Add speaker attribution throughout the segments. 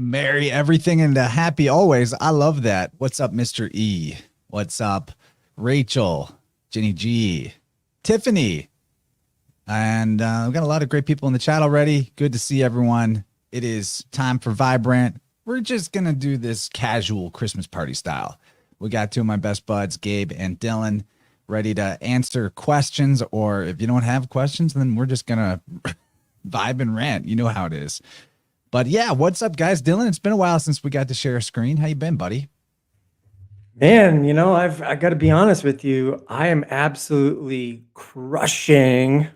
Speaker 1: Merry everything and happy always. I love that. What's up, Mr. E? What's up, Rachel, Jenny G, Tiffany? And we've got a lot of great people in the chat already. Good to see everyone. It is time for Vibrant. We're just going to do this casual Christmas party style. We got two of my best buds, Gabe and Dylan, ready to answer questions. Or if you don't have questions, then we're just going to vibe and rant. You know how it is. But yeah, what's up, guys? Dylan, it's been a while since we got to share a screen. How you been, buddy?
Speaker 2: Man, I got to be honest with you. I am absolutely crushing.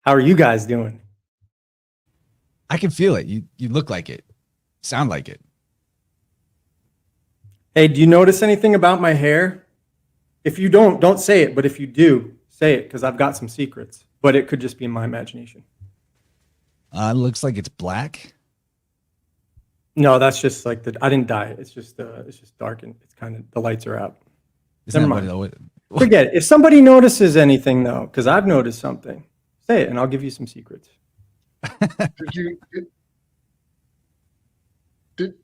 Speaker 2: How are you guys doing?
Speaker 1: I can feel it. You look like it. Sound like it.
Speaker 2: Hey, do you notice anything about my hair? If you don't say it. But if you do, say it, because I've got some secrets. But it could just be in my imagination.
Speaker 1: It looks like it's black.
Speaker 2: No, that's just like I didn't dye it. It's just dark and it's kind of the lights are out. Never mind. Forget it. If somebody notices anything though, because I've noticed something, say it and I'll give you some secrets.
Speaker 3: Did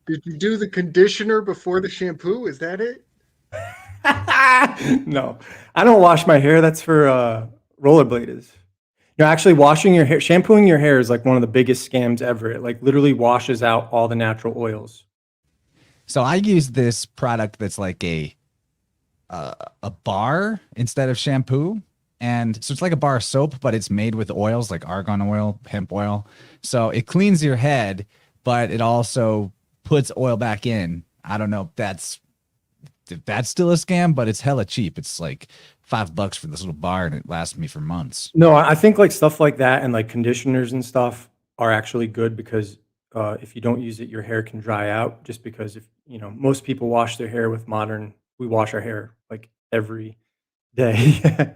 Speaker 3: you do the conditioner before the shampoo? Is that it?
Speaker 2: No, I don't wash my hair. That's for rollerbladers. Actually washing your hair, shampooing your hair is like one of the biggest scams ever. It like literally washes out all the natural oils.
Speaker 1: So I use this product that's like a bar instead of shampoo. And so it's like a bar of soap, but it's made with oils like argan oil, hemp oil. So it cleans your head, but it also puts oil back in. I don't know if that's still a scam, but it's hella cheap. It's like $5 for this little bar and it lasts me for months.
Speaker 2: No, I think like stuff like that and like conditioners and stuff are actually good because if you don't use it, your hair can dry out just because if, most people wash their hair with we wash our hair like every day.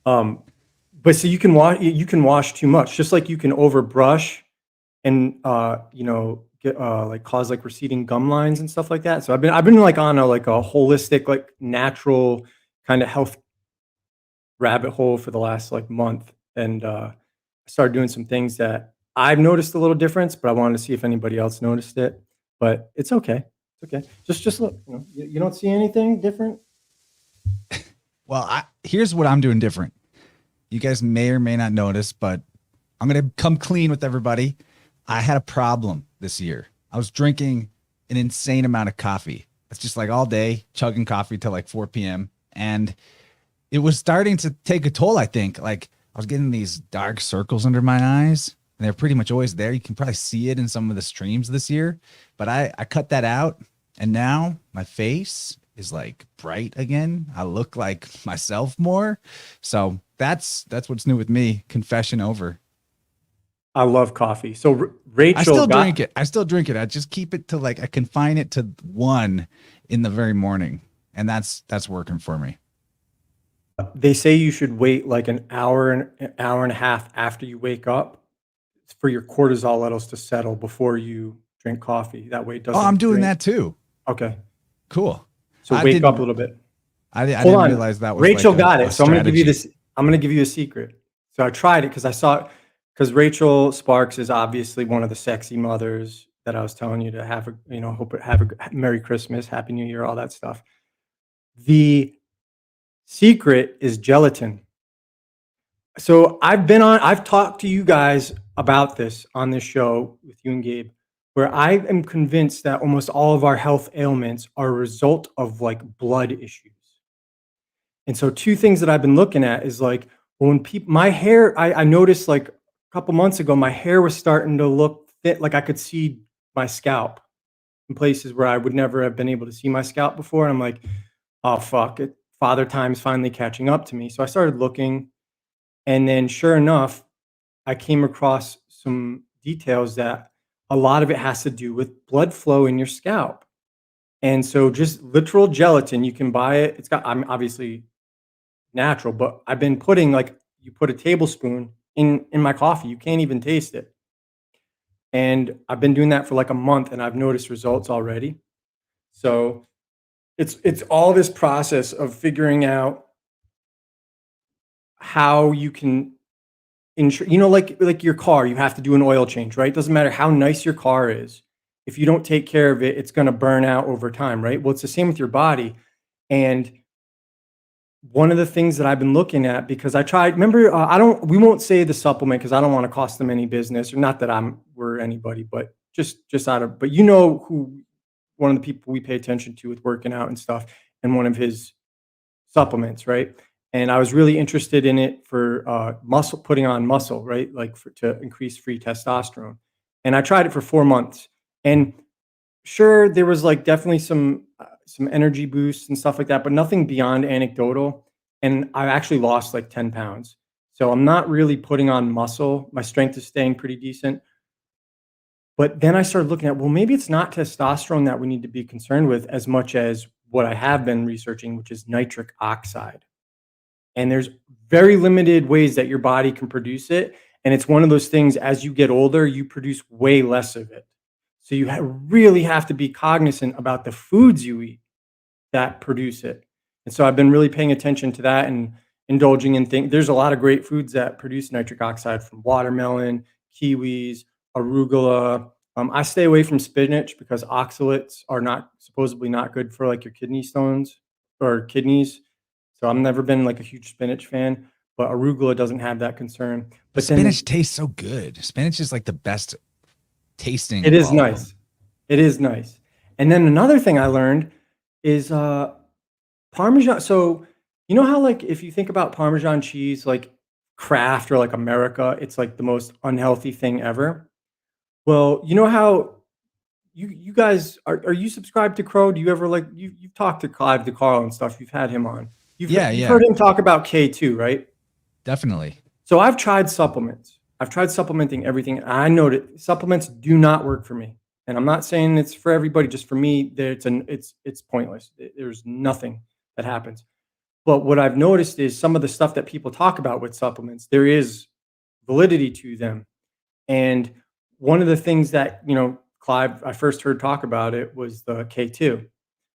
Speaker 2: But so you can wash too much, just like you can overbrush and, get like cause like receding gum lines and stuff like that. So I've been like on a holistic, like natural kind of health rabbit hole for the last like month. And I started doing some things that I've noticed a little difference, but I wanted to see if anybody else noticed it. But it's okay. It's okay. Just look, you don't see anything different?
Speaker 1: Well, here's what I'm doing different. You guys may or may not notice, but I'm going to come clean with everybody. I had a problem this year. I was drinking an insane amount of coffee. It's just like all day chugging coffee till like 4 p.m. And it was starting to take a toll, I think. Like I was getting these dark circles under my eyes and they're pretty much always there. You can probably see it in some of the streams this year, but I cut that out. And now my face is like bright again. I look like myself more. So that's what's new with me. Confession over.
Speaker 2: I love coffee. So Rachel,
Speaker 1: I still drink it. I just keep it to like, I confine it to 1 in the very morning. And that's working for me.
Speaker 2: They say you should wait like an hour and a half after you wake up for your cortisol levels to settle before you drink coffee. That way it doesn't.
Speaker 1: Oh, I'm doing that too.
Speaker 2: Okay.
Speaker 1: Cool.
Speaker 2: So wake up a little bit.
Speaker 1: I didn't realize that was
Speaker 2: Rachel
Speaker 1: like
Speaker 2: got it. So I'm going to give you
Speaker 1: strategy.
Speaker 2: this. I'm going to give you a secret. So I tried it because I saw it because Rachel Sparks is obviously one of the sexy mothers that I was telling you to have have a Merry Christmas, Happy New Year, all that stuff. The secret is gelatin. So I've talked to you guys about this on this show with you and Gabe, where I am convinced that almost all of our health ailments are a result of like blood issues. And so 2 things that I've been looking at is like when my hair, I noticed like a couple months ago, my hair was starting to look thick, like I could see my scalp in places where I would never have been able to see my scalp before. And I'm like, oh, fuck it. Father Time's finally catching up to me. So I started looking. And then sure enough, I came across some details that a lot of it has to do with blood flow in your scalp. And so just literal gelatin, you can buy it. I'm obviously natural, but I've been putting like, you put a tablespoon in my coffee. You can't even taste it. And I've been doing that for like a month and I've noticed results already. So it's all this process of figuring out how you can you know, like your car, you have to do an oil change, right? Doesn't matter how nice your car is. If you don't take care of it, it's going to burn out over time, right? Well, it's the same with your body. And one of the things that I've been looking at, because I tried, remember, we won't say the supplement because I don't want to cost them any business, or not that we're anybody, but just out of, but you know who one of the people we pay attention to with working out and stuff, and one of his supplements, right? And I was really interested in it for putting on muscle, right? Like to increase free testosterone. And I tried it for 4 months. And sure, there was like definitely some energy boosts and stuff like that, but nothing beyond anecdotal. And I actually lost like 10 pounds. So I'm not really putting on muscle. My strength is staying pretty decent. But then I started looking at, well, maybe it's not testosterone that we need to be concerned with as much as what I have been researching, which is nitric oxide. And there's very limited ways that your body can produce it. And it's one of those things, as you get older, you produce way less of it. So you really have to be cognizant about the foods you eat that produce it. And so I've been really paying attention to that and indulging in things. There's a lot of great foods that produce nitric oxide, from watermelon, kiwis, arugula. I stay away from spinach because oxalates are supposedly not good for like your kidney stones or kidneys. So I've never been like a huge spinach fan, but arugula doesn't have that concern.
Speaker 1: But spinach tastes so good. Spinach is like the best tasting.
Speaker 2: It is nice. It is nice. And then another thing I learned is Parmesan. So you know how, like, if you think about Parmesan cheese, like Kraft or like America, it's like the most unhealthy thing ever. Well, you know how you guys are you subscribed to Crow? Do you ever like you've talked to Clive DeCarlo and stuff? You've had him on. You've heard him talk about K2, right?
Speaker 1: Definitely.
Speaker 2: So I've tried supplements. I've tried supplementing everything. I know that supplements do not work for me. And I'm not saying it's for everybody, just for me, it's pointless. There's nothing that happens. But what I've noticed is some of the stuff that people talk about with supplements, there is validity to them. And one of the things that, you know, Clive, I first heard talk about it was the K2.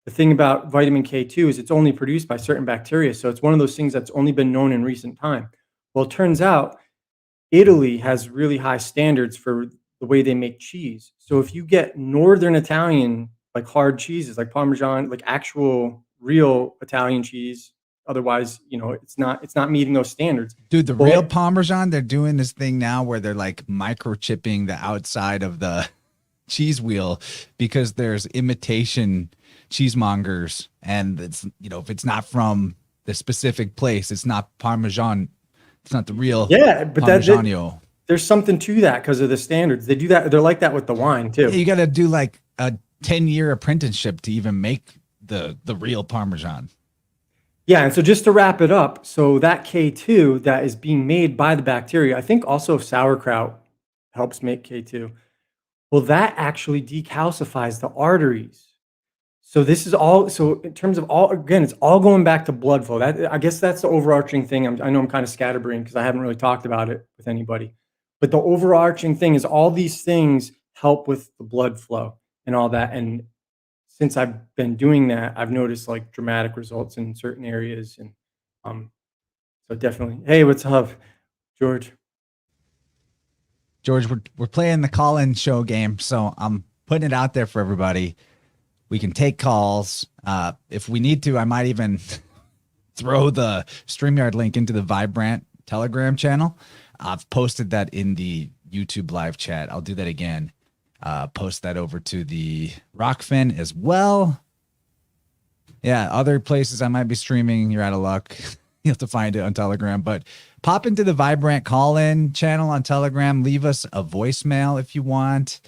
Speaker 2: The thing about vitamin K2 is it's only produced by certain bacteria. So it's one of those things that's only been known in recent time. Well, it turns out Italy has really high standards for the way they make cheese. So if you get Northern Italian, like hard cheeses, like Parmesan, like actual real Italian cheese, otherwise, you know, it's not meeting those standards.
Speaker 1: Dude, the real Parmesan, they're doing this thing now where they're like microchipping the outside of the cheese wheel because there's imitation cheesemongers, and it's, you know, if it's not from the specific place, it's not Parmesan. It's not the real.
Speaker 2: Yeah, but
Speaker 1: Parmigiano.
Speaker 2: There's something to that because of the standards. They do that. They're like that with the wine too.
Speaker 1: Yeah, you got to do like a 10-year apprenticeship to even make the real Parmesan.
Speaker 2: Yeah, and so just to wrap it up, so that K2 that is being made by the bacteria, I think also sauerkraut helps make K2. Well, that actually decalcifies the arteries. So this is all, so in terms of all, again, it's all going back to blood flow. That, I guess that's the overarching thing. I know I'm kind of scatterbrained because I haven't really talked about it with anybody. But the overarching thing is all these things help with the blood flow and all that. And since I've been doing that, I've noticed like dramatic results in certain areas. And so definitely, hey, what's up, George?
Speaker 1: George, we're playing the call-in show game, so I'm putting it out there for everybody. We can take calls. If we need to, I might even throw the StreamYard link into the Vibrant Telegram channel. I've posted that in the YouTube live chat. I'll do that again. Post that over to the Rockfin as well. Yeah, other places I might be streaming, you're out of luck. You have to find it on Telegram, but pop into the Vibrant call-in channel on Telegram. Leave us a voicemail if you want.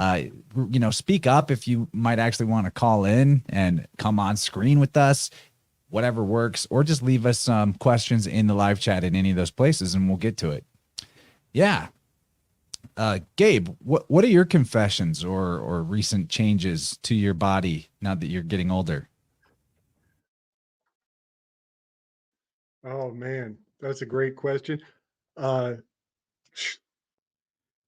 Speaker 1: You know, speak up if you might actually want to call in and come on screen with us, whatever works, or just leave us some questions in the live chat in any of those places and we'll get to it. Yeah. Gabe, what are your confessions or recent changes to your body now that you're getting older?
Speaker 3: Oh man, that's a great question.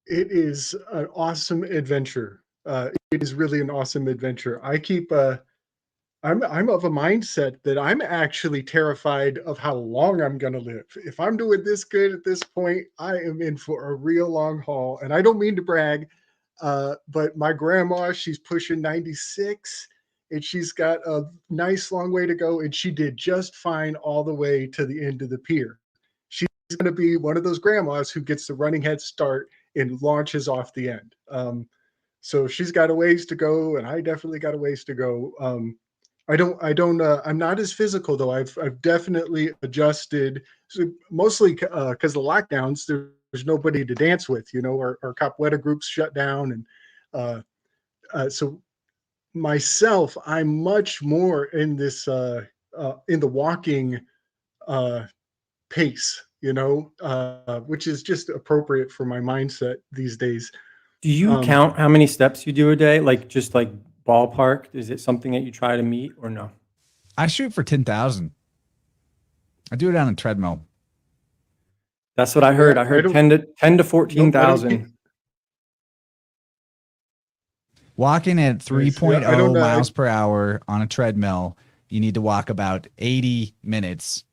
Speaker 3: It is an awesome adventure. It is really an awesome adventure. I keep I'm of a mindset that I'm actually terrified of how long I'm going to live. If I'm doing this good at this point, I am in for a real long haul. And I don't mean to brag, but my grandma, she's pushing 96 and she's got a nice long way to go. And she did just fine all the way to the end of the pier. She's going to be one of those grandmas who gets the running head start and launches off the end. So she's got a ways to go, and I definitely got a ways to go. I'm not as physical though. I've definitely adjusted, so mostly because the lockdowns, there's nobody to dance with, our capoeira groups shut down. And so myself, I'm much more in this, in the walking pace, which is just appropriate for my mindset these days.
Speaker 2: Do you count how many steps you do a day? Like just like ballpark? Is it something that you try to meet or no?
Speaker 1: I shoot for 10,000. I do it on a treadmill.
Speaker 2: That's what I heard. I heard 10 to 14,000.
Speaker 1: Walking at 3.0
Speaker 3: I don't know.
Speaker 1: miles per hour on a treadmill, you need to walk about 80 minutes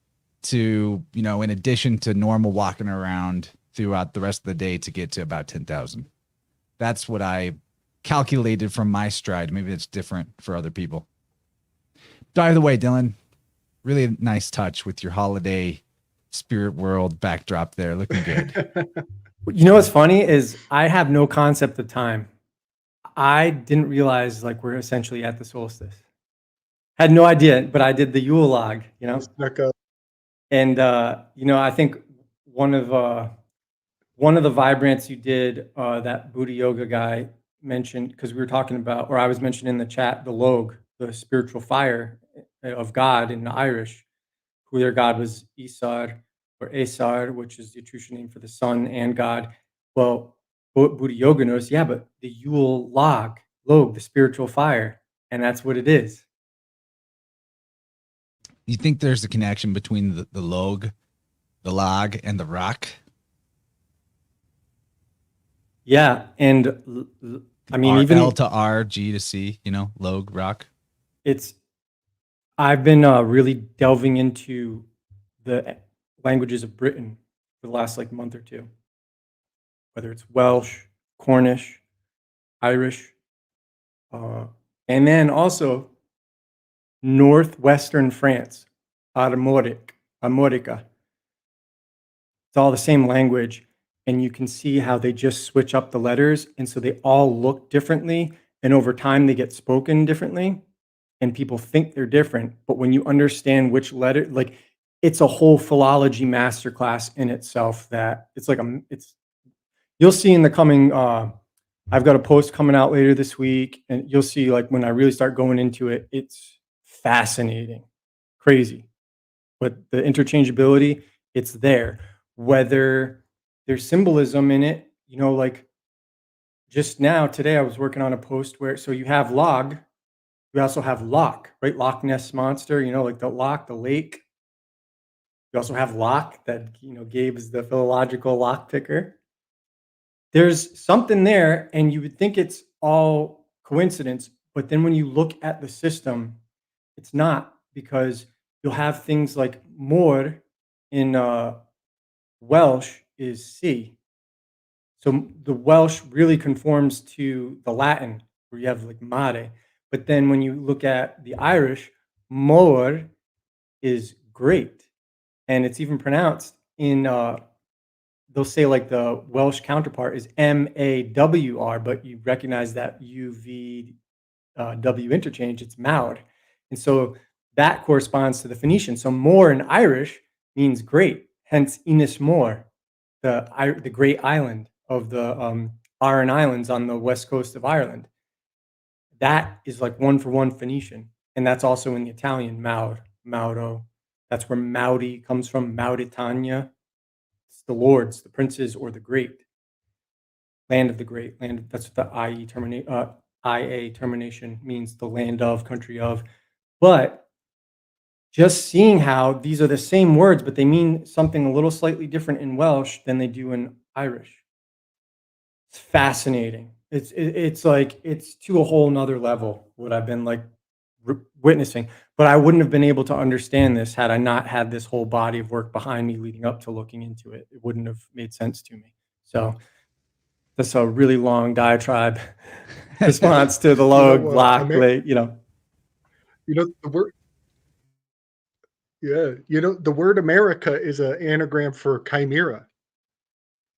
Speaker 1: to, in addition to normal walking around throughout the rest of the day to get to about 10,000. That's what I calculated from my stride. Maybe it's different for other people. By the way, Dylan, really nice touch with your holiday spirit world backdrop there. Looking good.
Speaker 2: You know what's funny is I have no concept of time. I didn't realize like we're essentially at the solstice. Had no idea, but I did the Yule log, And I think one of the vibrants you did, that Buddha yoga guy mentioned, because we were talking about, or I was mentioning in the chat, the log, the spiritual fire of God in the Irish, who their god was Isar or Asar, which is the Etruscan name for the sun and God. Well, Buddha yoga knows, yeah, but the Yule log, the spiritual fire, and that's what it is.
Speaker 1: You think there's a connection between the log, and the rock?
Speaker 2: Yeah, and I mean, even
Speaker 1: L to R, G to C, log, rock.
Speaker 2: I've been really delving into the languages of Britain for the last month or two, whether it's Welsh, Cornish, Irish, and then also northwestern France, Armorica. It's all the same language, and you can see how they just switch up the letters, and so they all look differently, and over time they get spoken differently, and people think they're different. But when you understand which letter, it's a whole philology masterclass in itself. That you'll see in the coming. I've got a post coming out later this week, and you'll see when I really start going into it, it's fascinating, crazy. But the interchangeability, it's there. Whether there's symbolism in it, just now, today, I was working on a post where, so you have log, you also have loch, right? Loch Ness Monster, the loch, the lake. You also have lock, that, Gabe is the philological lock picker. There's something there, and you would think it's all coincidence, but then when you look at the system, it's not, because you'll have things like more in Welsh is C. So the Welsh really conforms to the Latin, where you have mare. But then when you look at the Irish, more is great. And it's even pronounced in, they'll say the Welsh counterpart is M-A-W-R, but you recognize that U-V-W interchange, it's Maud. And so that corresponds to the Phoenician. So more in Irish means great, hence Inis Mor, the great island of the Aran Islands on the west coast of Ireland. That is one for one Phoenician. And that's also in the Italian, Mauro. That's where Maudi comes from, Mauritania. It's the lords, the princes, or the great. Land of the great. That's what the IA termination means, the land of, country of. But just seeing how these are the same words, but they mean something a little slightly different in Welsh than they do in Irish. It's fascinating. It's to a whole nother level, what I've been witnessing. But I wouldn't have been able to understand this had I not had this whole body of work behind me leading up to looking into it. It wouldn't have made sense to me. So that's a really long diatribe response to the log, block,
Speaker 3: the word, yeah, the word America is an anagram for chimera,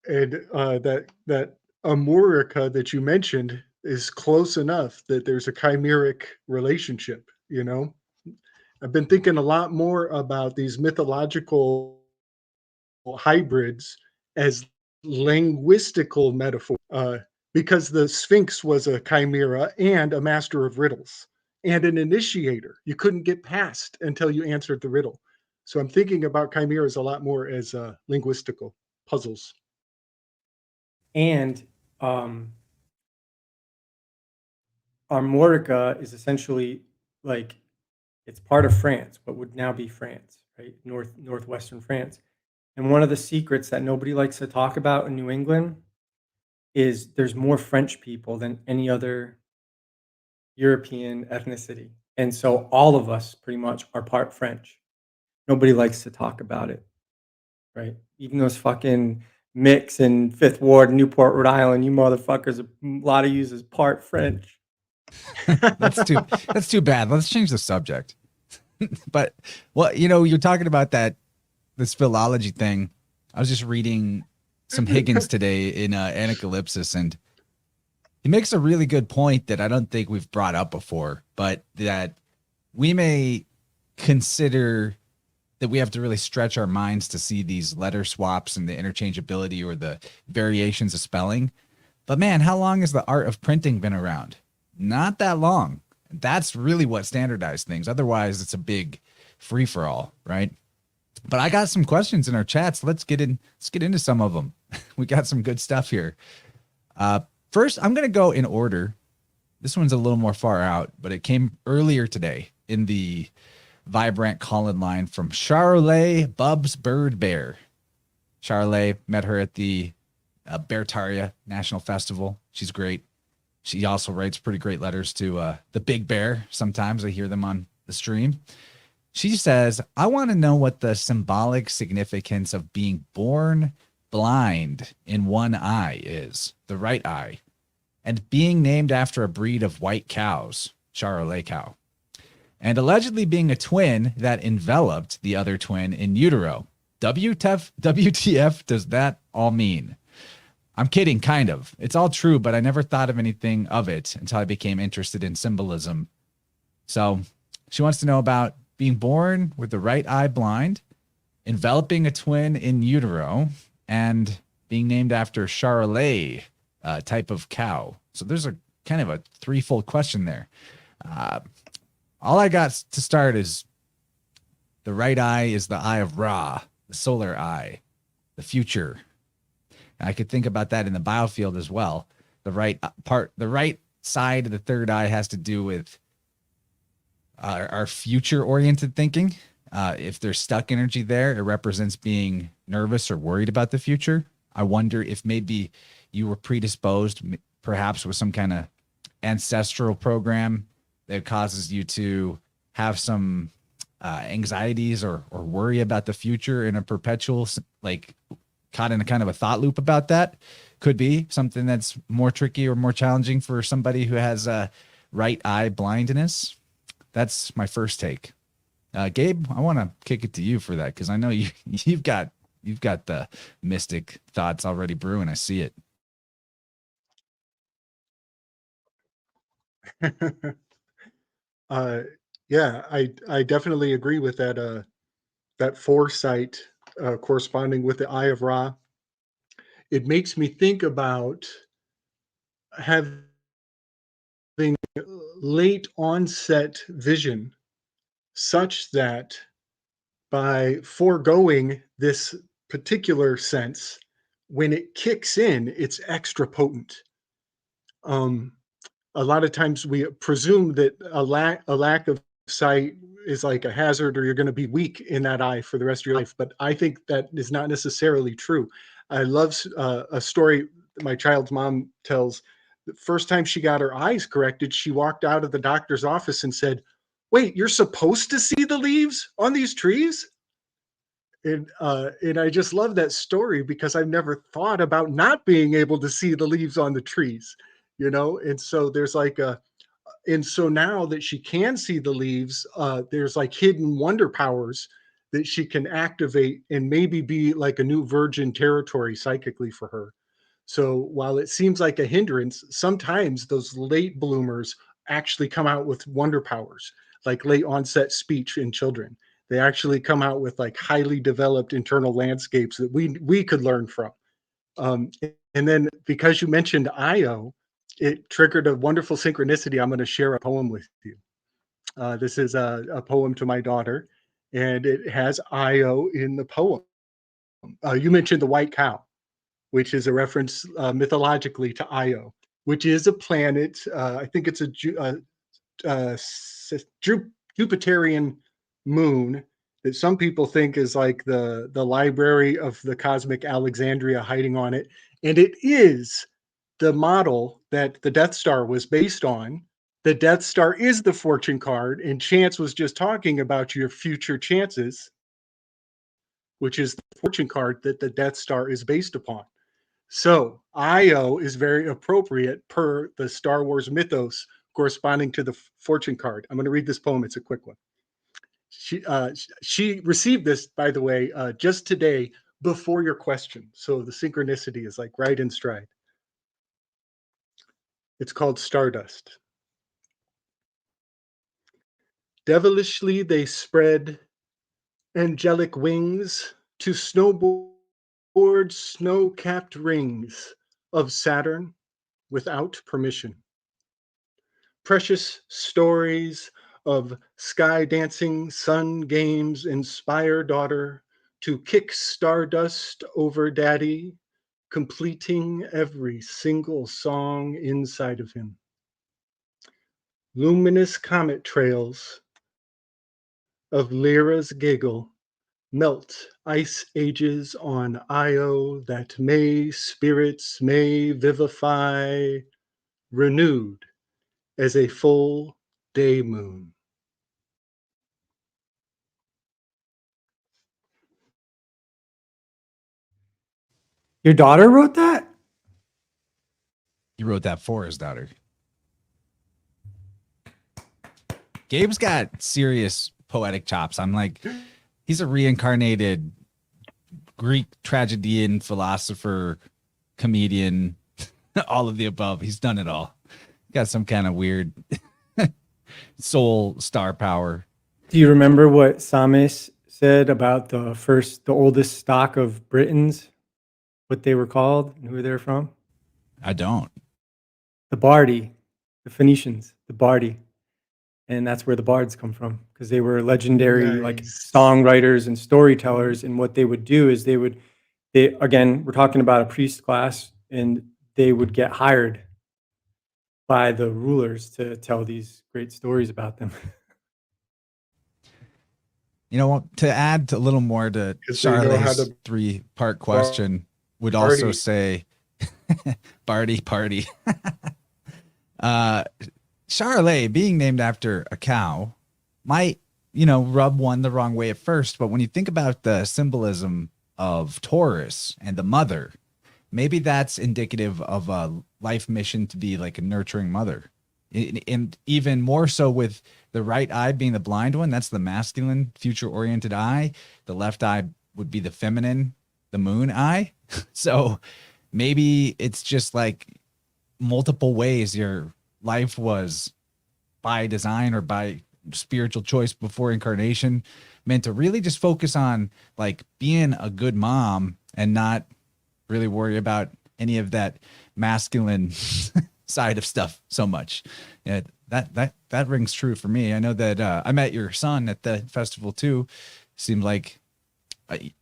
Speaker 3: and that Amurica that you mentioned is close enough that there's a chimeric relationship. I've been thinking a lot more about these mythological hybrids as linguistical metaphor, because the Sphinx was a chimera and a master of riddles and an initiator. You couldn't get past until you answered the riddle. So I'm thinking about chimeras a lot more as linguistical puzzles.
Speaker 2: And Armorica is essentially like, it's part of France, what would now be France, right? Northwestern France. And one of the secrets that nobody likes to talk about in New England is there's more French people than any other European ethnicity. And so all of us pretty much are part French. Nobody likes to talk about it, right? Even those fucking mix in Fifth Ward, Newport, Rhode Island, you motherfuckers, a lot of you is part French.
Speaker 1: That's too bad. Let's change the subject. But you're talking about this philology thing. I was just reading some Higgins today in Anacalypsis, and he makes a really good point that I don't think we've brought up before, but that we may consider that we have to really stretch our minds to see these letter swaps and the interchangeability or the variations of spelling. But man, how long has the art of printing been around? Not that long. That's really what standardized things. Otherwise, it's a big free-for-all, right? But I got some questions in our chats. Let's get into some of them. We got some good stuff here. First, I'm going to go in order. This one's a little more far out, but it came earlier today in the Vibrant call-in line from Charlotte Bubs Bird Bear. Charlotte, met her at the Beartaria National Festival. She's great. She also writes pretty great letters to the Big Bear. Sometimes I hear them on the stream. She says, I want to know what the symbolic significance of being born blind in one eye is, the right eye, and being named after a breed of white cows, Charolais cow, and allegedly being a twin that enveloped the other twin in utero. WTF does that all mean? I'm kidding, kind of. It's all true, but I never thought of anything of it until I became interested in symbolism. So she wants to know about being born with the right eye blind, enveloping a twin in utero, and being named after Charolais type of cow. So there's a kind of a threefold question there. All I got to start is the right eye is the eye of Ra, the solar eye, the future. And I could think about that in the biofield as well. The right side of the third eye has to do with our future-oriented thinking. If there's stuck energy there, it represents being nervous or worried about the future. I wonder if maybe you were predisposed, perhaps with some kind of ancestral program that causes you to have some anxieties or worry about the future in a perpetual, like caught in a kind of a thought loop about that. Could be something that's more tricky or more challenging for somebody who has a right eye blindness. That's my first take. Gabe, I want to kick it to you for that because I know you've got the mystic thoughts already brewing. I see it.
Speaker 3: Yeah, I definitely agree with that. That foresight corresponding with the Eye of Ra. It makes me think about having late onset vision, such that by foregoing this particular sense, when it kicks in, it's extra potent. A lot of times we presume that a lack of sight is like a hazard, or you're going to be weak in that eye for the rest of your life. But I think that is not necessarily true. I love a story my child's mom tells. The first time she got her eyes corrected, she walked out of the doctor's office and said, wait, you're supposed to see the leaves on these trees? And I just love that story because I've never thought about not being able to see the leaves on the trees, you know? And so there's like a, and so now that she can see the leaves, there's like hidden wonder powers that she can activate and maybe be like a new virgin territory psychically for her. So while it seems like a hindrance, sometimes those late bloomers actually come out with wonder powers, like late onset speech in children. They actually come out with like highly developed internal landscapes that we could learn from. Um, and then because you mentioned Io, it triggered a wonderful synchronicity. I'm going to share a poem with you. This is a poem to my daughter, and it has Io in the poem. You mentioned the white cow, which is a reference mythologically to Io, which is a planet. I think it's a Jupiterian moon that some people think is like the library of the cosmic Alexandria hiding on it, and it is the model that the Death Star was based on. The Death Star is the fortune card, and Chance was just talking about your future chances, which is the fortune card that the Death Star is based upon. So Io is very appropriate per the Star Wars mythos corresponding to the fortune card. I'm going to read this poem. It's a quick one. She received this, by the way, just today before your question. So the synchronicity is like right in stride. It's called Stardust. Devilishly they spread angelic wings to snowboard snow-capped rings of Saturn without permission. Precious stories of sky dancing sun games inspire daughter to kick stardust over daddy, completing every single song inside of him. Luminous comet trails of Lyra's giggle melt ice ages on Io that may spirits may vivify, renewed as a full day moon.
Speaker 2: Your daughter wrote that?
Speaker 1: He wrote that for his daughter. Gabe's got serious poetic chops. I'm like, he's a reincarnated Greek tragedian, philosopher, comedian, all of the above. He's done it all. Got some kind of weird soul star power.
Speaker 2: Do you remember what Samis said about the oldest stock of Britons? What they were called and who they're from?
Speaker 1: I don't.
Speaker 2: The Bardi, the Phoenicians, the Bardi. And that's where the bards come from, because they were legendary like
Speaker 3: Nice.
Speaker 2: songwriters and storytellers. And what they would do is they again, we're talking about a priest class, and they would get hired by the rulers to tell these great stories about them.
Speaker 1: You know what? To add a little more to Charlotte's three-part question, would also say Barty party. Charlotte being named after a cow might, rub one the wrong way at first. But when you think about the symbolism of Taurus and the mother, maybe that's indicative of a life mission to be like a nurturing mother. And even more so with the right eye being the blind one, that's the masculine future-oriented eye. The left eye would be the feminine, the moon eye. So maybe it's just like multiple ways your life was by design or by spiritual choice before incarnation meant to really just focus on like being a good mom and not really worry about any of that masculine side of stuff so much. Yeah, that rings true for me. I know that I met your son at the festival too. Seemed like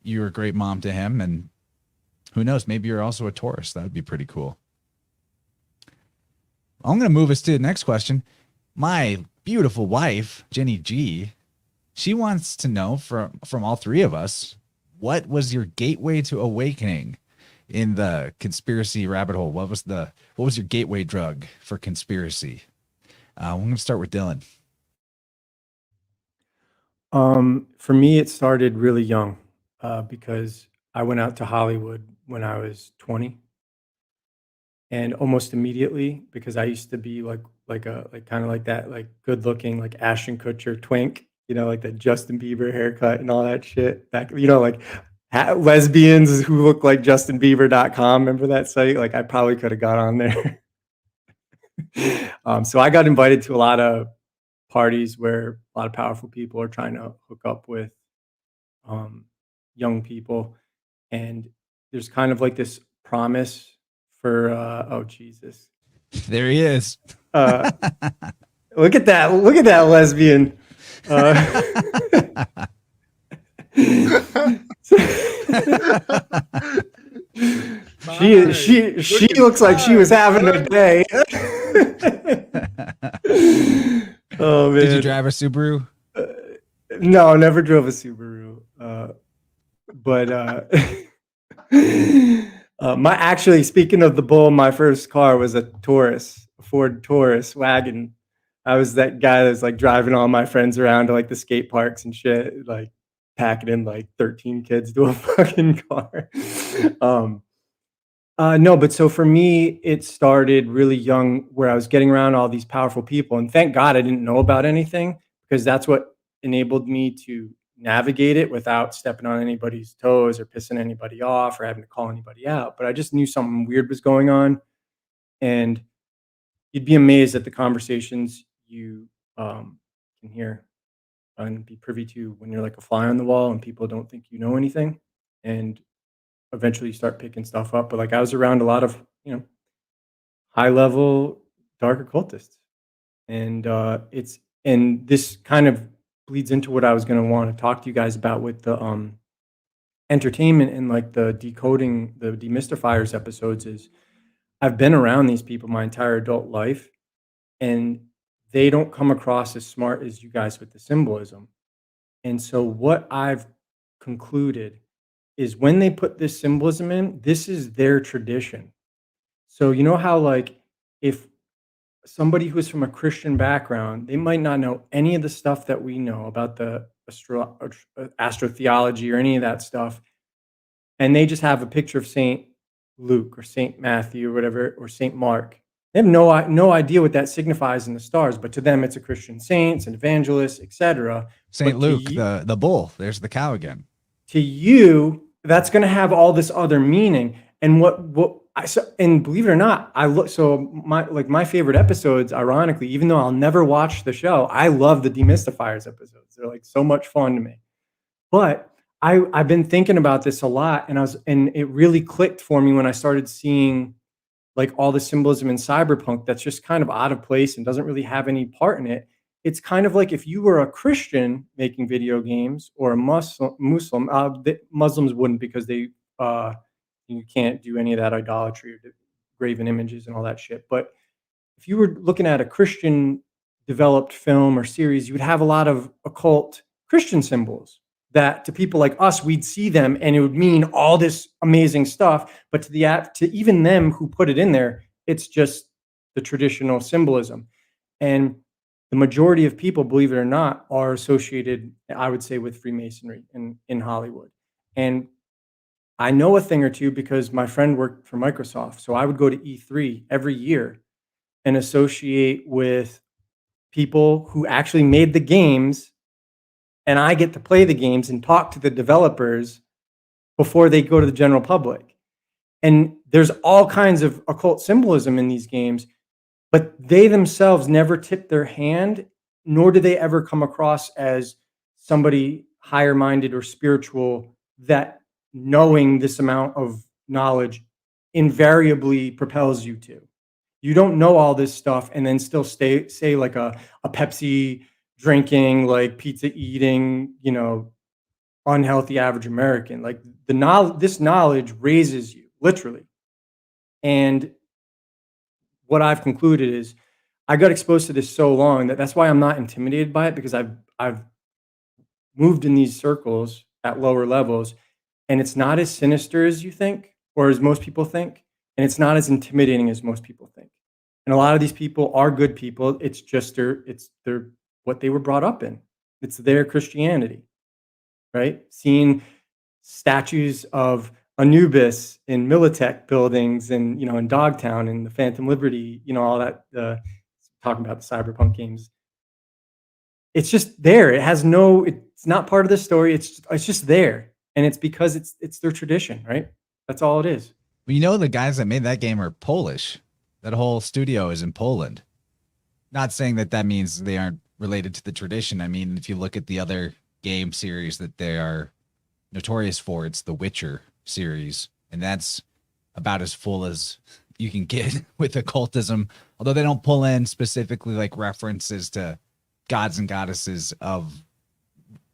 Speaker 1: you were a great mom to him, and who knows, maybe you're also a Taurus. That would be pretty cool. I'm going to move us to the next question. My beautiful wife, Jenny G, she wants to know from all three of us, what was your gateway to awakening in the conspiracy rabbit hole? What was your gateway drug for conspiracy? I'm going to start with Dylan.
Speaker 2: For me, it started really young because I went out to Hollywood when I was 20, and almost immediately, because I used to be like kind of like that, like good looking, like Ashton Kutcher twink, like that Justin Bieber haircut and all that shit. Back, like lesbians who look like JustinBieber.com. Remember that site? Like I probably could have got on there. So I got invited to a lot of parties where a lot of powerful people are trying to hook up with young people, and there's kind of like this promise for oh Jesus,
Speaker 1: There he is.
Speaker 2: look at that lesbian. She looks like she was having a day. Oh man!
Speaker 1: Did you drive a Subaru?
Speaker 2: No, never drove a Subaru. But actually, speaking of the bull, my first car was a Taurus, a Ford Taurus wagon. I was that guy that's like driving all my friends around to like the skate parks and shit, like packing in like 13 kids to a fucking car. No, but so for me, it started really young where I was getting around all these powerful people. And thank God I didn't know about anything, because that's what enabled me to navigate it without stepping on anybody's toes or pissing anybody off or having to call anybody out. But I just knew something weird was going on. And you'd be amazed at the conversations you can hear and be privy to when you're like a fly on the wall and people don't think you know anything. And eventually you start picking stuff up. But like I was around a lot of, high level dark occultists. And and this kind of bleeds into what I was going to want to talk to you guys about with the entertainment and like the decoding, the demystifiers episodes. Is I've been around these people my entire adult life, and they don't come across as smart as you guys with the symbolism. And so what I've concluded is when they put this symbolism in, this is their tradition. So you know how like if somebody who's from a Christian background, they might not know any of the stuff that we know about the astrotheology or any of that stuff, and they just have a picture of Saint Luke or Saint Matthew or whatever, or Saint Mark. They have no idea what that signifies in the stars, but to them it's a Christian saints and evangelists, etc.
Speaker 1: Saint Luke, the bull. There's the cow again.
Speaker 2: To you, that's going to have all this other meaning. And and believe it or not, my favorite episodes, ironically, even though I'll never watch the show, I love the demystifiers episodes. They're like so much fun to me. But I've been thinking about this a lot, and it really clicked for me when I started seeing like all the symbolism in cyberpunk that's just kind of out of place and doesn't really have any part in it. It's kind of like if you were a Christian making video games, or a Muslim. Muslims wouldn't, because you can't do any of that idolatry or graven images and all that shit. But if you were looking at a Christian developed film or series, you would have a lot of occult Christian symbols that to people like us, we'd see them and it would mean all this amazing stuff. But to even them who put it in there, it's just the traditional symbolism. And the majority of people, believe it or not, are associated, I would say, with Freemasonry in Hollywood. And I know a thing or two because my friend worked for Microsoft. So I would go to E3 every year and associate with people who actually made the games, and I get to play the games and talk to the developers before they go to the general public. And there's all kinds of occult symbolism in these games, but they themselves never tip their hand, nor do they ever come across as somebody higher minded or spiritual that knowing this amount of knowledge invariably propels you to. You don't know all this stuff and then still say like a Pepsi drinking, like pizza eating, unhealthy average American. Like this knowledge raises you, literally. And what I've concluded is I got exposed to this so long that's why I'm not intimidated by it, because I've moved in these circles at lower levels, and it's not as sinister as you think, or as most people think, and it's not as intimidating as most people think. And a lot of these people are good people. It's just they're what they were brought up in. It's their Christianity, right? Seeing statues of Anubis in Militech buildings and, you know, in Dogtown and the Phantom Liberty, you know, all that, talking about the cyberpunk games. It's just there. It has no, it's not part of the story. It's just there. And it's because it's their tradition, right? That's all it is.
Speaker 1: Well, you know, the guys that made that game are Polish. That whole studio is in Poland. Not saying that that means they aren't related to the tradition. I mean, if you look at the other game series that they are notorious for, it's the Witcher series, and that's about as full as you can get with occultism. Although they don't pull in specifically like references to gods and goddesses of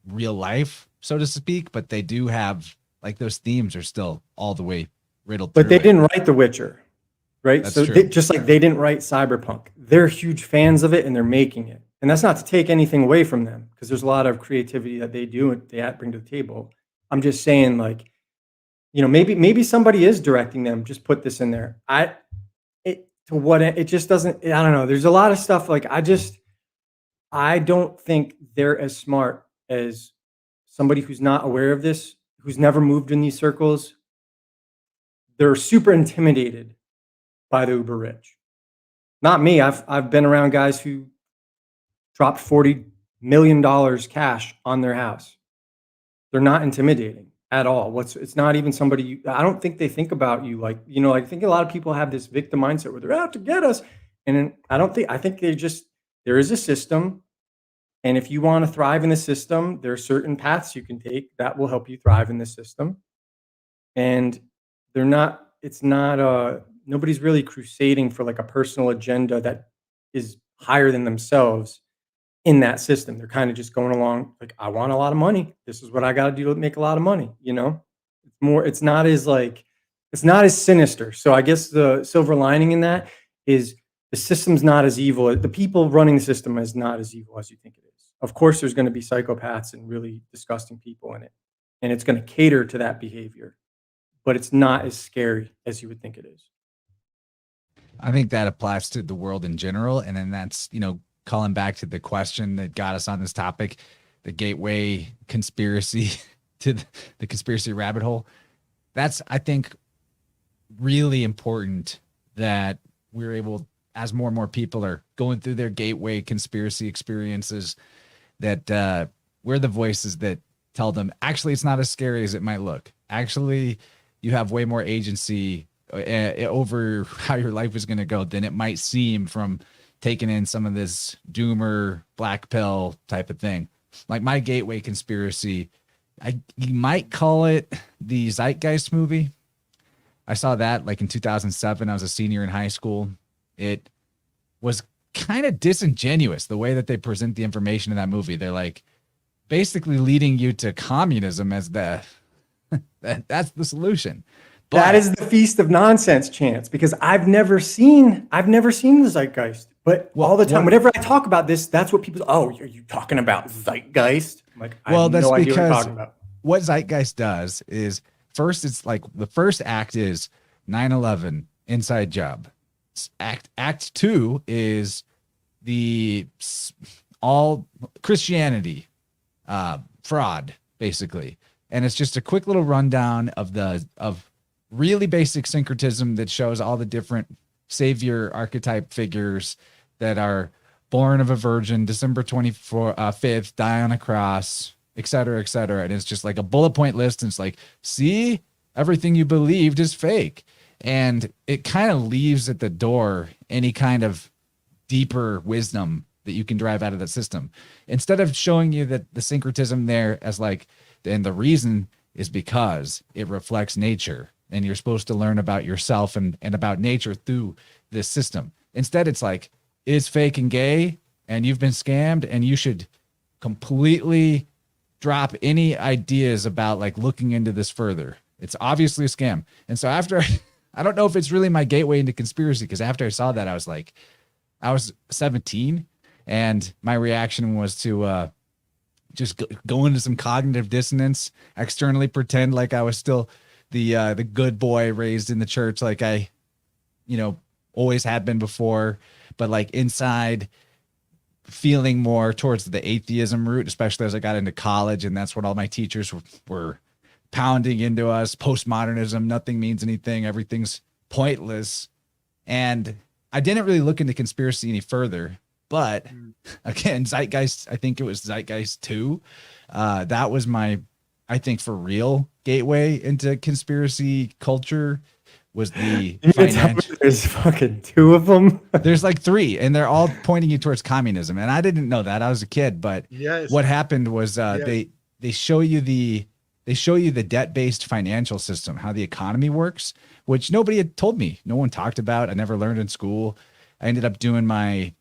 Speaker 1: real life, so to speak, but they do have like those themes are still all the way riddled
Speaker 2: But
Speaker 1: through
Speaker 2: they
Speaker 1: it.
Speaker 2: didn't write The Witcher, right?
Speaker 1: That's
Speaker 2: So
Speaker 1: true.
Speaker 2: just like they didn't write Cyberpunk, they're huge fans of it and they're making it. And that's not to take anything away from them, because there's a lot of creativity that they do and they bring to the table. I'm just saying, like, you know, maybe somebody is directing them. Just put this in there. It just doesn't. I don't know. There's a lot of stuff. Like, I don't think they're as smart as somebody who's not aware of this, who's never moved in these circles. They're super intimidated by the uber rich. Not me. I've been around guys who dropped $40 million cash on their house. They're not intimidating at all. It's not even somebody I don't think they think about you like, you know, I think a lot of people have this victim mindset where they're out to get us. And I think there is a system. And if you want to thrive in the system, there are certain paths you can take that will help you thrive in the system. And nobody's really crusading for like a personal agenda that is higher than themselves in that system. They're kind of just going along like, I want a lot of money. This is what I got to do to make a lot of money. You know, it's not as sinister. So I guess the silver lining in that is the system's not as evil. The people running the system is not as evil as you think it is. Of course, there's going to be psychopaths and really disgusting people in it, and it's going to cater to that behavior, but it's not as scary as you would think it is.
Speaker 1: I think that applies to the world in general. And then that's, you know, calling back to the question that got us on this topic, the gateway conspiracy to the conspiracy rabbit hole. That's, I think, really important that we're able, as more and more people are going through their gateway conspiracy experiences, that we're the voices that tell them, actually, it's not as scary as it might look. Actually, you have way more agency over how your life is going to go than it might seem from taking in some of this doomer black pill type of thing. Like my gateway conspiracy, you might call it the Zeitgeist movie. I saw that like in 2007. I was a senior in high school. It was kind of disingenuous the way that they present the information in that movie. They're like basically leading you to communism as that's the solution. But
Speaker 2: that is the feast of nonsense chance, because I've never seen the Zeitgeist, but all the time, whenever I talk about this, that's what people, oh, are you talking about Zeitgeist? I'm like, I have no idea what you're talking about.
Speaker 1: What Zeitgeist does is first, it's like the first act is 9/11 inside job. Act 2 is the all Christianity fraud, basically. And it's just a quick little rundown of really basic syncretism that shows all the different savior archetype figures that are born of a virgin, December 5th, die on a cross, et cetera, et cetera. And it's just like a bullet point list. And it's like, see, everything you believed is fake. And it kind of leaves at the door any kind of deeper wisdom that you can drive out of that system. Instead of showing you that the syncretism there as like, and the reason is because it reflects nature. And you're supposed to learn about yourself and about nature through this system. Instead, it's like, it's fake and gay, and you've been scammed, and you should completely drop any ideas about like looking into this further. It's obviously a scam. And so after, I don't know if it's really my gateway into conspiracy, because after I saw that, I was 17, and my reaction was to just go into some cognitive dissonance, externally pretend like I was still the good boy raised in the church, like I, you know, always had been before, but like inside feeling more towards the atheism route, especially as I got into college. And that's what all my teachers were pounding into us. Postmodernism, nothing means anything. Everything's pointless. And I didn't really look into conspiracy any further. But again, Zeitgeist, I think it was Zeitgeist 2. That was my, I think, for real gateway into conspiracy culture was the financial.
Speaker 2: There's fucking 2 of them.
Speaker 1: There's like 3, and they're all pointing you towards communism. And I didn't know that. I was a kid, but
Speaker 3: Yes.
Speaker 1: what happened was they show you the debt-based financial system, how the economy works, which nobody had told me. No one talked about. I never learned in school. I ended up doing my,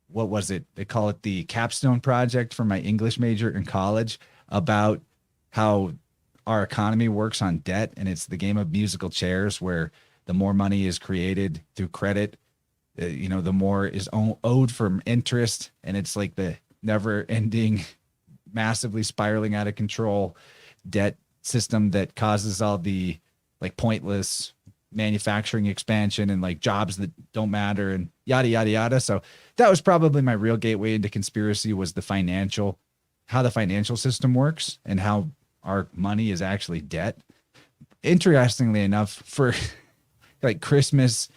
Speaker 1: what was it? They call it the capstone project for my English major in college about how our economy works on debt. And it's the game of musical chairs where the more money is created through credit, the more is owed from interest. And it's like the never ending, massively spiraling out of control debt system that causes all the like pointless manufacturing expansion and like jobs that don't matter and yada, yada, yada. So that was probably my real gateway into conspiracy, was how the financial system works and how our money is actually debt. Interestingly enough, for like Christmas,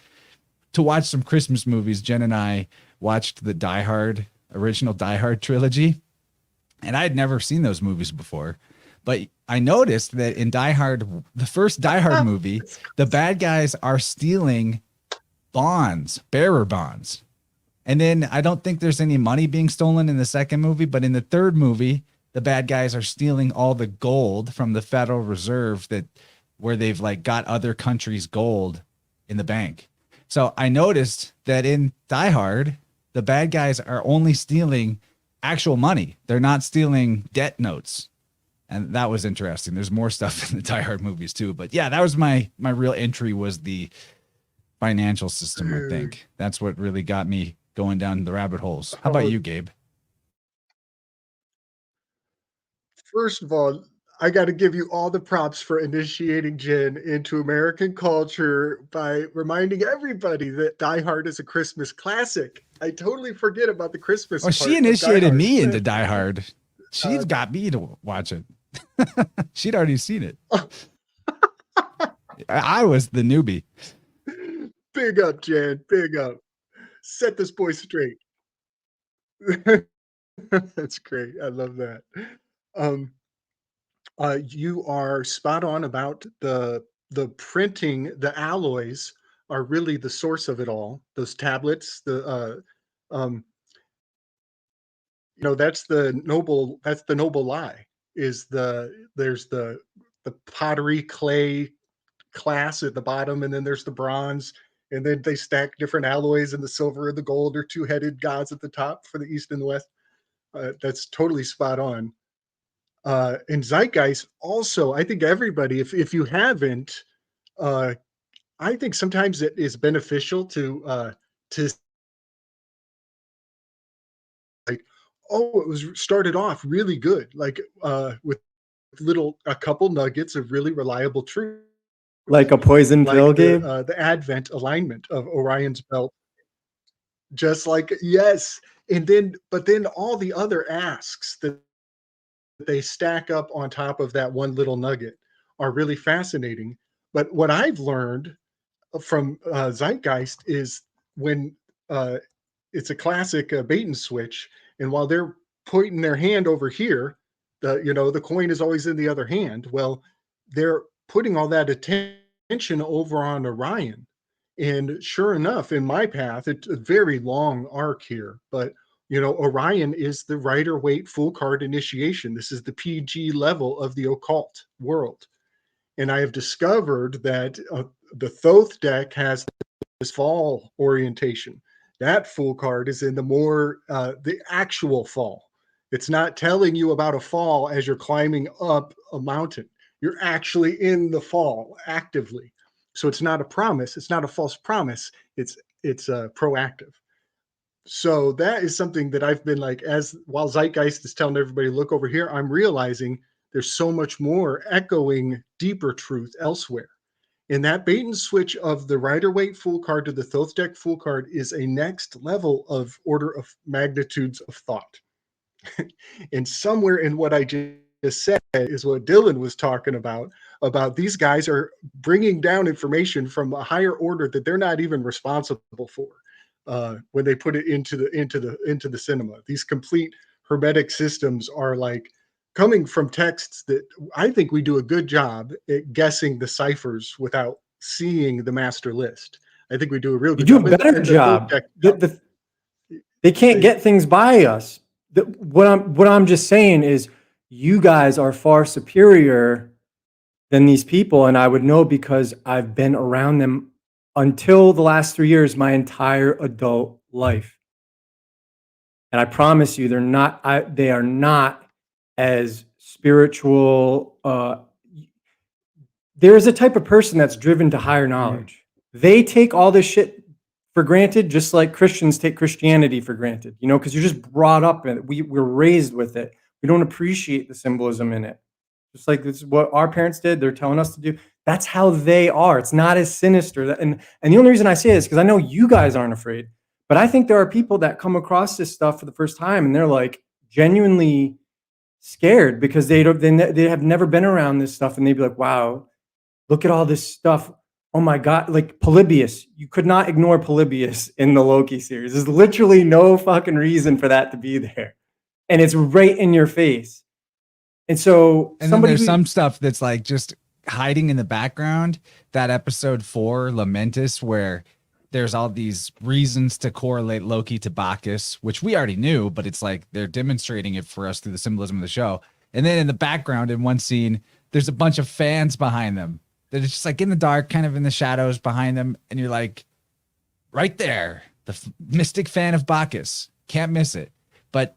Speaker 1: to watch some Christmas movies, Jen and I watched the original Die Hard trilogy. And I had never seen those movies before. But I noticed that in Die Hard, the first Die Hard movie, the bad guys are stealing bonds, bearer bonds. And then I don't think there's any money being stolen in the second movie, but in the third movie, the bad guys are stealing all the gold from the Federal Reserve where they've like got other countries' gold in the bank. So I noticed that in Die Hard, the bad guys are only stealing actual money. They're not stealing debt notes. And that was interesting. There's more stuff in the Die Hard movies too. But yeah, that was my real entry, was the financial system. I think that's what really got me going down the rabbit holes. How about you, Gabe?
Speaker 3: First of all, I got to give you all the props for initiating Jen into American culture by reminding everybody that Die Hard is a Christmas classic. I totally forget about the Christmas.
Speaker 1: Well, she initiated me into Die Hard. She's got me to watch it. She'd already seen it. I was the newbie.
Speaker 3: Big up, Jen. Big up. Set this boy straight. That's great. I love that. You are spot on about the printing. The alloys are really the source of it all. Those tablets, that's the noble lie. There's the pottery clay class at the bottom, and then there's the bronze, and then they stack different alloys, and the silver and the gold are 2-headed gods at the top for the East and the West. That's totally spot on. And Zeitgeist also, I think everybody, if you haven't, I think sometimes it is beneficial to like, it was started off really good, like with a couple nuggets of really reliable truth,
Speaker 2: Like a poison pill, Gabe?
Speaker 3: the Advent alignment of Orion's belt, just like, yes. But then all the other asks that they stack up on top of that one little nugget are really fascinating. But what I've learned from Zeitgeist is when it's a classic bait and switch, and while they're pointing their hand over here, the coin is always in the other hand. Well, they're putting all that attention over on Orion. And sure enough, in my path, it's a very long arc here, but Orion is the Rider-Waite full card initiation. This is the PG level of the occult world. And I have discovered that the Thoth deck has this fall orientation. That full card is in the actual fall. It's not telling you about a fall as you're climbing up a mountain. You're actually in the fall actively. So it's not a promise. It's not a false promise. It's proactive. So that is something that I've been like, while Zeitgeist is telling everybody, look over here, I'm realizing there's so much more echoing deeper truth elsewhere. And that bait and switch of the Rider-Waite Fool card to the Thoth deck Fool card is a next level of order of magnitudes of thought. And somewhere in what I just said is what Dylan was talking about these guys are bringing down information from a higher order that they're not even responsible for when they put it into the cinema. These complete hermetic systems are like coming from texts that I think we do a good job at guessing the ciphers without seeing the master list. I think we do a real good
Speaker 2: You
Speaker 3: job.
Speaker 2: do a better job. They can't get things by us. What I'm just saying is you guys are far superior than these people, and I would know because I've been around them until the last 3 years, my entire adult life. And I promise you, they are not as spiritual. There is a type of person that's driven to higher knowledge. They take all this shit for granted, just like Christians take Christianity for granted, you know, because you're just brought up in it. We're raised with it. We don't appreciate the symbolism in it. Just like this is what our parents did, they're telling us to do. That's how they are. It's not as sinister. And the only reason I say this is because I know you guys aren't afraid, but I think there are people that come across this stuff for the first time and they're like genuinely scared because they have never been around this stuff, and they'd be like, wow, look at all this stuff. Oh my God, like Polybius. You could not ignore Polybius in the Loki series. There's literally no fucking reason for that to be there. And it's right in your face. And so
Speaker 1: then there's some stuff that's like just hiding in the background. That episode 4, Lamentus, where there's all these reasons to correlate Loki to Bacchus, which we already knew, but it's like they're demonstrating it for us through the symbolism of the show. And then in the background, in one scene, there's a bunch of fans behind them. They're just like in the dark, kind of in the shadows behind them. And you're like, right there, the mystic fan of Bacchus. Can't miss it. But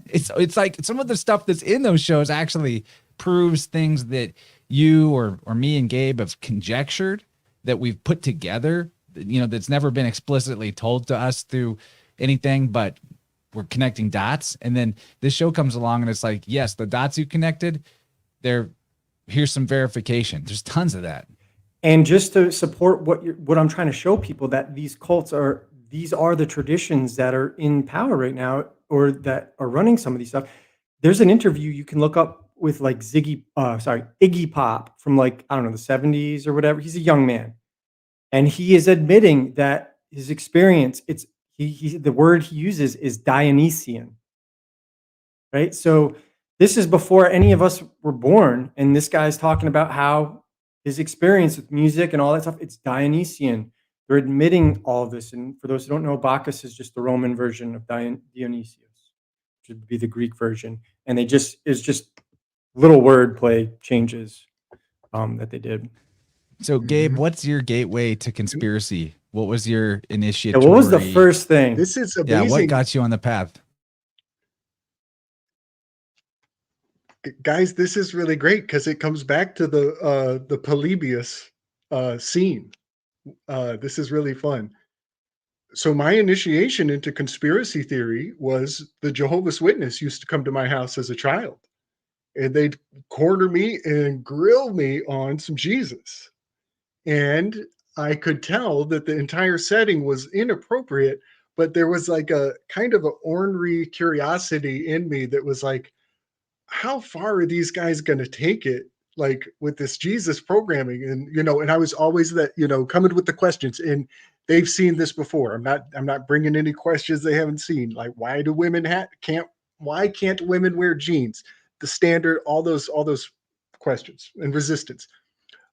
Speaker 1: it's like some of the stuff that's in those shows actually proves things that you or me and Gabe have conjectured, that we've put together, you know, that's never been explicitly told to us through anything, but we're connecting dots. And then this show comes along and it's like, yes, the dots you connected, here's some verification. There's tons of that.
Speaker 2: And just to support what I'm trying to show people, that these cults these are the traditions that are in power right now, or that are running some of these stuff. There's an interview you can look up with like Iggy Pop from like, I don't know, the 70s or whatever. He's a young man. And he is admitting that his experience, the word he uses is Dionysian. Right? So this is before any of us were born. And this guy's talking about how his experience with music and all that stuff, it's Dionysian. They're admitting all of this. And for those who don't know, Bacchus is just the Roman version of Dionysius, which would be the Greek version. And it's just little wordplay changes that they did.
Speaker 1: So Gabe, what's your gateway to conspiracy? What was your initiatory?
Speaker 2: What was the first thing?
Speaker 3: This is amazing.
Speaker 1: Yeah, what got you on the path?
Speaker 3: Guys, this is really great because it comes back to the Polybius scene. This is really fun. So my initiation into conspiracy theory was the Jehovah's Witness used to come to my house as a child, and they'd corner me and grill me on some Jesus. And I could tell that the entire setting was inappropriate, but there was like a kind of an ornery curiosity in me that was like, how far are these guys going to take it, like with this Jesus programming? And and I was always that, coming with the questions, and they've seen this before. I'm not bringing any questions they haven't seen, like why do women why can't women wear jeans, the standard, all those questions and resistance.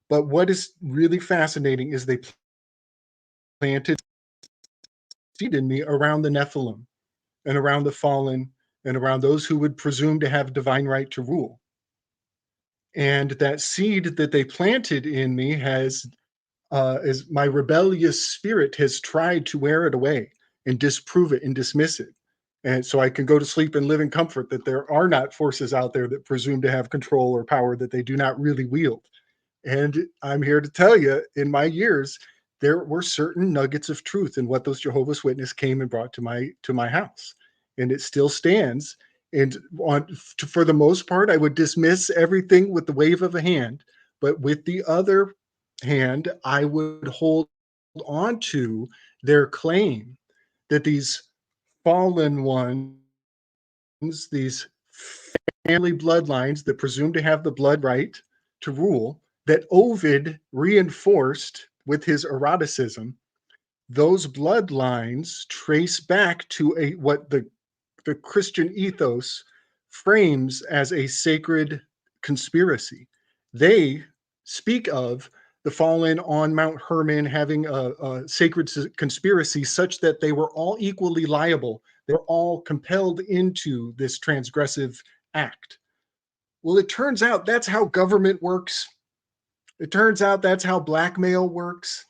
Speaker 3: But what is really fascinating is they planted seed in me around the Nephilim and around the fallen and around those who would presume to have divine right to rule. And that seed that they planted in me has, as my rebellious spirit has tried to wear it away and disprove it and dismiss it. And so I can go to sleep and live in comfort that there are not forces out there that presume to have control or power that they do not really wield. And I'm here to tell you, in my years, there were certain nuggets of truth in what those Jehovah's Witnesses came and brought to my house. And it still stands. And for the most part, I would dismiss everything with the wave of a hand. But with the other hand, I would hold on to their claim that these fallen ones, these family bloodlines that presume to have the blood right to rule, that Ovid reinforced with his eroticism, those bloodlines trace back to what the Christian ethos frames as a sacred conspiracy. They speak of the fallen on Mount Hermon having a sacred conspiracy such that they were all equally liable. They're all compelled into this transgressive act. Well, it turns out that's how government works. It turns out that's how blackmail works.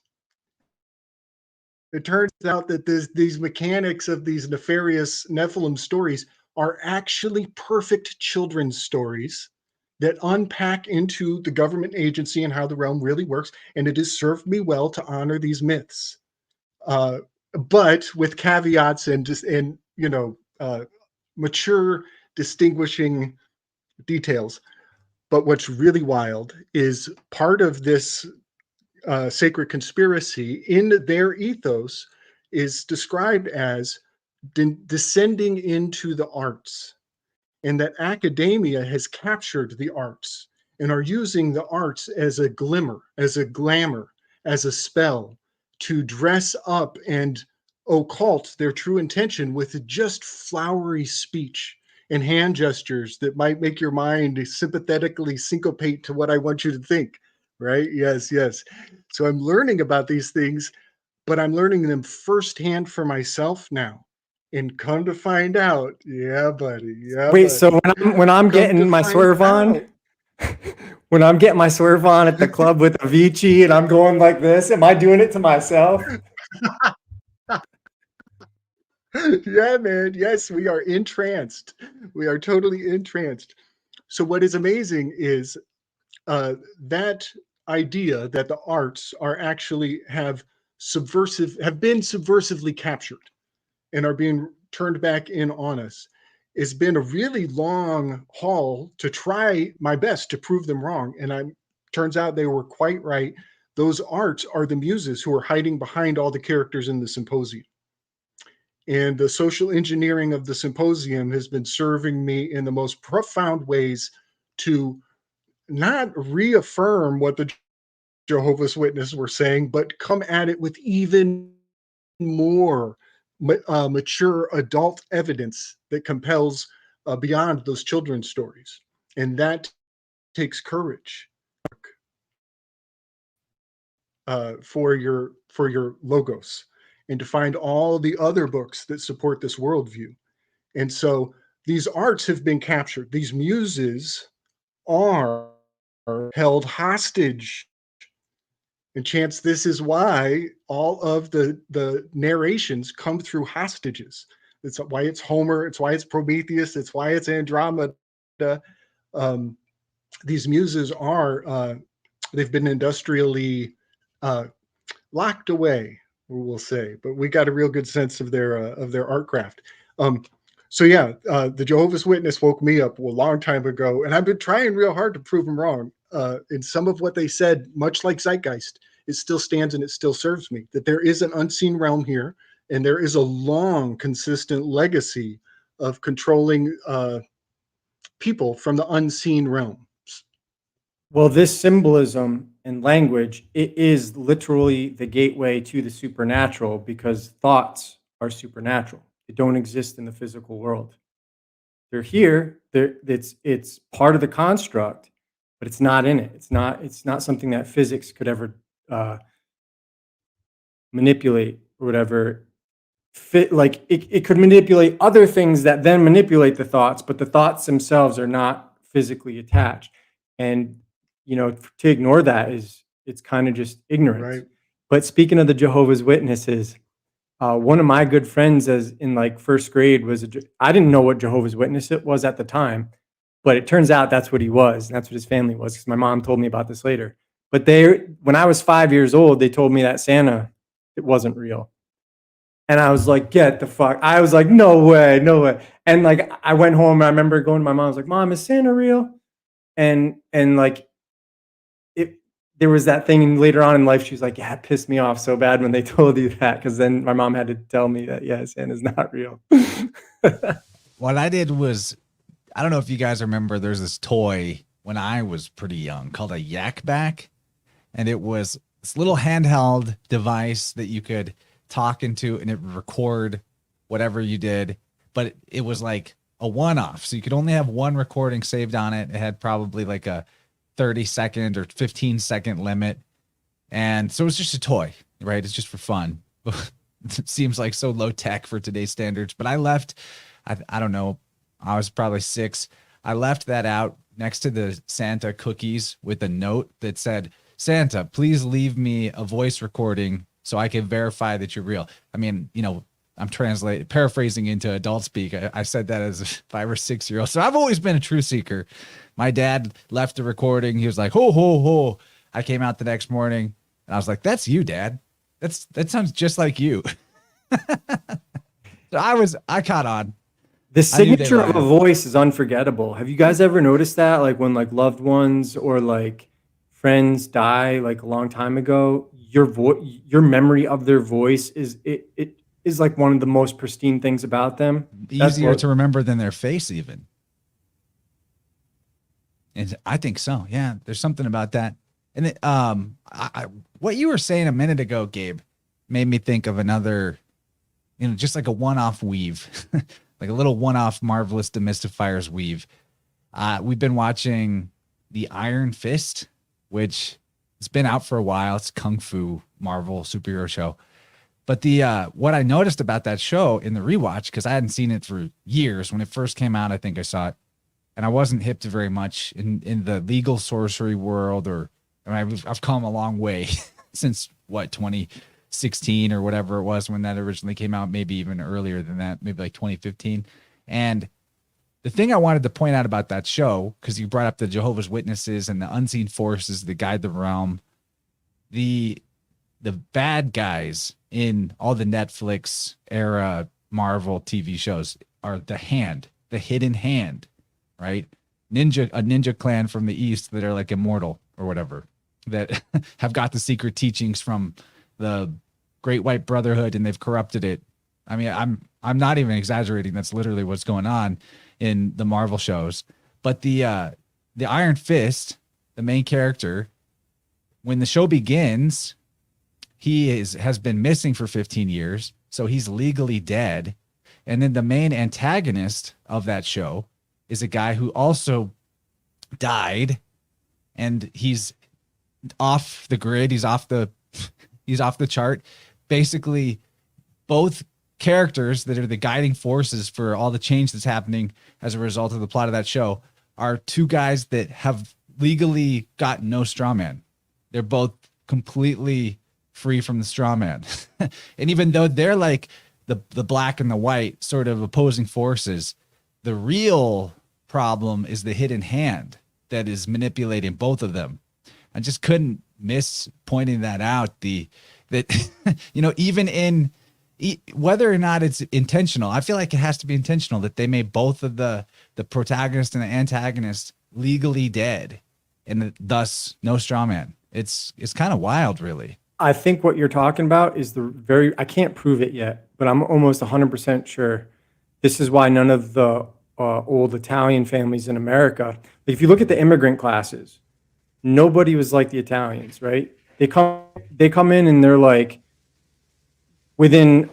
Speaker 3: It turns out that these mechanics of these nefarious Nephilim stories are actually perfect children's stories that unpack into the government agency and how the realm really works. And it has served me well to honor these myths, but with caveats and mature distinguishing details. But what's really wild is part of this sacred conspiracy in their ethos is described as descending into the arts, and that academia has captured the arts and are using the arts as a glimmer, as a glamour, as a spell to dress up and occult their true intention with just flowery speech and hand gestures that might make your mind sympathetically syncopate to what I want you to think, right? Yes, yes. So I'm learning about these things, but I'm learning them firsthand for myself now. And come to find out, yeah, buddy. Yeah.
Speaker 2: Wait,
Speaker 3: buddy.
Speaker 2: so when I'm
Speaker 3: Come
Speaker 2: getting
Speaker 3: to
Speaker 2: my
Speaker 3: find
Speaker 2: swerve on,
Speaker 3: out.
Speaker 2: when I'm getting my swerve on at the club with Avicii and I'm going like this, am I doing it to myself?
Speaker 3: Yeah, man. Yes, we are entranced. We are totally entranced. So what is amazing is that idea that the arts are actually have been subversively captured and are being turned back in on us. It's been a really long haul to try my best to prove them wrong. And turns out they were quite right. Those arts are the muses who are hiding behind all the characters in the symposium. And the social engineering of the symposium has been serving me in the most profound ways to not reaffirm what the Jehovah's Witnesses were saying, but come at it with even more mature adult evidence that compels beyond those children's stories. And that takes courage for your logos, and to find all the other books that support this worldview. And so these arts have been captured. These muses are held hostage. And chance this is why all of the narrations come through hostages. It's why it's Homer, it's why it's Prometheus, it's why it's Andromeda. These muses are they've been industrially locked away, we'll say, but we got a real good sense of their art craft. So yeah, the Jehovah's Witness woke me up a long time ago, and I've been trying real hard to prove them wrong. And some of what they said, much like Zeitgeist, it still stands and it still serves me. That there is an unseen realm here, and there is a long, consistent legacy of controlling people from the unseen realm.
Speaker 2: Well, this symbolism and language, it is literally the gateway to the supernatural, because thoughts are supernatural. They don't exist in the physical world. They're here. It's part of the construct, but it's not in it. It's not something that physics could ever manipulate or whatever. It could manipulate other things that then manipulate the thoughts, but the thoughts themselves are not physically attached. And to ignore that it's kind of just ignorance.
Speaker 3: Right.
Speaker 2: But speaking of the Jehovah's Witnesses, one of my good friends, as in like first grade, I didn't know what Jehovah's Witness it was at the time, but it turns out that's what he was, and that's what his family was, because my mom told me about this later. But when I was 5 years old, they told me that Santa, it wasn't real. And I was like, get the fuck. I was like, no way, no way. And like, I went home and I remember going to my mom, I was like, Mom, is Santa real? And like, there was that thing, and later on in life, she was like, "Yeah, it pissed me off so bad when they told you that," because then my mom had to tell me that, yeah, Santa's not real.
Speaker 1: What I did was, I don't know if you guys remember, there's this toy when I was pretty young called a yak back. And it was this little handheld device that you could talk into and it would record whatever you did. But it was like a one-off. So you could only have one recording saved on it. It had probably like a 30-second or 15-second limit. And so it was just a toy, right? It's just for fun. It seems like so low tech for today's standards. But I left, I don't know, I was probably 6. I left that out next to the Santa cookies with a note that said, "Santa, please leave me a voice recording so I can verify that you're real." I mean, you know, I'm paraphrasing into adult speak. I said that as a 5 or 6-year-old. So I've always been a truth seeker. My dad left the recording. He was like, "Ho, ho, ho." I came out the next morning and I was like, "That's you, Dad. That sounds just like you." So I caught on.
Speaker 2: The signature of a voice is unforgettable. Have you guys ever noticed that? Like when like loved ones or like friends die like a long time ago, your memory of their voice is it is like one of the most pristine things about them.
Speaker 1: Easier to remember than their face even. And I think so. Yeah, there's something about that. And it, what you were saying a minute ago, Gabe, made me think of another, you know, just like a one-off weave, like a little one-off Marvelous Demystifiers weave. We've been watching The Iron Fist, which it's been out for a while. It's a kung fu Marvel superhero show. But the what I noticed about that show in the rewatch, because I hadn't seen it for years, when it first came out, I think I saw it, and I wasn't hip to very much in the legal sorcery world, or I mean, I've come a long way since what 2016 or whatever it was when that originally came out, maybe even earlier than that, maybe like 2015. And the thing I wanted to point out about that show, because you brought up the Jehovah's Witnesses and the unseen forces that guide the realm, the bad guys in all the Netflix era Marvel TV shows are the hidden hand, right? A ninja clan from the East that are like immortal or whatever, that have got the secret teachings from the Great White Brotherhood and they've corrupted it. I mean, I'm not even exaggerating. That's literally what's going on in the Marvel shows. But the Iron Fist, the main character, when the show begins, he has been missing for 15 years, so he's legally dead. And then the main antagonist of that show is a guy who also died, and he's off the grid. He's off the chart. Basically, both characters that are the guiding forces for all the change that's happening as a result of the plot of that show are two guys that have legally got no straw man. They're both completely free from the straw man. And even though they're like the black and the white sort of opposing forces, the real problem is the hidden hand that is manipulating both of them. I just couldn't miss pointing that out. That you know, even in whether or not it's intentional, I feel like it has to be intentional that they made both of the protagonist and the antagonist legally dead, and thus no straw man. It's kind of wild, really.
Speaker 2: I think what you're talking about is I can't prove it yet, but I'm almost 100% sure. This is why none of the old Italian families in America, if you look at the immigrant classes, nobody was like the Italians, right? They come in and they're like, within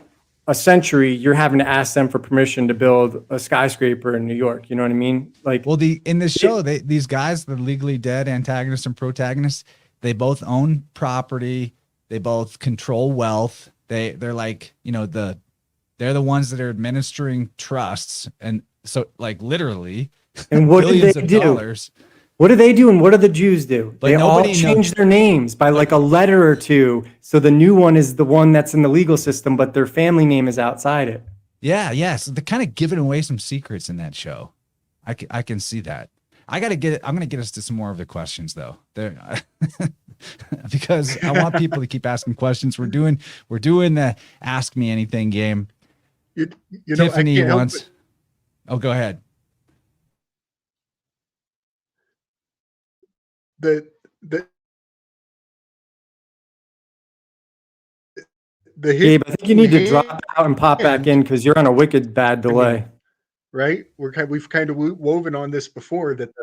Speaker 2: a century, you're having to ask them for permission to build a skyscraper in New York. You know what I mean? Like,
Speaker 1: well, in this show, these guys, the legally dead antagonist and protagonist, they both own property. They both control wealth. They're like, you know, they're the ones that are administering trusts, and so like literally,
Speaker 2: and what do they do?
Speaker 1: Dollars.
Speaker 2: What do they do, and what do the Jews do?
Speaker 1: But
Speaker 2: they all change their names by like a letter or two. So the new one is the one that's in the legal system, but their family name is outside it.
Speaker 1: Yeah, yes. They're kind of giving away some secrets in that show. I can see that. I'm going to get us to some more of the questions though. Because I want people to keep asking questions. We're doing the Ask Me Anything game.
Speaker 3: You know, Tiffany wants.
Speaker 1: Oh, go ahead.
Speaker 3: The
Speaker 2: Gabe, I think you need to drop
Speaker 3: hand,
Speaker 2: out and pop back in because you're on a wicked bad delay.
Speaker 3: right? We've kind of woven on this before that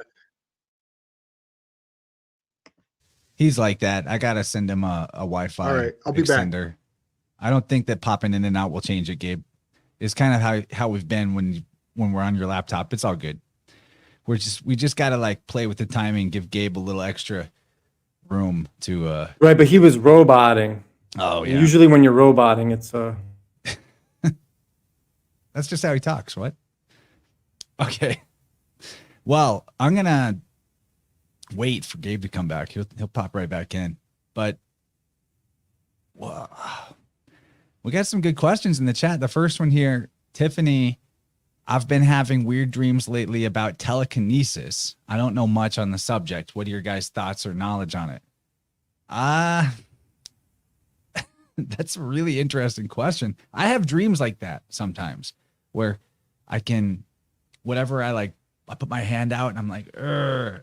Speaker 1: He's like that. I gotta send him a Wi-Fi
Speaker 3: all right, I'll be back.
Speaker 1: extender. I don't think that popping in and out will change it, Gabe. It's kind of how we've been when we're on your laptop. It's all good. We just gotta like play with the timing, give Gabe a little extra room to
Speaker 2: Right, but he was roboting.
Speaker 1: Oh
Speaker 2: And
Speaker 1: yeah.
Speaker 2: usually when you're roboting, it's
Speaker 1: That's just how he talks. What? Okay. Well, I'm gonna wait for Gabe to come back. He'll pop right back in. But wow, we got some good questions in the chat. The first one here, Tiffany. I've been having weird dreams lately about telekinesis. I don't know much on the subject. What are your guys' thoughts or knowledge on it? That's a really interesting question. I have dreams like that sometimes where I can, whatever I put my hand out and I'm like, "Urgh."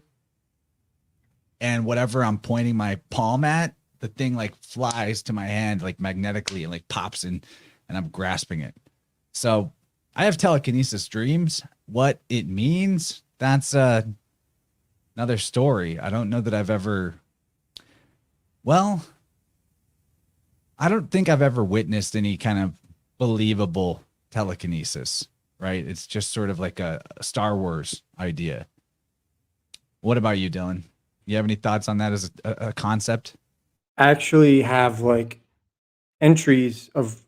Speaker 1: And whatever I'm pointing my palm at, the thing like flies to my hand like magnetically and like pops in and I'm grasping it. So I have telekinesis dreams. What it means, that's another story. I don't know that I've ever, well, I don't think I've ever witnessed any kind of believable telekinesis, right? It's just sort of like a Star Wars idea. What about you, Dylan? You have any thoughts on that as a concept?
Speaker 2: I actually have like entries of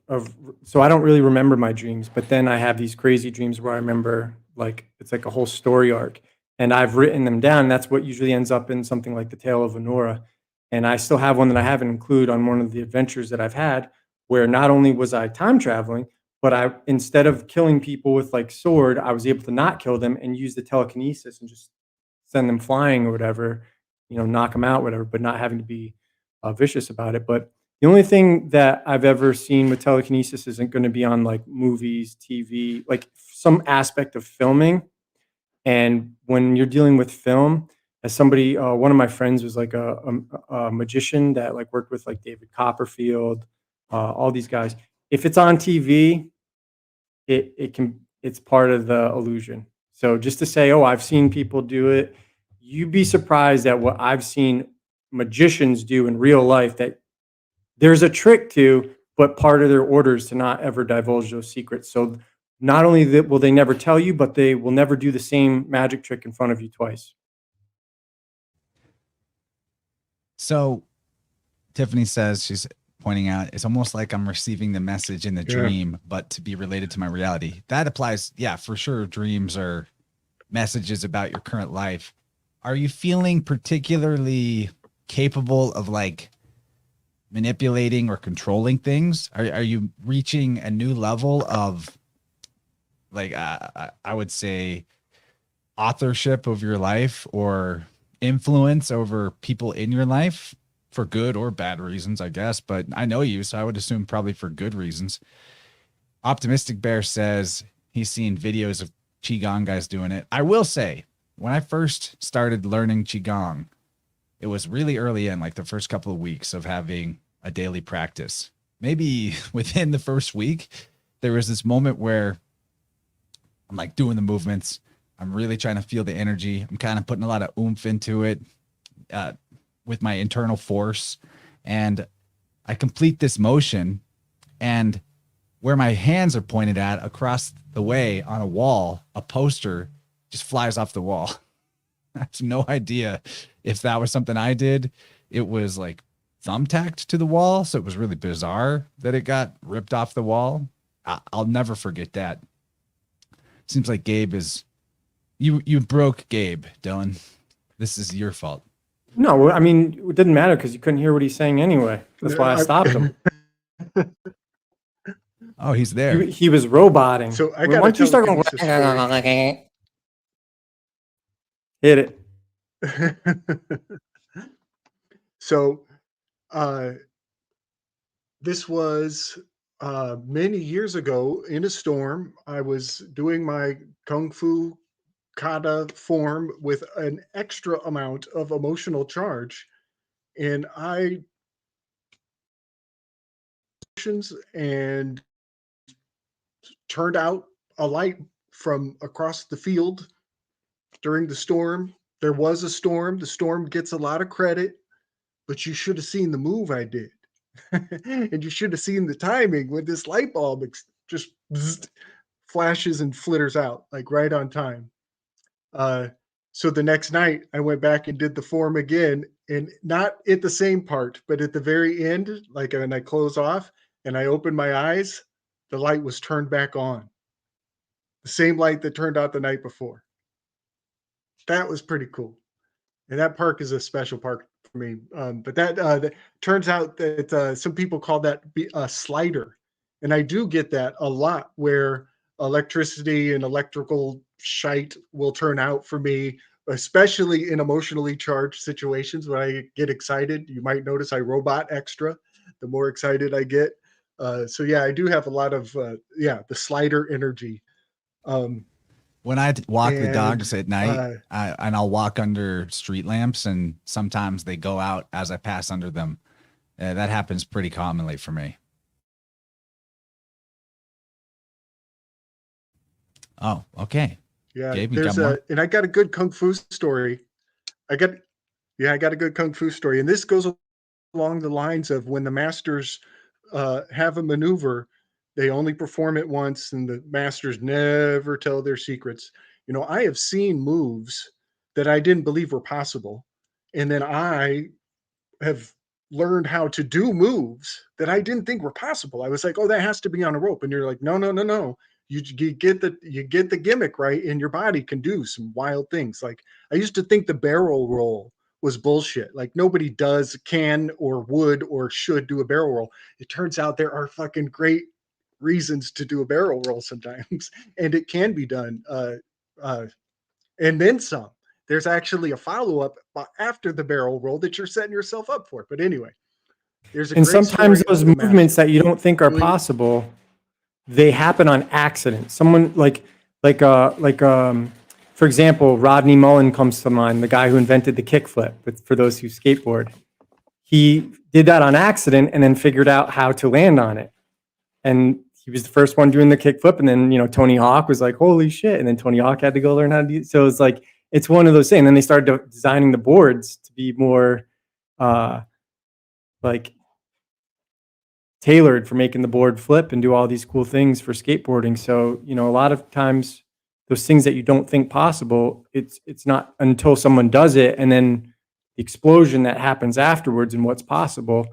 Speaker 2: so I don't really remember my dreams, but then I have these crazy dreams where I remember like it's like a whole story arc and I've written them down. And that's what usually ends up in something like the Tale of Honora. And I still have one that I haven't included on one of the adventures that I've had where not only was I time traveling, but I, instead of killing people with like sword, I was able to not kill them and use the telekinesis and just send them flying or whatever, knock them out, whatever, but not having to be vicious about it. But the only thing that I've ever seen with telekinesis isn't going to be on like movies, TV, like some aspect of filming. And when you're dealing with film, as somebody, one of my friends was like a magician that like worked with like David Copperfield, all these guys. If it's on TV, it's part of the illusion. So just to say, oh, I've seen people do it, you'd be surprised at what I've seen magicians do in real life that there's a trick to, but part of their orders to not ever divulge those secrets. So not only will they never tell you, but they will never do the same magic trick in front of you twice.
Speaker 1: So Tiffany says, she's pointing out, it's almost like I'm receiving the message in the dream, but to be related to my reality. That applies. Yeah, for sure. Dreams are messages about your current life. Are you feeling particularly capable of like manipulating or controlling things? Are you reaching a new level of like, I would say authorship of your life or influence over people in your life? For good or bad reasons, I guess, but I know you, so I would assume probably for good reasons. Optimistic Bear says he's seen videos of Qigong guys doing it. I will say, when I first started learning Qigong, it was really early in, like the first couple of weeks of having a daily practice. Maybe within the first week, there was this moment where I'm like doing the movements. I'm really trying to feel the energy. I'm kind of putting a lot of oomph into it. With my internal force, and I complete this motion, and where my hands are pointed at across the way on a wall, a poster just flies off the wall. I have no idea if that was something I did. It was like thumbtacked to the wall, so it was really bizarre that it got ripped off the wall. I'll never forget that. Seems like Gabe is you broke Gabe, Dylan. This is your fault.
Speaker 2: No, I mean, it didn't matter because you couldn't hear what he's saying anyway. That's why I stopped him.
Speaker 1: Oh, he's there.
Speaker 2: He was roboting.
Speaker 3: So I
Speaker 2: Why
Speaker 3: got
Speaker 2: don't you start going, hit it.
Speaker 3: So this was many years ago in a storm. I was doing my Kung Fu kata form with an extra amount of emotional charge. And I and turned out a light from across the field during the storm. There was a storm. The storm gets a lot of credit, but you should have seen the move I did. And you should have seen the timing when this light bulb just flashes and flitters out like right on time. So the next night I went back and did the form again, and not at the same part, but at the very end, like when I close off and I open my eyes, the light was turned back on. The same light that turned out the night before. That was pretty cool. And that park is a special park for me. But that turns out that some people call that a slider. And I do get that a lot, where electricity and electrical shite will turn out for me, especially in emotionally charged situations. When I get excited, you might notice I robot extra the more excited I get. So yeah, I do have a lot of the slider energy.
Speaker 1: When I walk the dogs at night, and I'll walk under street lamps, and sometimes they go out as I pass under them. That happens pretty commonly for me. Oh, okay.
Speaker 3: Yeah,
Speaker 1: Gabe,
Speaker 3: and I got a good kung fu story. I got a good kung fu story, and this goes along the lines of when the masters have a maneuver, they only perform it once, and the masters never tell their secrets. You know, I have seen moves that I didn't believe were possible, and then I have learned how to do moves that I didn't think were possible. I was like, oh, that has to be on a rope, and you're like, no. You get the gimmick right, and your body can do some wild things. Like, I used to think the barrel roll was bullshit. Like, nobody can or would or should do a barrel roll. It turns out there are fucking great reasons to do a barrel roll sometimes, and it can be done. And then some. There's actually a follow-up after the barrel roll that you're setting yourself up for. But anyway,
Speaker 2: and sometimes those movements that you don't think are possible, they happen on accident. Someone for example, Rodney Mullen comes to mind, the guy who invented the kickflip. But for those who skateboard, he did that on accident and then figured out how to land on it. And he was the first one doing the kickflip. And then, Tony Hawk was like, holy shit. And then Tony Hawk had to go learn how to do it. So it's like, it's one of those things. And then they started designing the boards to be more tailored for making the board flip and do all these cool things for skateboarding. So, a lot of times those things that you don't think possible, it's not until someone does it, and then the explosion that happens afterwards and what's possible.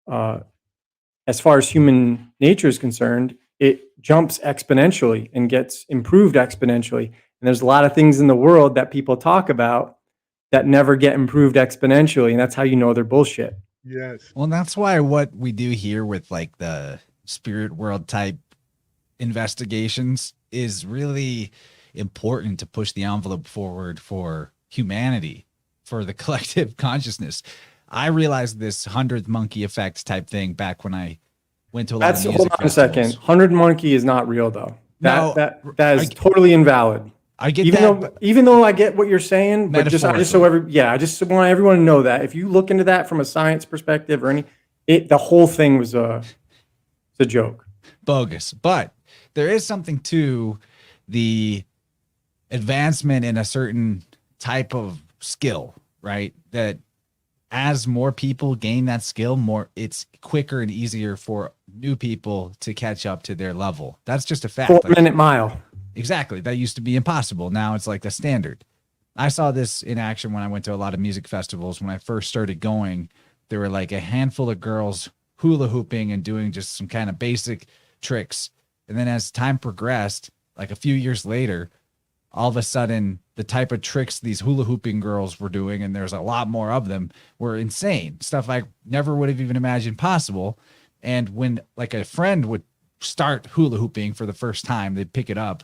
Speaker 2: As far as human nature is concerned, it jumps exponentially and gets improved exponentially. And there's a lot of things in the world that people talk about that never get improved exponentially. And that's how you know they're bullshit.
Speaker 3: Yes.
Speaker 1: Well, that's why what we do here with like the spirit world type investigations is really important to push the envelope forward for humanity, for the collective consciousness. I realized this 100th monkey effect type thing back when I went to a lot of music
Speaker 2: hold on
Speaker 1: festivals.
Speaker 2: a second. 100 monkey is not real though. That is totally invalid.
Speaker 1: I get
Speaker 2: even though I get what you're saying, but I just want everyone to know that if you look into that from a science perspective or the whole thing was a joke.
Speaker 1: Bogus. But there is something to the advancement in a certain type of skill, right? That as more people gain that skill, it's quicker and easier for new people to catch up to their level. That's just a fact.
Speaker 2: 4-minute mile.
Speaker 1: Exactly. That used to be impossible. Now it's like the standard. I saw this in action when I went to a lot of music festivals. When I first started going, there were like a handful of girls hula hooping and doing just some kind of basic tricks. And then as time progressed, like a few years later, all of a sudden the type of tricks these hula hooping girls were doing, and there's a lot more of them, were insane. Stuff I never would have even imagined possible. And when like a friend would start hula hooping for the first time, they'd pick it up.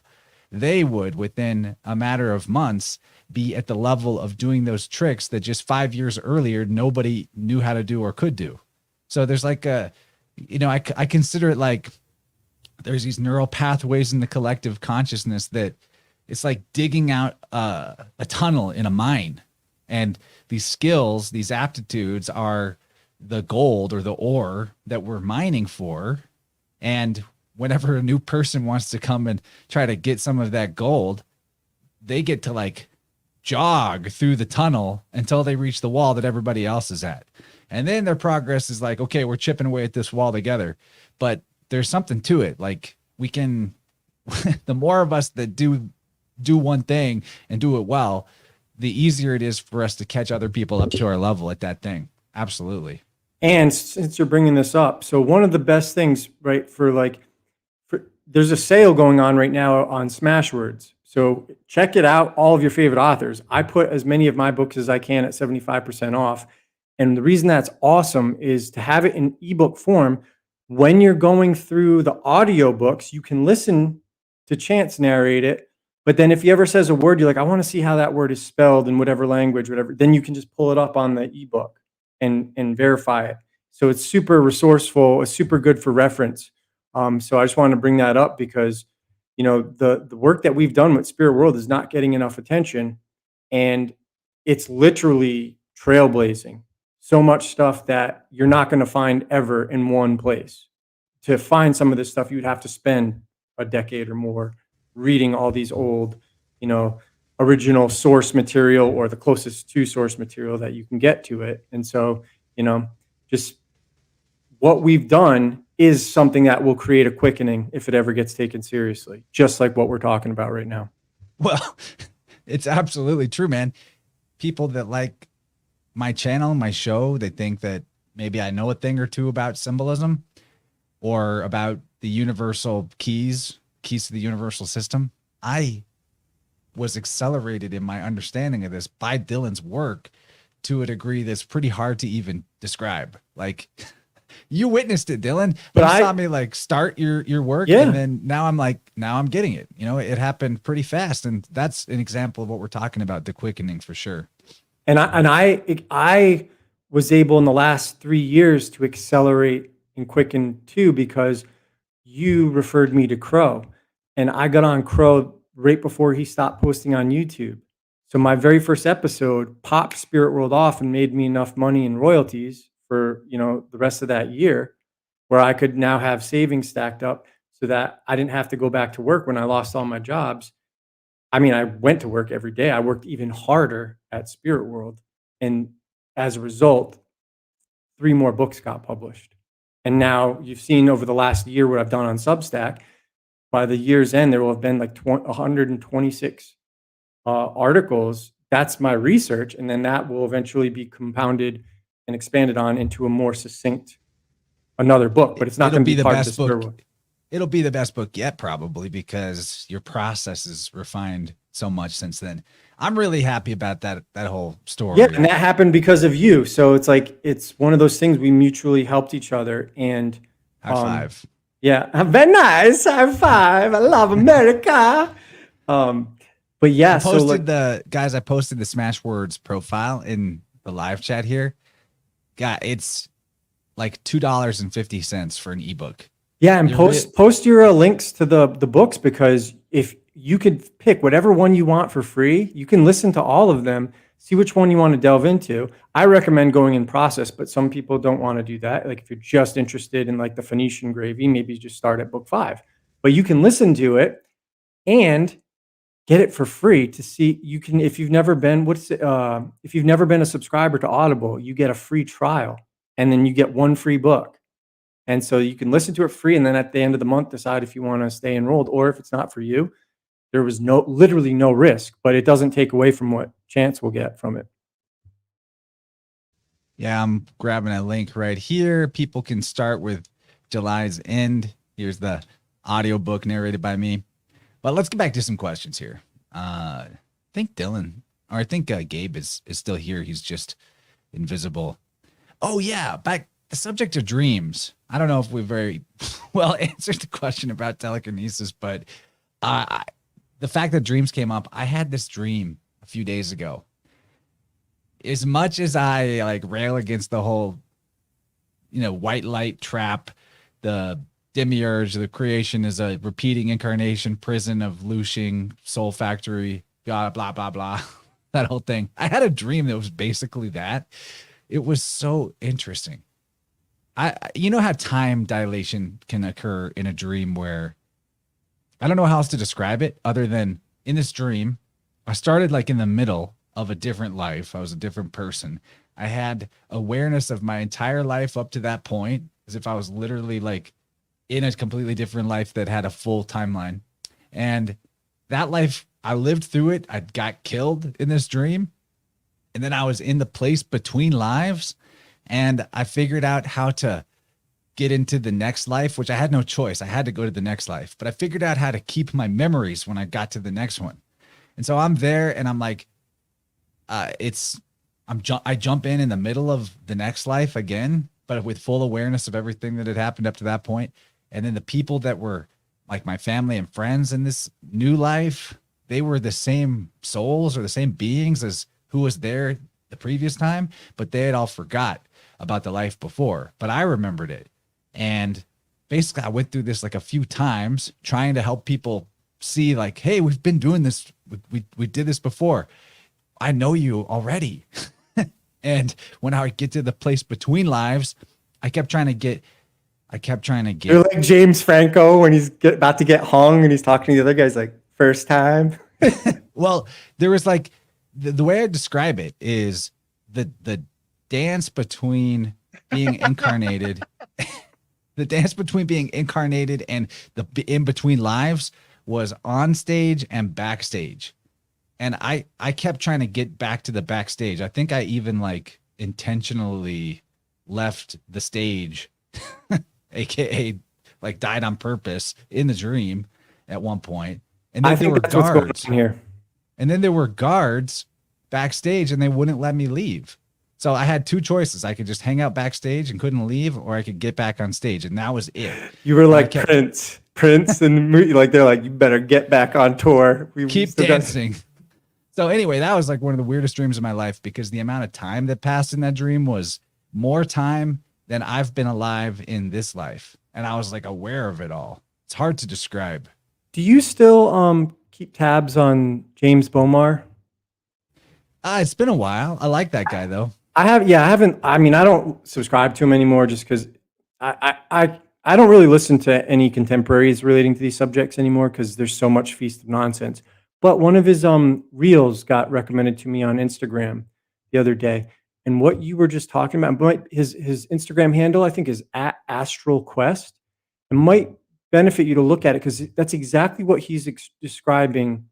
Speaker 1: They would, within a matter of months, be at the level of doing those tricks that just 5 years earlier, nobody knew how to do or could do. So there's like I consider it like there's these neural pathways in the collective consciousness that it's like digging out a tunnel in a mine. And these skills, these aptitudes are the gold or the ore that we're mining for. And whenever a new person wants to come and try to get some of that gold, they get to like jog through the tunnel until they reach the wall that everybody else is at. And then their progress is like, okay, we're chipping away at this wall together. But there's something to it. Like we can, the more of us that do one thing and do it well, the easier it is for us to catch other people up to our level at that thing. Absolutely.
Speaker 2: And since you're bringing this up, so one of the best things, right, there's a sale going on right now on Smashwords. So check it out, all of your favorite authors. I put as many of my books as I can at 75% off. And the reason that's awesome is to have it in ebook form. When you're going through the audiobooks, you can listen to Chance narrate it. But then if he ever says a word, you're like, I want to see how that word is spelled in whatever language, whatever, then you can just pull it up on the ebook and verify it. So it's super resourceful. It's super good for reference. So I just wanted to bring that up because, you know, the work that we've done with Spirit World is not getting enough attention, and it's literally trailblazing. So much stuff that you're not going to find ever in one place. To find some of this stuff, you'd have to spend a decade or more reading all these old, you know, original source material or the closest to source material that you can get to it. And so, you know, just what we've done is something that will create a quickening if it ever gets taken seriously, just like what we're talking about right now.
Speaker 1: Well, it's absolutely true, man. People that like my channel, my show, they think that maybe I know a thing or two about symbolism or about the universal keys to the universal system. I was accelerated in my understanding of this by Dylan's work to a degree that's pretty hard to even describe. Like you witnessed it, Dylan, but you saw me like start your work.
Speaker 2: Yeah.
Speaker 1: And then now I'm getting it. You know, it happened pretty fast. And that's an example of what we're talking about, the quickening for sure.
Speaker 2: And I was able in the last 3 years to accelerate and quicken too, because you referred me to Crow, and I got on Crow right before he stopped posting on YouTube. So my very first episode popped Spirit World off and made me enough money in royalties for, you know, the rest of that year, where I could now have savings stacked up so that I didn't have to go back to work when I lost all my jobs. I mean, I went to work every day. I worked even harder at Spirit World. And as a result, 3 more books got published. And now you've seen over the last year what I've done on Substack. By the year's end, there will have been like 126 articles. That's my research. And then that will eventually be compounded and expanded on into a more succinct, another book. But it's not going to be
Speaker 1: the
Speaker 2: part
Speaker 1: best
Speaker 2: of the Spirit
Speaker 1: book.
Speaker 2: World.
Speaker 1: It'll be the best book yet, probably, because your process is refined so much since then. I'm really happy about that whole story.
Speaker 2: Yeah, and that happened because of you. So it's like, it's one of those things we mutually helped each other. And
Speaker 1: high five.
Speaker 2: Yeah, very nice. High five. I love America. But yeah,
Speaker 1: I posted I posted the Smashwords profile in the live chat here. God, it's like $2.50 for an ebook.
Speaker 2: Yeah, and post your links to the books, because if you could pick whatever one you want for free, you can listen to all of them, see which one you want to delve into. I recommend going in process, but some people don't want to do that. Like if you're just interested in like the Phoenician gravy, maybe just start at book 5. But you can listen to it and get it for free to see. You can, if you've never been, if you've never been a subscriber to Audible, you get a free trial, and then you get 1 free book. And so you can listen to it free, and then at the end of the month, decide if you want to stay enrolled, or if it's not for you. There was literally no risk, but it doesn't take away from what Chance will get from it.
Speaker 1: Yeah, I'm grabbing a link right here. People can start with July's End. Here's the audiobook narrated by me. But let's get back to some questions here. I think Gabe is still here. He's just invisible. Oh yeah, back the subject of dreams. I don't know if we very well answered the question about telekinesis, but the fact that dreams came up, I had this dream a few days ago. As much as I like rail against the whole, white light trap, the demiurge, the creation is a repeating incarnation, prison of Lushing, soul factory, blah, blah, blah, blah, that whole thing. I had a dream that was basically that. It was so interesting. You know how time dilation can occur in a dream where I don't know how else to describe it other than in this dream, I started like in the middle of a different life. I was a different person. I had awareness of my entire life up to that point, as if I was literally like in a completely different life that had a full timeline. And that life, I lived through it. I got killed in this dream. And then I was in the place between lives. And I figured out how to get into the next life, which I had no choice. I had to go to the next life, but I figured out how to keep my memories when I got to the next one. And so I'm there and I'm like, I jump in the middle of the next life again, but with full awareness of everything that had happened up to that point. And then the people that were like my family and friends in this new life, they were the same souls or the same beings as who was there the previous time, but they had all forgot about the life before, but I remembered it. And basically I went through this like a few times trying to help people see like, hey, we've been doing this. We did this before. I know you already. And when I would get to the place between lives, I kept trying to get.
Speaker 2: You're like James Franco when he's about to get hung and he's talking to the other guys like first time.
Speaker 1: Well, there was like the way I describe it is the dance between being incarnated, the dance between being incarnated and the in between lives was on stage and backstage. And I kept trying to get back to the backstage. I think I even like intentionally left the stage, aka like died on purpose in the dream at one point. And then there were guards
Speaker 2: here.
Speaker 1: And then there were guards backstage and they wouldn't let me leave. So I had two choices. I could just hang out backstage and couldn't leave, or I could get back on stage. And that was it.
Speaker 2: You were like Prince and like, they're like, you better get back on tour.
Speaker 1: Keep dancing. So anyway, that was like one of the weirdest dreams of my life because the amount of time that passed in that dream was more time than I've been alive in this life. And I was like aware of it all. It's hard to describe.
Speaker 2: Do you still keep tabs on James Bomar?
Speaker 1: It's been a while. I like that guy though.
Speaker 2: I haven't. I mean, I don't subscribe to him anymore just because I don't really listen to any contemporaries relating to these subjects anymore because there's so much feast of nonsense. But one of his reels got recommended to me on Instagram the other day. And what you were just talking about, his Instagram handle, I think, is @AstralQuest. It might benefit you to look at it because that's exactly what he's describing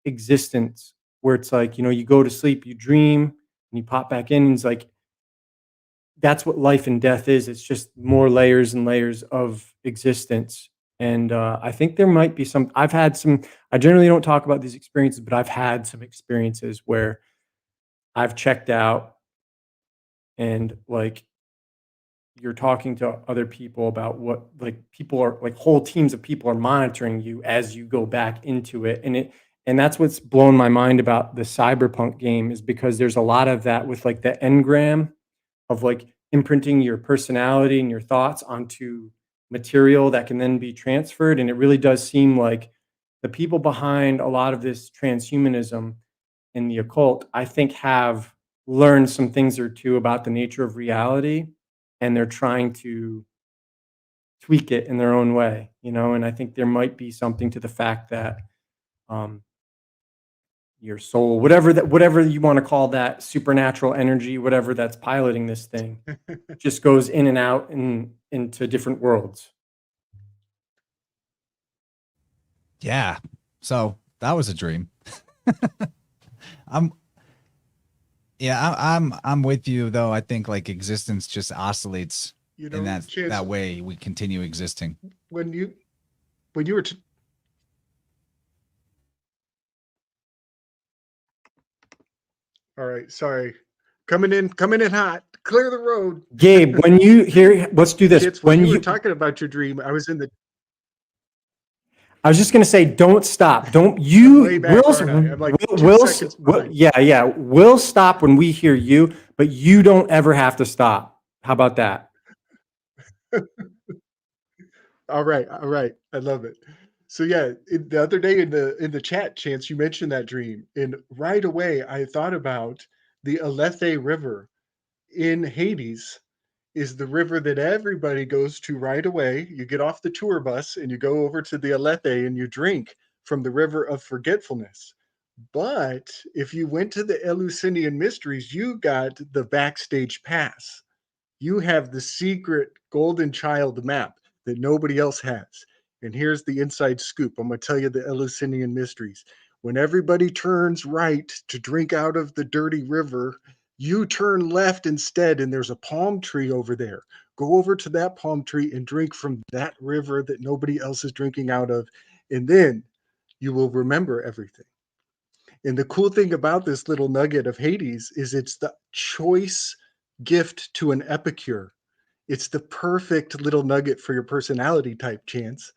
Speaker 2: existence, where it's like, you go to sleep, you dream, and you pop back in, and it's like, that's what life and death is. It's just more layers and layers of existence. And I think there might be I generally don't talk about these experiences, but I've had some experiences where I've checked out and like you're talking to other people about what like people are like whole teams of people are monitoring you as you go back into it. And that's what's blown my mind about the cyberpunk game is because there's a lot of that with like the engram of like imprinting your personality and your thoughts onto material that can then be transferred. And it really does seem like the people behind a lot of this transhumanism in the occult, I think, have learned some things or two about the nature of reality, and they're trying to tweak it in their own way, and I think there might be something to the fact that your soul, whatever you want to call that supernatural energy, whatever that's piloting this thing, just goes in and out into different worlds.
Speaker 1: Yeah. So that was a dream. I'm with you though. I think like existence just oscillates in that way. We continue existing.
Speaker 3: When you were all right, sorry. Coming in hot. Clear the road.
Speaker 2: Gabe, when you hear, let's do this.
Speaker 3: Kids, when you were talking about your dream, I was
Speaker 2: just going to say, don't stop. We'll stop when we hear you, but you don't ever have to stop. How about that?
Speaker 3: All right. I love it. So yeah, the other day in the chat, Chance, you mentioned that dream, and right away I thought about the Alethe River in Hades is the river that everybody goes to right away. You get off the tour bus and you go over to the Alethe and you drink from the river of forgetfulness. But if you went to the Eleusinian mysteries, you got the backstage pass. You have the secret golden child map that nobody else has. And here's the inside scoop. I'm going to tell you the Eleusinian mysteries. When everybody turns right to drink out of the dirty river, you turn left instead, and there's a palm tree over there. Go over to that palm tree and drink from that river that nobody else is drinking out of. And then you will remember everything. And the cool thing about this little nugget of Hades is it's the choice gift to an epicure. It's the perfect little nugget for your personality type, Chance.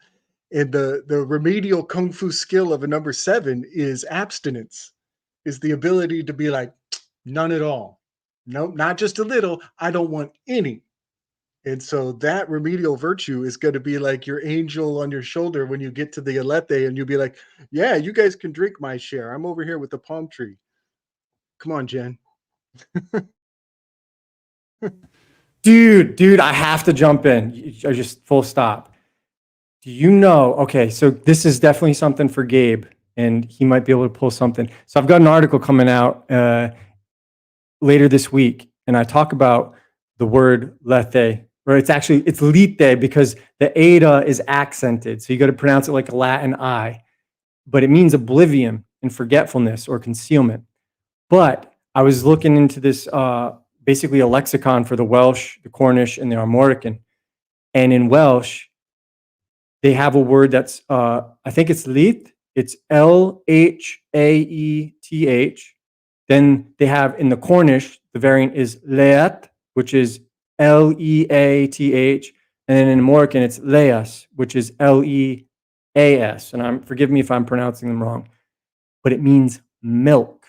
Speaker 3: And the remedial kung fu skill of a number 7 is abstinence, is the ability to be like, none at all. No, not just a little. I don't want any. And so that remedial virtue is going to be like your angel on your shoulder when you get to the Alethe, and you'll be like, yeah, you guys can drink my share. I'm over here with the palm tree. Come on, Jen.
Speaker 2: Dude, I have to jump in. I just full stop. Do you know? Okay, so this is definitely something for Gabe, and he might be able to pull something. So I've got an article coming out later this week, and I talk about the word lethe, or it's lite because the eta is accented, so you got to pronounce it like a Latin I, but it means oblivion and forgetfulness or concealment. But I was looking into this, basically a lexicon for the Welsh, the Cornish, and the Armorican, and in Welsh, they have a word that's, I think it's Lith. It's Lhaeth. Then they have in the Cornish, the variant is Leat, which is Leath. And then in Armorican, it's Leas, which is Leas. And forgive me if I'm pronouncing them wrong, but it means milk.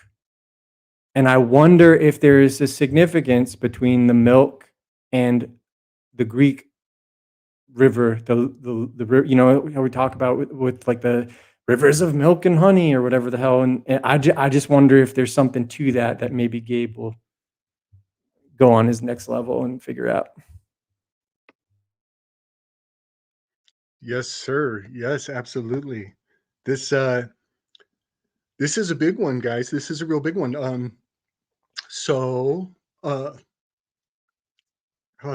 Speaker 2: And I wonder if there is a significance between the milk and the Greek river, the you know how we talk about with like the rivers of milk and honey or whatever the hell, and I just wonder if there's something to that maybe Gabe will go on his next level and figure out.
Speaker 3: Yes, sir. Yes, absolutely. This is a big one, guys. This is a real big one. So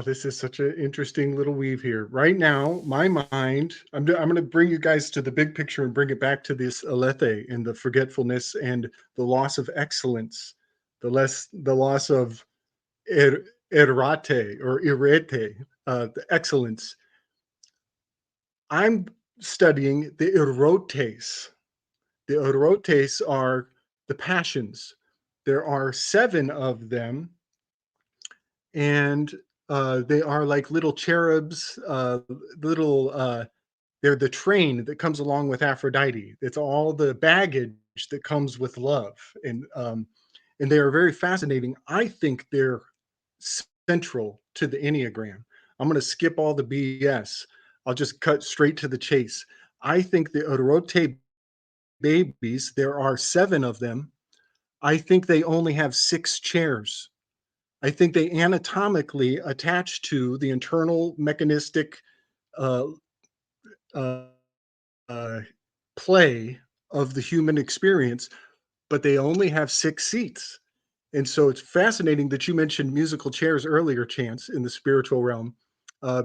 Speaker 3: this is such an interesting little weave here. Right now, my mind, I'm going to bring you guys to the big picture and bring it back to this Alethe and the forgetfulness and the loss of excellence, the loss of errate or irete, the excellence. I'm studying the erotes. The erotes are the passions. There are 7 of them, and they are like little cherubs, they're the train that comes along with Aphrodite. It's all the baggage that comes with love, and they are very fascinating. I think they're central to the Enneagram. I'm going to skip all the BS. I'll just cut straight to the chase. I think the erote babies, there are 7 of them. I think they only have 6 chairs. I think they anatomically attach to the internal mechanistic uh, uh, uh, play of the human experience, but they only have 6 seats. And so it's fascinating that you mentioned musical chairs earlier, Chance, in the spiritual realm,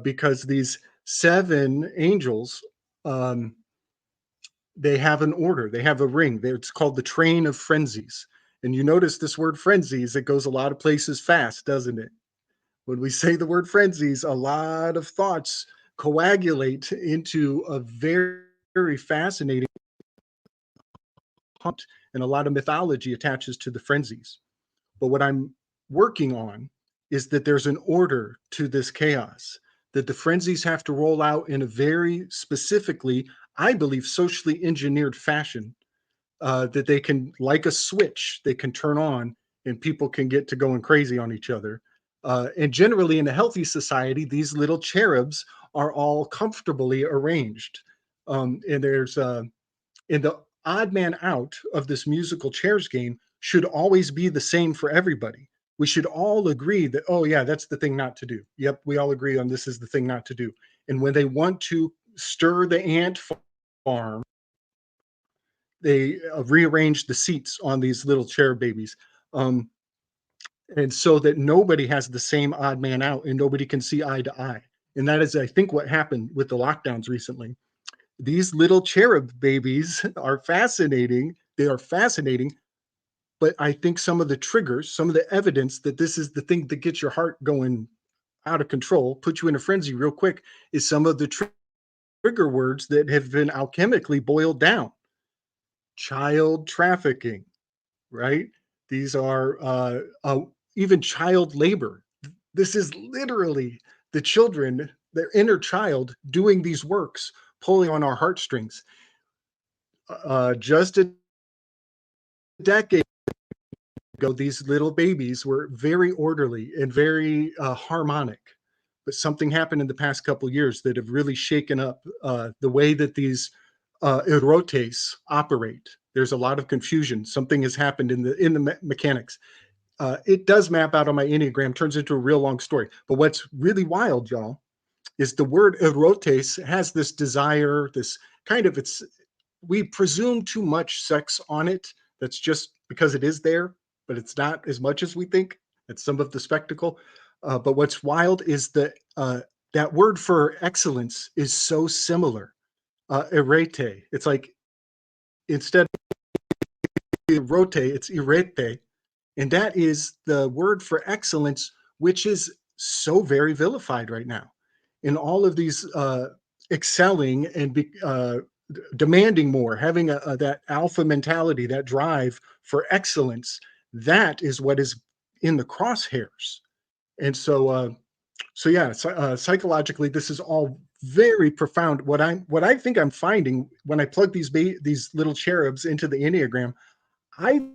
Speaker 3: because these 7 angels, um, they have an order, they have a ring. It's called the train of frenzies. And you notice this word frenzies, it goes a lot of places fast, doesn't it? When we say the word frenzies, a lot of thoughts coagulate into a very, very fascinating hunt, and a lot of mythology attaches to the frenzies. But what I'm working on is that there's an order to this chaos, that the frenzies have to roll out in a very specifically, I believe, socially engineered fashion, that they can, like a switch, they can turn on and people can get to going crazy on each other. And generally, in a healthy society, these little cherubs are all comfortably arranged. And there's in the odd man out of this musical chairs game should always be the same for everybody. we should all agree that, oh yeah, that's the thing not to do. Yep, we all agree on this is the thing not to do. And when they want to stir the ant farm, they rearrange the seats on these little cherub babies. And so that nobody has the same odd man out and nobody can see eye to eye. And that is, I think, what happened with the lockdowns recently. These little cherub babies are fascinating. They are fascinating. But I think some of the triggers, some of the evidence that this is the thing that gets your heart going out of control, put you in a frenzy real quick, is some of the trigger words that have been alchemically boiled down. Child trafficking, right? These are even child labor. This is literally the children, their inner child, doing these works, pulling on our heartstrings. Just a decade ago, these little babies were very orderly and very harmonic. But something happened in the past couple of years that have really shaken up the way that these erotes operate. There's a lot of confusion. Something has happened in the mechanics. It does map out on my Enneagram, turns into a real long story. But what's really wild, y'all, is the word erotes has this desire, this kind of, we presume too much sex on it. That's just because it is there, but it's not as much as we think. It's some of the spectacle. But what's wild is that that word for excellence is so similar. Erete. It's like, instead of erote, it's irete. And that is the word for excellence, which is so very vilified right now. In all of these excelling and demanding more, having that alpha mentality, that drive for excellence, that is what is in the crosshairs. And so, psychologically, this is all very profound. What I think I'm finding when I plug these little cherubs into the Enneagram, I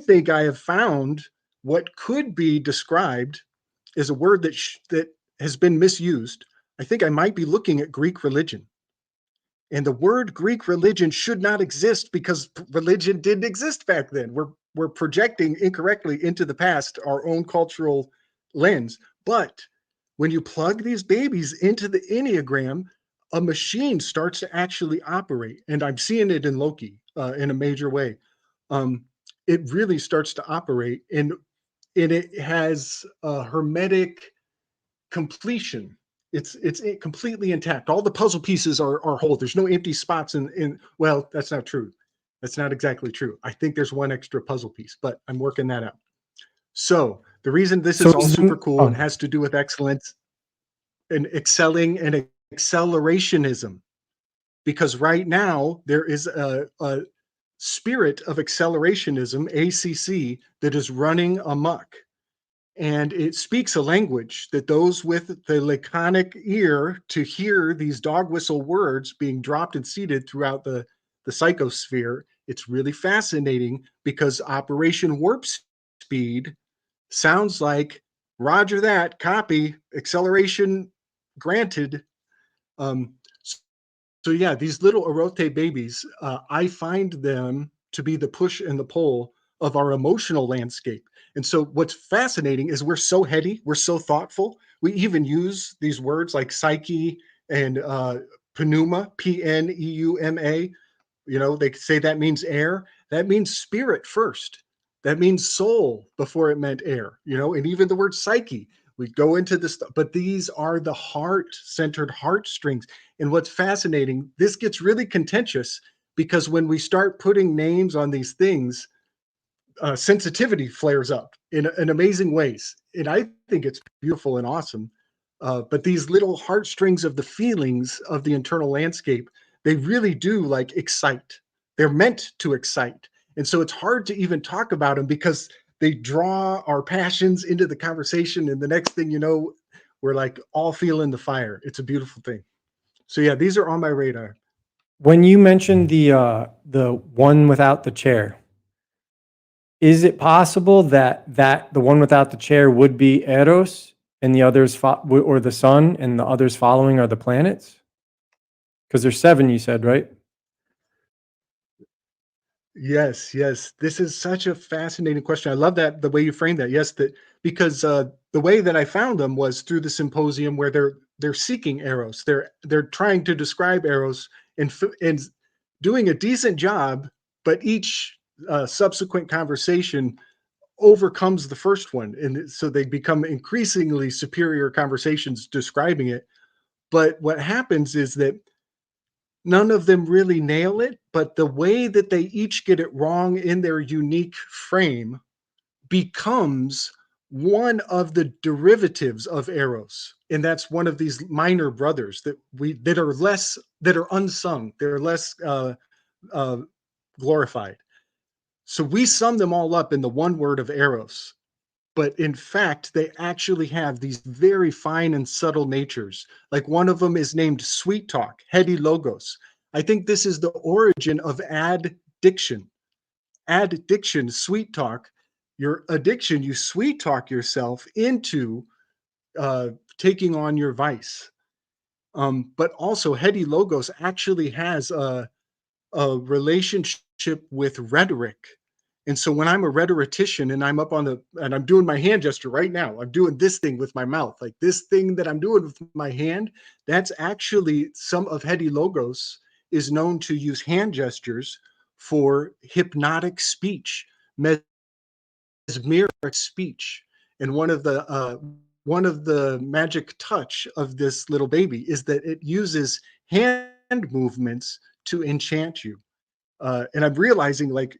Speaker 3: think I have found what could be described as a word that has been misused. I think I might be looking at Greek religion. And the word Greek religion should not exist because religion didn't exist back then. We're projecting incorrectly into the past our own cultural lens. But when you plug these babies into the Enneagram, a machine starts to actually operate. And I'm seeing it in Loki in a major way. It really starts to operate, and it has a hermetic completion. It's completely intact. All the puzzle pieces are whole. There's no empty spots in. Well, that's not true. That's not exactly true. I think there's one extra puzzle piece, but I'm working that out. So the reason this is all super cool and has to do with excellence and excelling and accelerationism, because right now there is a spirit of accelerationism, ACC, that is running amok. And it speaks a language that those with the laconic ear to hear these dog whistle words being dropped and seeded throughout the psychosphere. It's really fascinating because Operation Warp Speed sounds like Roger that, copy, acceleration granted. So yeah, these little erote babies, I find them to be the push and the pull of our emotional landscape. And so what's fascinating is we're so heady, we're so thoughtful. We even use these words like psyche and pneuma, P-N-E-U-M-A. You know, they say that means air. That means spirit first. That means soul before it meant air, you know, and even the word psyche. We go into this, but these are the heart-centered heartstrings. And what's fascinating, this gets really contentious because when we start putting names on these things, sensitivity flares up in amazing ways. And I think it's beautiful and awesome. But these little heartstrings of the feelings of the internal landscape, they really do like excite. They're meant to excite. And so it's hard to even talk about them because they draw our passions into the conversation. And the next thing you know, we're like all feeling the fire. It's a beautiful thing. So yeah, these are on my radar.
Speaker 2: When you mentioned the one without the chair, is it possible that the one without the chair would be Eros and the others or the sun and the others following are the planets? Because there's 7, you said, right?
Speaker 3: Yes, yes. This is such a fascinating question. I love that the way you framed that. Yes, that because the way that I found them was through the symposium where they're seeking eros. They're trying to describe eros and doing a decent job, but each subsequent conversation overcomes the first one, and so they become increasingly superior conversations describing it. But what happens is that none of them really nail it, but the way that they each get it wrong in their unique frame becomes one of the derivatives of eros, and that's one of these minor brothers that are unsung, they're less uh, glorified. So we sum them all up in the one word of eros, but in fact they actually have these very fine and subtle natures. Like one of them is named sweet talk, heady logos. I think this is the origin of addiction. Addiction, sweet talk. Your addiction, you sweet talk yourself into uh, taking on your vice. But also heady logos actually has a relationship with rhetoric. And so when I'm a rhetorician and I'm up on the and I'm doing my hand gesture right now, I'm doing this thing with my mouth, like this thing that I'm doing with my hand, that's actually some of heady logos is known to use hand gestures for hypnotic speech, mesmeric speech. And one of the magic touch of this little baby is that it uses hand movements to enchant you. And I'm realizing like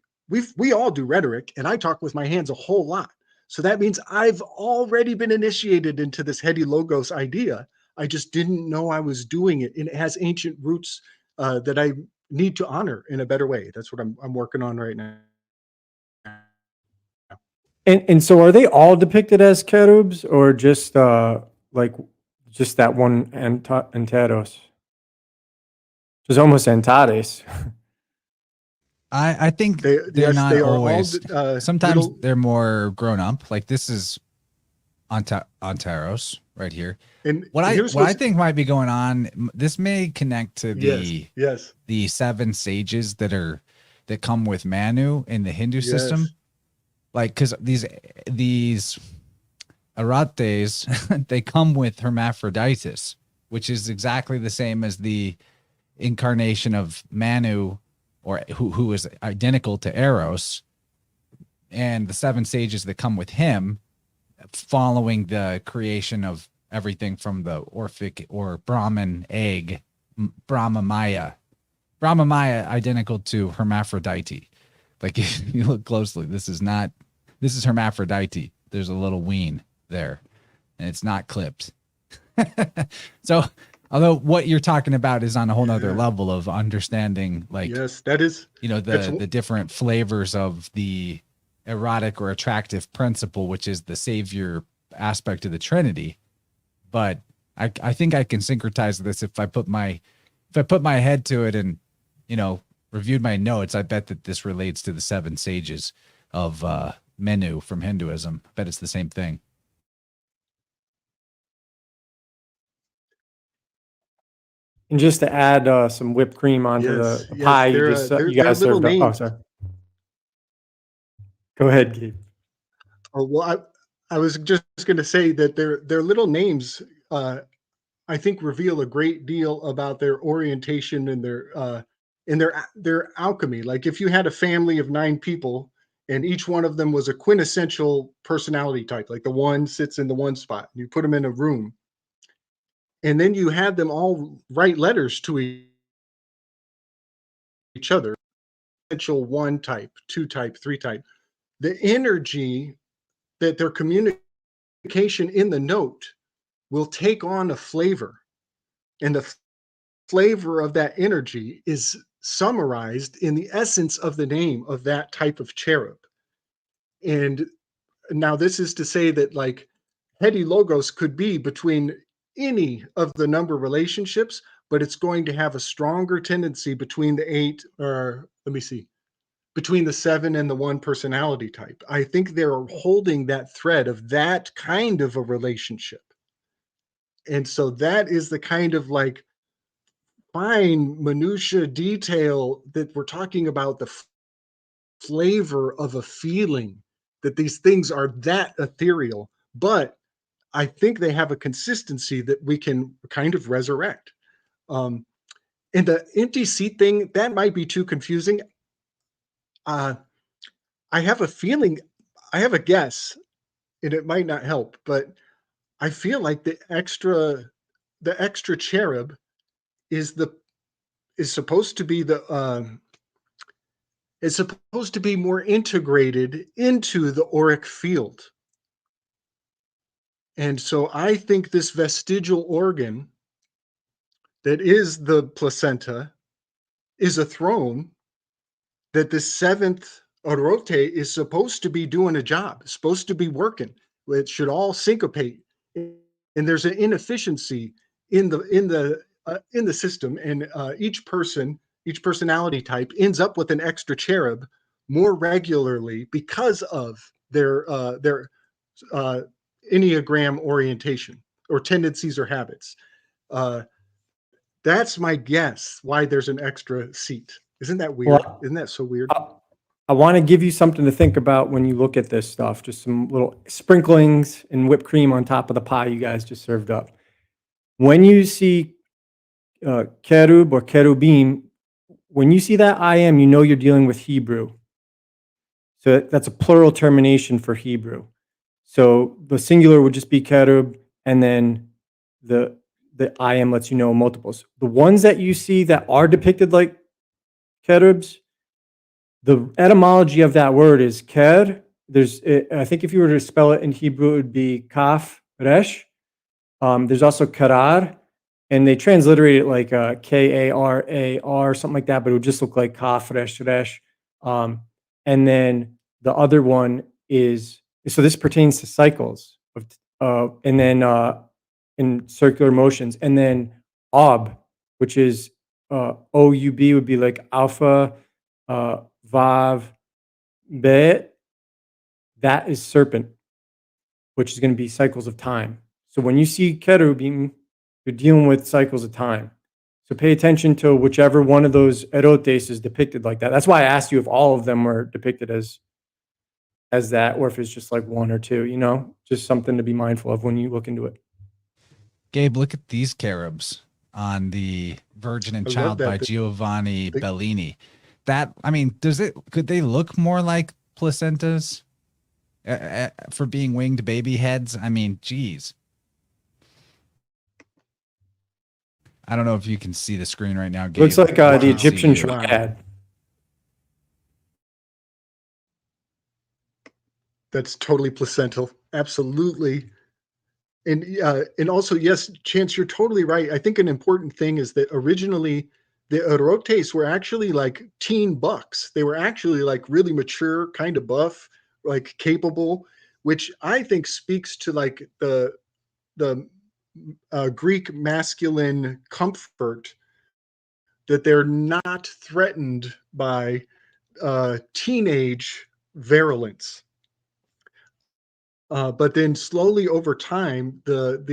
Speaker 3: we all do rhetoric, and I talk with my hands a whole lot. So that means I've already been initiated into this heady logos idea. I just didn't know I was doing it, and it has ancient roots that I need to honor in a better way. That's what I'm working on right now.
Speaker 2: And so are they all depicted as cherubs or just like just that one enteros? Just almost Antares.
Speaker 1: I think
Speaker 3: They
Speaker 1: they're
Speaker 3: yes,
Speaker 1: not
Speaker 3: they are all
Speaker 1: always. Sometimes
Speaker 3: little
Speaker 1: they're more grown up. Like this is Ontaros right here.
Speaker 3: and
Speaker 1: What
Speaker 3: here's
Speaker 1: I
Speaker 3: what's
Speaker 1: think might be going on. This may connect to
Speaker 3: yes, yes,
Speaker 1: the seven sages that come with Manu in the Hindu system.
Speaker 3: yes.
Speaker 1: Like because these Arates they come with hermaphroditus, which is exactly the same as the incarnation of Manu, or who is identical to Eros, and the seven sages that come with him, following the creation of everything from the Orphic or Brahman egg, Brahma Maya. Brahma Maya identical to Hermaphrodite. Like if you look closely, this is Hermaphrodite. There's a little ween there, and it's not clipped. So although what you're talking about is on a whole nother
Speaker 3: Yeah.
Speaker 1: level of understanding, like,
Speaker 3: Yes, that is
Speaker 1: the different flavors of the erotic or attractive principle, which is the savior aspect of the Trinity. But I think I can syncretize this if I put my head to it and, reviewed my notes. I bet that this relates to the seven sages of Menu from Hinduism. I bet it's the same thing.
Speaker 2: And just to add some whipped cream onto
Speaker 3: yes,
Speaker 2: the
Speaker 3: yes.
Speaker 2: pie, you
Speaker 3: They're
Speaker 2: just you
Speaker 3: they're
Speaker 2: guys
Speaker 3: little
Speaker 2: served up. Oh,
Speaker 3: names.
Speaker 2: sorry. Go ahead, Gabe.
Speaker 3: Oh, well, I was just going to say that their little names, I think, reveal a great deal about their orientation and their alchemy. Like if you had a family of 9 people, and each one of them was a quintessential personality type, like the one sits in the one spot, you put them in a room, and then you had them all write letters to each other. Essential one type, 2 type, 3 type. The energy that their communication in the note will take on a flavor, and the flavor of that energy is summarized in the essence of the name of that type of cherub. And now this is to say that like heady logos could be between any of the number relationships, but it's going to have a stronger tendency between the 8, or let me see, between the 7 and the 1 personality type. I think they're holding that thread of that kind of a relationship. And so that is the kind of like fine minutia detail that we're talking about, the flavor of a feeling that these things are that ethereal, but I think they have a consistency that we can kind of resurrect. And the empty seat thing, that might be too confusing. I have a feeling, I have a guess, and it might not help, but I feel like the extra cherub is supposed to be is supposed to be more integrated into the auric field. And so I think this vestigial organ that is the placenta is a throne that the seventh orote is supposed to be doing a job, supposed to be working. It should all syncopate, and there's an inefficiency in the system, and each personality type ends up with an extra cherub more regularly because of their Enneagram orientation or tendencies or habits. That's my guess why there's an extra seat. Isn't that weird?
Speaker 2: Well,
Speaker 3: Isn't that so weird?
Speaker 2: I want to give you something to think about when you look at this stuff, just some little sprinklings and whipped cream on top of the pie you guys just served up. When you see cherub or cherubim, when you see that I am, you know you're dealing with Hebrew. So that's a plural termination for Hebrew. So the singular would just be cherub, and then the I am lets you know multiples. The ones that you see that are depicted like cherubs, the etymology of that word is ker. I think if you were to spell it in Hebrew, it would be kaf resh. There's also karar, and they transliterate it like Karar, something like that, but it would just look like kaf resh resh. And then the other one is, so this pertains to cycles and then in circular motions, and then ob, which is OUB would be like alpha, vav, bet. That is serpent, which is going to be cycles of time. So when you see cherubim, you're dealing with cycles of time. So pay attention to whichever one of those erotes is depicted like that. That's why I asked you if all of them were depicted as that, or if it's just like one or two, just something to be mindful of when you look into it.
Speaker 1: Gabe, look at these cherubs on the Virgin and Child by Giovanni Bellini. Could they look more like placentas for being winged baby heads? I mean, geez. I don't know if you can see the screen right now, Gabe.
Speaker 2: Looks like the Egyptian triad.
Speaker 3: That's totally placental. Absolutely. And also, yes, Chance, you're totally right. I think an important thing is that originally the erotes were actually like teen bucks. They were actually like really mature, kind of buff, like capable, which I think speaks to like the Greek masculine comfort that they're not threatened by teenage virulence. But then slowly over time, the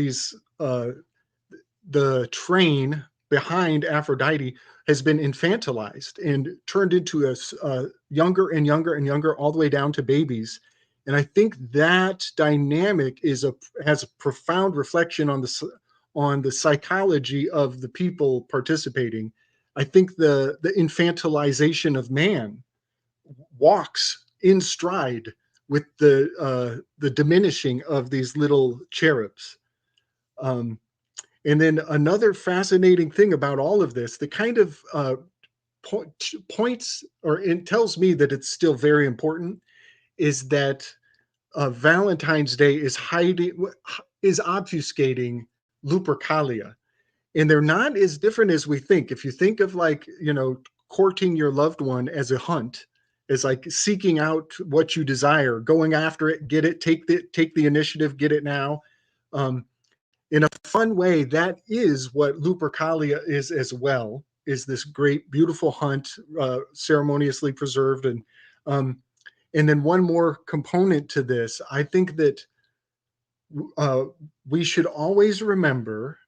Speaker 3: train behind Aphrodite has been infantilized and turned into a younger and younger and younger, all the way down to babies. And I think that dynamic has a profound reflection on the psychology of the people participating. I think the infantilization of man walks in stride with the diminishing of these little cherubs. And then another fascinating thing about all of this, the kind of points, or it tells me that it's still very important, is that Valentine's Day is obfuscating Lupercalia. And they're not as different as we think. If you think of like, courting your loved one as a hunt, is like seeking out what you desire, going after it, get it, take the initiative, get it now. In a fun way, that is what Lupercalia is as well, is this great, beautiful hunt, ceremoniously preserved. And then one more component to this, I think that we should always remember,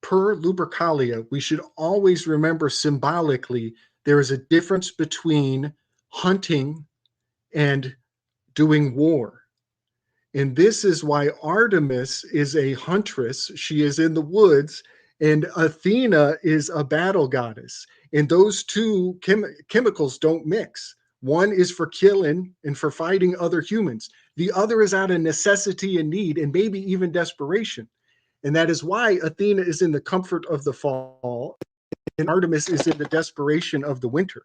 Speaker 3: per Lupercalia, we should always remember symbolically, there is a difference between hunting and doing war. And this is why Artemis is a huntress. She is in the woods, and Athena is a battle goddess. And those two chemicals don't mix. One is for killing and for fighting other humans. The other is out of necessity and need, and maybe even desperation. And that is why Athena is in the comfort of the fall, and Artemis is in the desperation of the winter.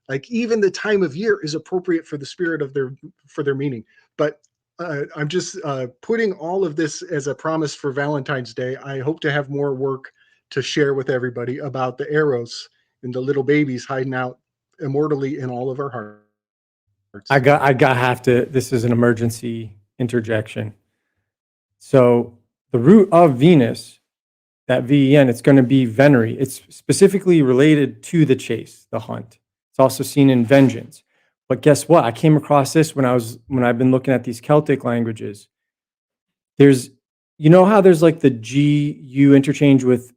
Speaker 3: Like even the time of year is appropriate for the spirit of their meaning. But I'm just putting all of this as a promise for Valentine's Day. I hope to have more work to share with everybody about the Eros and the little babies hiding out immortally in all of our hearts.
Speaker 2: This is an emergency interjection. So the root of Venus, that VEN, it's going to be venery. It's specifically related to the chase, the hunt. It's also seen in vengeance. But guess what? I came across this when I've been looking at these Celtic languages. There's, you know how there's like the GU interchange with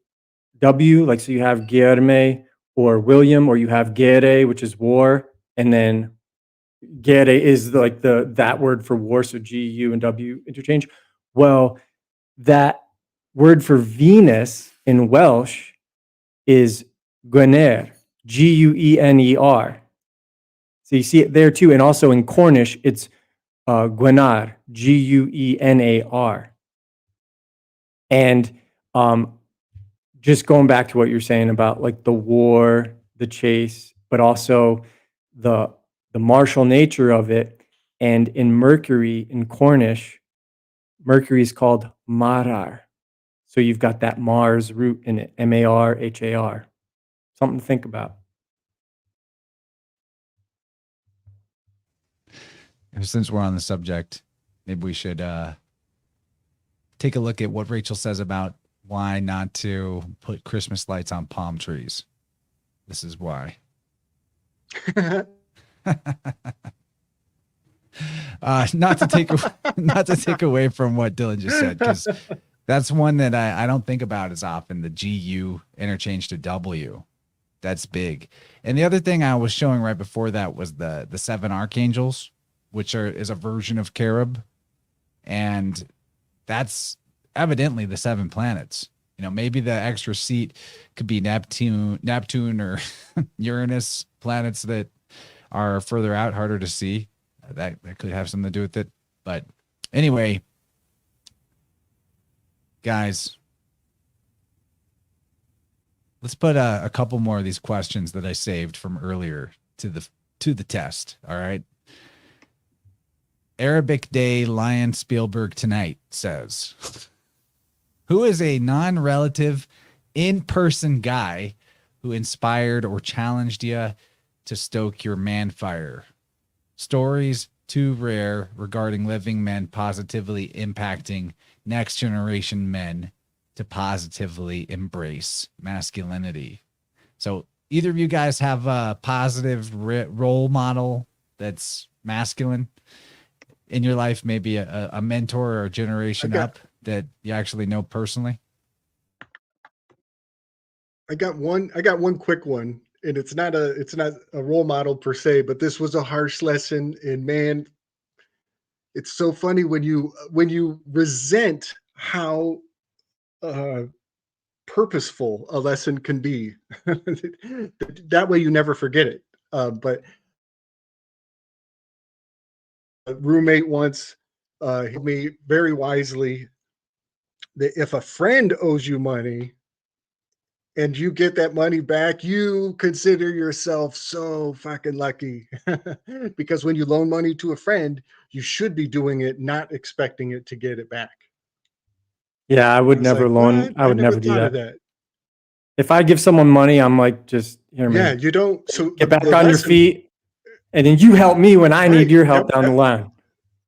Speaker 2: W, like so you have Guillerme or William, or you have guerre, which is war, and then guerre is like that word for war, so GU and W interchange. Well, that word for Venus in Welsh is Gwener, Guener. So you see it there too. And also in Cornish, it's Gwenar, Guenar. And just going back to what you're saying about like the war, the chase, but also the martial nature of it. And in Mercury, in Cornish, Mercury is called Marar. So you've got that Mars root in it, Marhar. Something to think about.
Speaker 1: Since we're on the subject, maybe we should take a look at what Rachel says about why not to put Christmas lights on palm trees. This is why. Not to take away from what Dylan just said, because that's one that I don't think about as often. The GU interchange to W, that's big. And the other thing I was showing right before that was the 7 archangels, which is a version of cherub, and that's evidently the 7 planets. You know, maybe the extra seat could be Neptune or Uranus, planets that are further out, harder to see. That could have something to do with it. But anyway, guys, let's put a couple more of these questions that I saved from earlier to the test. All right. Arabic Day Lion Spielberg Tonight says, who is a non-relative in-person guy who inspired or challenged you to stoke your man fire? Stories too rare regarding living men positively impacting next generation men to positively embrace masculinity. So either of you guys have a positive role model that's masculine in your life, maybe a mentor or a generation up that you actually know personally?
Speaker 3: I got one quick one, and it's not a role model per se, but this was a harsh lesson. And man, it's so funny when you resent how purposeful a lesson can be. That way you never forget it. But a roommate once told me very wisely that if a friend owes you money and you get that money back, you consider yourself so fucking lucky. Because when you loan money to a friend, you should be doing it not expecting it to get it back.
Speaker 2: Yeah, I would never loan. I would never do that. If I give someone money, I'm like, just here, man.
Speaker 3: Yeah, you don't. So
Speaker 2: get back on your feet, and then you help me when I need your help down the line.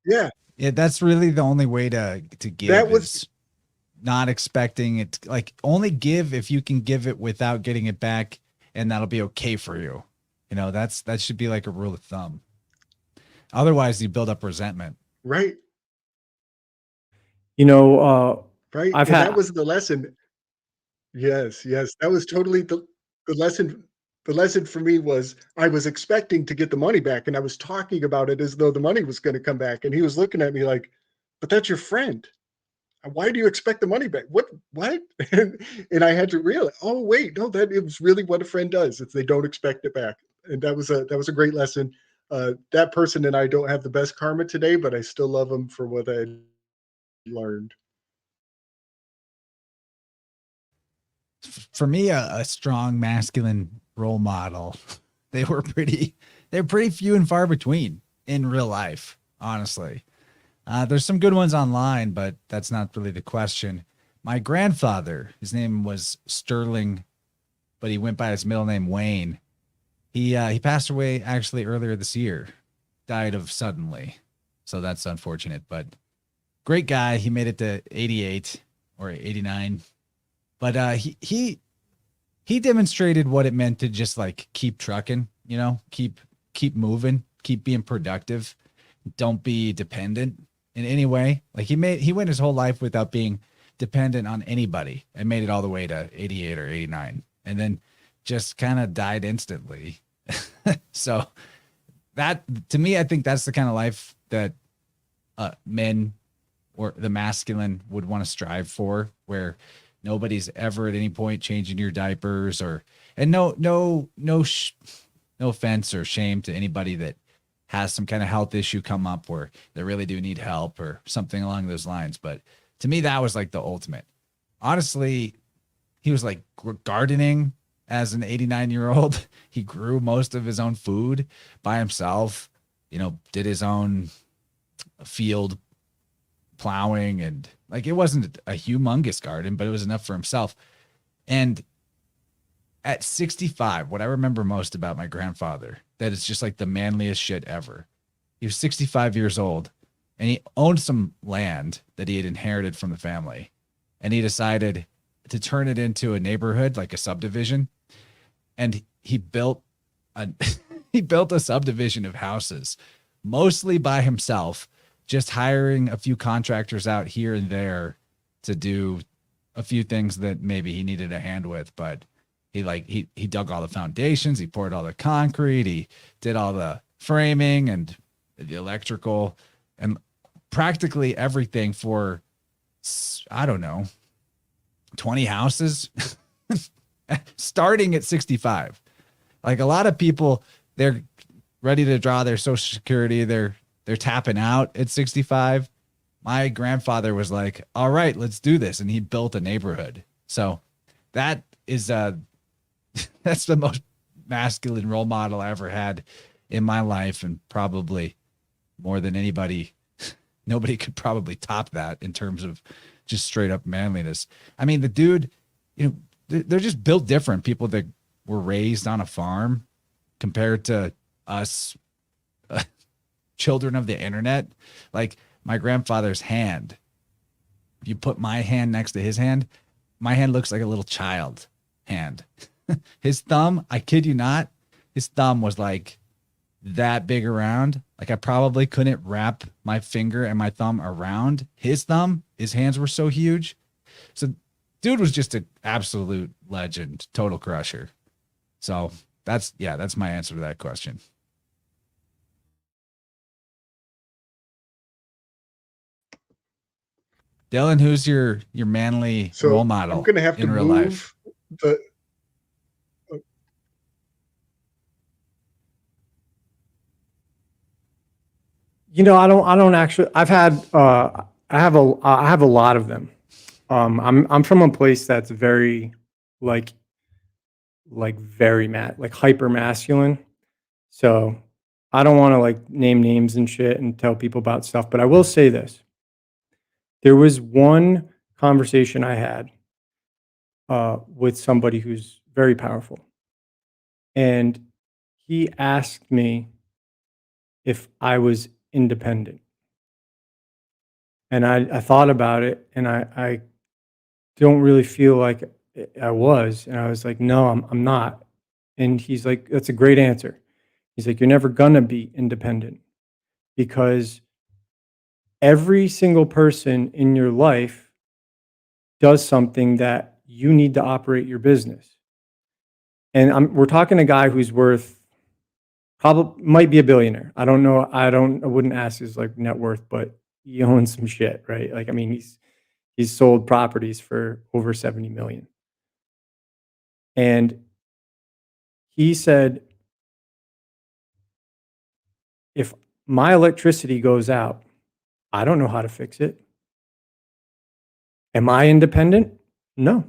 Speaker 3: Yeah,
Speaker 1: that's really the only way to give. That was not expecting it. Like, only give if you can give it without getting it back, and that'll be okay for you. You know, that should be like a rule of thumb. Otherwise, you build up resentment.
Speaker 3: Right.
Speaker 2: You know,
Speaker 3: right. That was the lesson. Yes, that was totally the lesson. the lesson for me was I was expecting to get the money back, and I was talking about it as though the money was going to come back. And he was looking at me like, but that's your friend. Why do you expect the money back? What? And I had to realize, oh wait, no, that it was really what a friend does. It's they don't expect it back. And that was a great lesson. That person and I don't have the best karma today, but I still love him for what I learned.
Speaker 1: For me, a strong masculine role model, they're pretty few and far between in real life, honestly. There's some good ones online, but that's not really the question. My grandfather, his name was Sterling, but he went by his middle name Wayne. He passed away actually earlier this year, died of suddenly, so that's unfortunate. But great guy. He made it to 88 or 89, but he demonstrated what it meant to just like keep trucking, you know, keep moving, keep being productive, don't be dependent in any way. Like he went his whole life without being dependent on anybody and made it all the way to 88 or 89 and then just kind of died instantly. So that, to me, I think that's the kind of life that men or the masculine would want to strive for, where nobody's ever at any point changing your diapers and no offense or shame to anybody that has some kind of health issue come up where they really do need help or something along those lines. But to me, that was like the ultimate. Honestly, he was like gardening as an 89-year-old. He grew most of his own food by himself, you know, did his own field plowing, and like it wasn't a humongous garden, but it was enough for himself. And at 65, what I remember most about my grandfather, that is just like the manliest shit ever. He was 65 years old and he owned some land that he had inherited from the family. And he decided to turn it into a neighborhood, like a subdivision. And he built a subdivision of houses, mostly by himself, just hiring a few contractors out here and there to do a few things that maybe he needed a hand with. But he dug all the foundations, he poured all the concrete, he did all the framing and the electrical and practically everything for, I don't know, 20 houses starting at 65. Like a lot of people, they're ready to draw their Social Security. They're tapping out at 65. My grandfather was like, all right, let's do this. And he built a neighborhood. So that is, that's the most masculine role model I ever had in my life. And probably more than anybody, nobody could probably top that in terms of just straight up manliness. I mean, the dude, you know, they're just built different. People that were raised on a farm compared to us children of the internet. Like my grandfather's hand, if you put my hand next to his hand, my hand looks like a little child hand. His thumb, I kid you not, his thumb was like that big around. Like I probably couldn't wrap my finger and my thumb around his thumb. His hands were so huge. So dude was just an absolute legend, total crusher. So that's my answer to that question. Dylan, who's your manly role model?
Speaker 3: I'm going to have to
Speaker 1: real
Speaker 3: move
Speaker 1: life?
Speaker 2: You know, I don't actually, I have a lot of them. I'm from a place that's very like very like hyper masculine. So I don't want to like name names and shit and tell people about stuff, but I will say this. There was one conversation I had with somebody who's very powerful. And he asked me if I was independent. And I thought about it, and I don't really feel like I was. And I was like, no, I'm not. And he's like, that's a great answer. He's like, you're never gonna be independent because every single person in your life does something that you need to operate your business. And we're talking a guy who's worth probably might be a billionaire. I don't know. I wouldn't ask his like net worth, but he owns some shit, right? Like, I mean, he's sold properties for over 70 million. And he said, if my electricity goes out, I don't know how to fix it. Am I independent? No.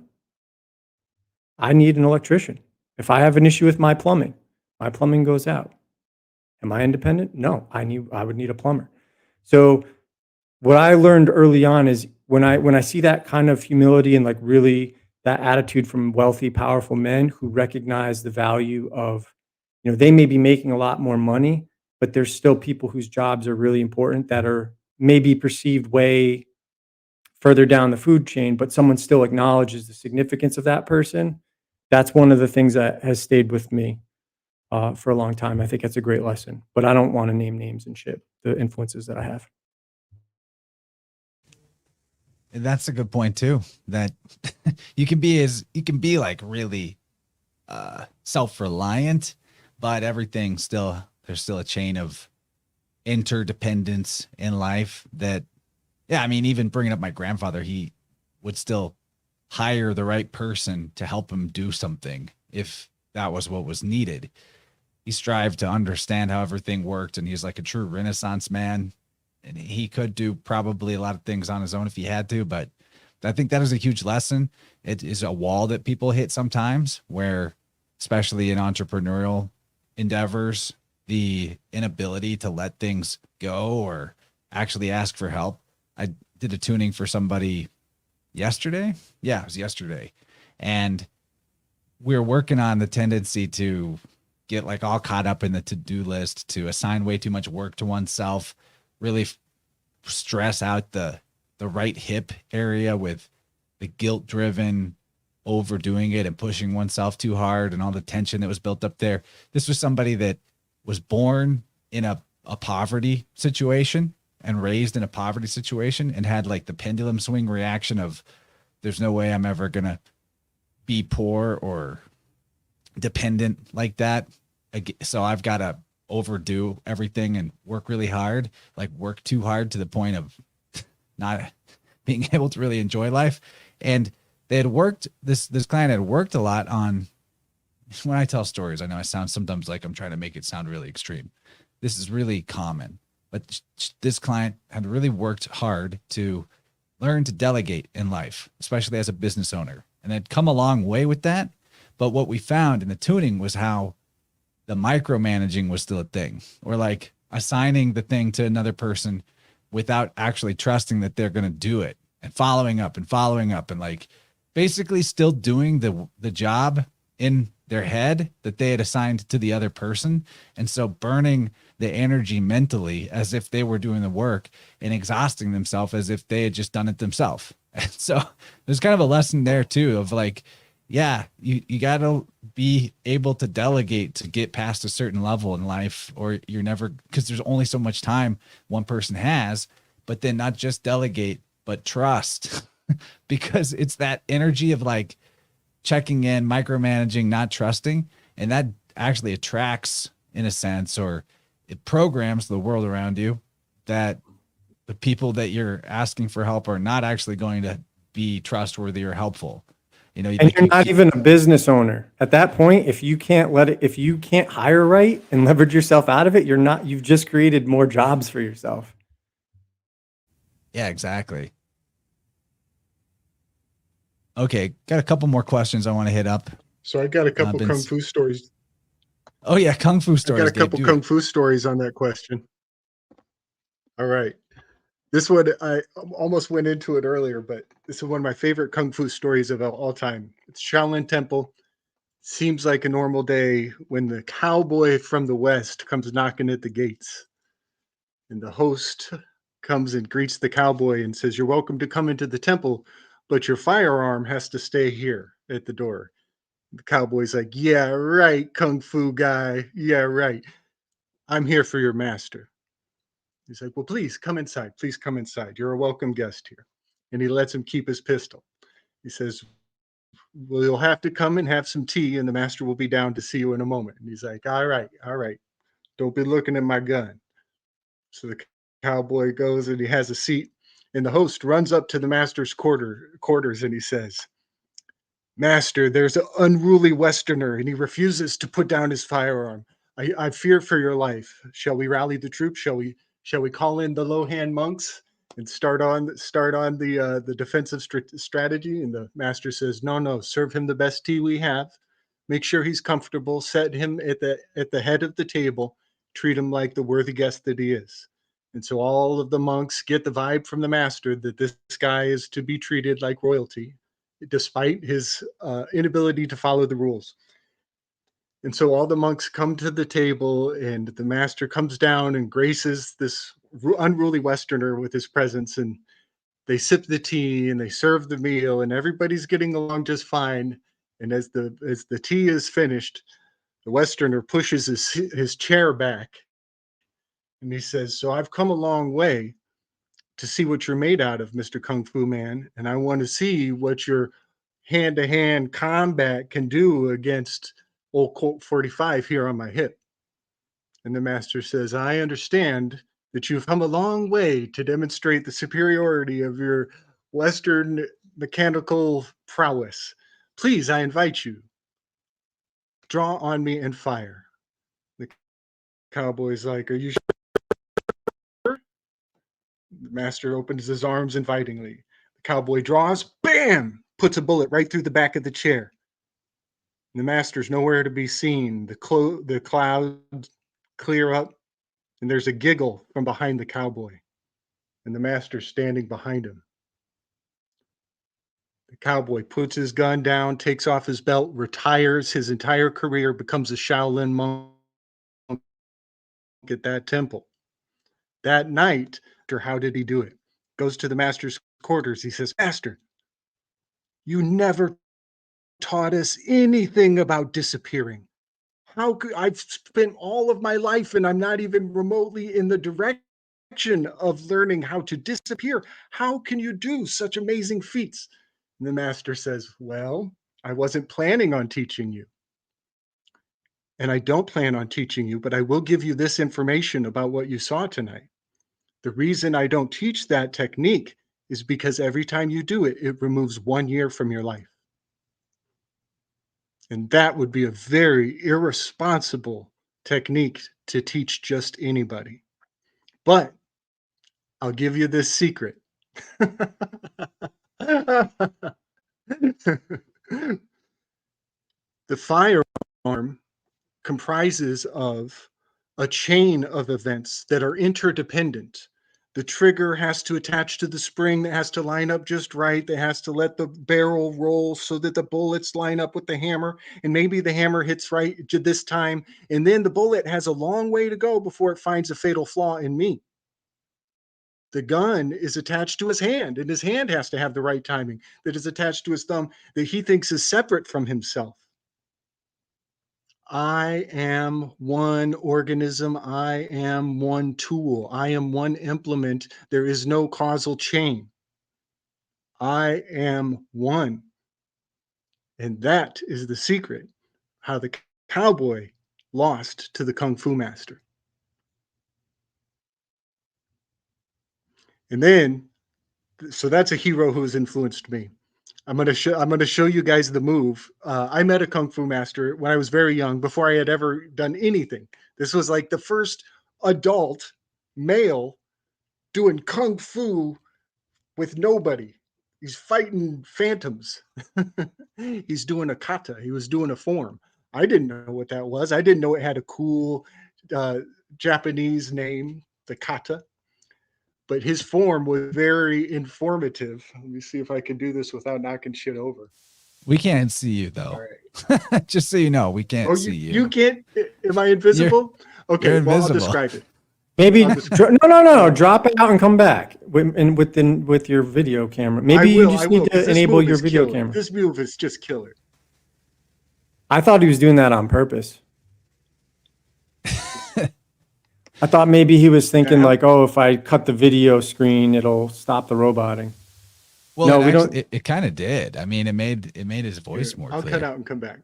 Speaker 2: I need an electrician. If I have an issue with my plumbing goes out. Am I independent? No. I would need a plumber. So what I learned early on is when I see that kind of humility and like really that attitude from wealthy, powerful men who recognize the value of, they may be making a lot more money, but there's still people whose jobs are really important that are maybe perceived way further down the food chain, but someone still acknowledges the significance of that person. That's one of the things that has stayed with me for a long time. I think that's a great lesson, but I don't want to name names and shit, the influences that I have.
Speaker 1: And that's a good point too, that you can be like really self-reliant, but there's still a chain of interdependence in life that, yeah, I mean, even bringing up my grandfather, he would still hire the right person to help him do something if that was what was needed. He strived to understand how everything worked, and he's like a true Renaissance man. And he could do probably a lot of things on his own if he had to, but I think that is a huge lesson. It is a wall that people hit sometimes where, especially in entrepreneurial endeavors, the inability to let things go or actually ask for help. I did a tuning for somebody yesterday. Yeah, it was yesterday. And we were working on the tendency to get like all caught up in the to-do list, to assign way too much work to oneself, really stress out the right hip area with the guilt-driven overdoing it and pushing oneself too hard and all the tension that was built up there. This was somebody that was born in a poverty situation and raised in a poverty situation and had like the pendulum swing reaction of, there's no way I'm ever going to be poor or dependent like that. So I've got to overdo everything and work really hard, like work too hard to the point of not being able to really enjoy life. And they had worked, this client had worked a lot on, when I tell stories, I know I sound sometimes like I'm trying to make it sound really extreme. This is really common, but this client had really worked hard to learn to delegate in life, especially as a business owner. And they'd come a long way with that. But what we found in the tuning was how the micromanaging was still a thing, or like assigning the thing to another person without actually trusting that they're going to do it, and following up and like basically still doing the job in their head that they had assigned to the other person. And so burning the energy mentally as if they were doing the work and exhausting themselves as if they had just done it themselves. And so there's kind of a lesson there too of like, yeah, you got to be able to delegate to get past a certain level in life, or you're never, because there's only so much time one person has. But then not just delegate, but trust, because it's that energy of like checking in, micromanaging, not trusting. And that actually attracts, in a sense, or it programs the world around you that the people that you're asking for help are not actually going to be trustworthy or helpful. You know,
Speaker 2: and you're not even a business owner at that point. If you can't hire right and leverage yourself out of it, you've just created more jobs for yourself.
Speaker 1: Yeah, exactly. Okay, got a couple more questions I want to hit up.
Speaker 3: So I got a couple kung fu stories.
Speaker 1: Oh yeah, kung fu stories.
Speaker 3: I got a couple kung fu stories on that question. All right. This one, I almost went into it earlier, but this is one of my favorite kung fu stories of all time. It's Shaolin Temple. Seems like a normal day when the cowboy from the West comes knocking at the gates. And the host comes and greets the cowboy and says, "You're welcome to come into the temple, but your firearm has to stay here at the door." The cowboy's like, "Yeah, right, kung fu guy. Yeah, right. I'm here for your master." He's like, "Well, please come inside. Please come inside. You're a welcome guest here." And he lets him keep his pistol. He says, well, you'll have to come and have some tea, and the master will be down to see you in a moment. And he's like, all right. Don't be looking at my gun. So the cowboy goes and he has a seat, and the host runs up to the master's quarters and he says, Master, there's an unruly Westerner, and he refuses to put down his firearm. I fear for your life. Shall we rally the troops? Shall we call in the low-hand monks and start on the defensive strategy? And the master says, no, serve him the best tea we have. Make sure he's comfortable. Set him at the head of the table. Treat him like the worthy guest that he is. And so all of the monks get the vibe from the master that this guy is to be treated like royalty, despite his inability to follow the rules. And so all the monks come to the table, and the master comes down and graces this unruly Westerner with his presence, and they sip the tea and they serve the meal, and everybody's getting along just fine. And as the tea is finished, the Westerner pushes his chair back, and he says, so I've come a long way to see what you're made out of, Mr. Kung Fu Man, and I want to see what your hand-to-hand combat can do against old Colt 45 here on my hip. And the master says, I understand that you've come a long way to demonstrate the superiority of your Western mechanical prowess. Please, I invite you. Draw on me and fire. The cowboy's like, are you sure? The master opens his arms invitingly. The cowboy draws, bam, puts a bullet right through the back of the chair. And the master's nowhere to be seen. The clouds clear up, and there's a giggle from behind the cowboy. And the master's standing behind him. The cowboy puts his gun down, takes off his belt, retires his entire career, becomes a Shaolin monk at that temple. That night, how did he do it? Goes to the master's quarters. He says, Master, you never taught us anything about disappearing. How could I've spent all of my life and I'm not even remotely in the direction of learning how to disappear. How can you do such amazing feats? And the master says, well, I wasn't planning on teaching you. And I don't plan on teaching you, but I will give you this information about what you saw tonight. The reason I don't teach that technique is because every time you do it, it removes 1 year from your life. And that would be a very irresponsible technique to teach just anybody. But I'll give you this secret. The firearm comprises of a chain of events that are interdependent. The trigger has to attach to the spring that has to line up just right. That has to let the barrel roll so that the bullets line up with the hammer. And maybe the hammer hits right this time. And then the bullet has a long way to go before it finds a fatal flaw in me. The gun is attached to his hand, and his hand has to have the right timing. That is attached to his thumb that he thinks is separate from himself. I am one organism. I am one tool. I am one implement. There is no causal chain. I am one. And that is the secret, how the cowboy lost to the Kung Fu master. And then, so that's a hero who has influenced me. I'm going to show you guys the move. I met a Kung Fu master when I was very young, before I had ever done anything. This was like the first adult male doing Kung Fu with nobody. He's fighting phantoms. He's doing a kata. He was doing a form. I didn't know what that was. I didn't know it had a cool Japanese name, the kata. But his form was very informative. Let me see if I can do this without knocking shit over.
Speaker 1: We can't see you though.
Speaker 3: All right.
Speaker 1: Just so you know, we can't see you.
Speaker 3: You can't? Am I invisible? Okay,
Speaker 1: you're
Speaker 3: well,
Speaker 1: invisible.
Speaker 3: I'll describe it.
Speaker 2: Maybe no. Drop it out and come back with your video camera. Maybe you just need to enable your video camera.
Speaker 3: This move is just killer.
Speaker 2: I thought he was doing that on purpose. I thought maybe he was thinking like, oh, if I cut the video screen, it'll stop the roboting.
Speaker 1: Well,
Speaker 2: No,
Speaker 1: it
Speaker 2: we
Speaker 1: actually,
Speaker 2: don't.
Speaker 1: it kind of did. I mean, it made his voice
Speaker 3: Here,
Speaker 1: more
Speaker 3: I'll
Speaker 1: clear.
Speaker 3: cut out and come back.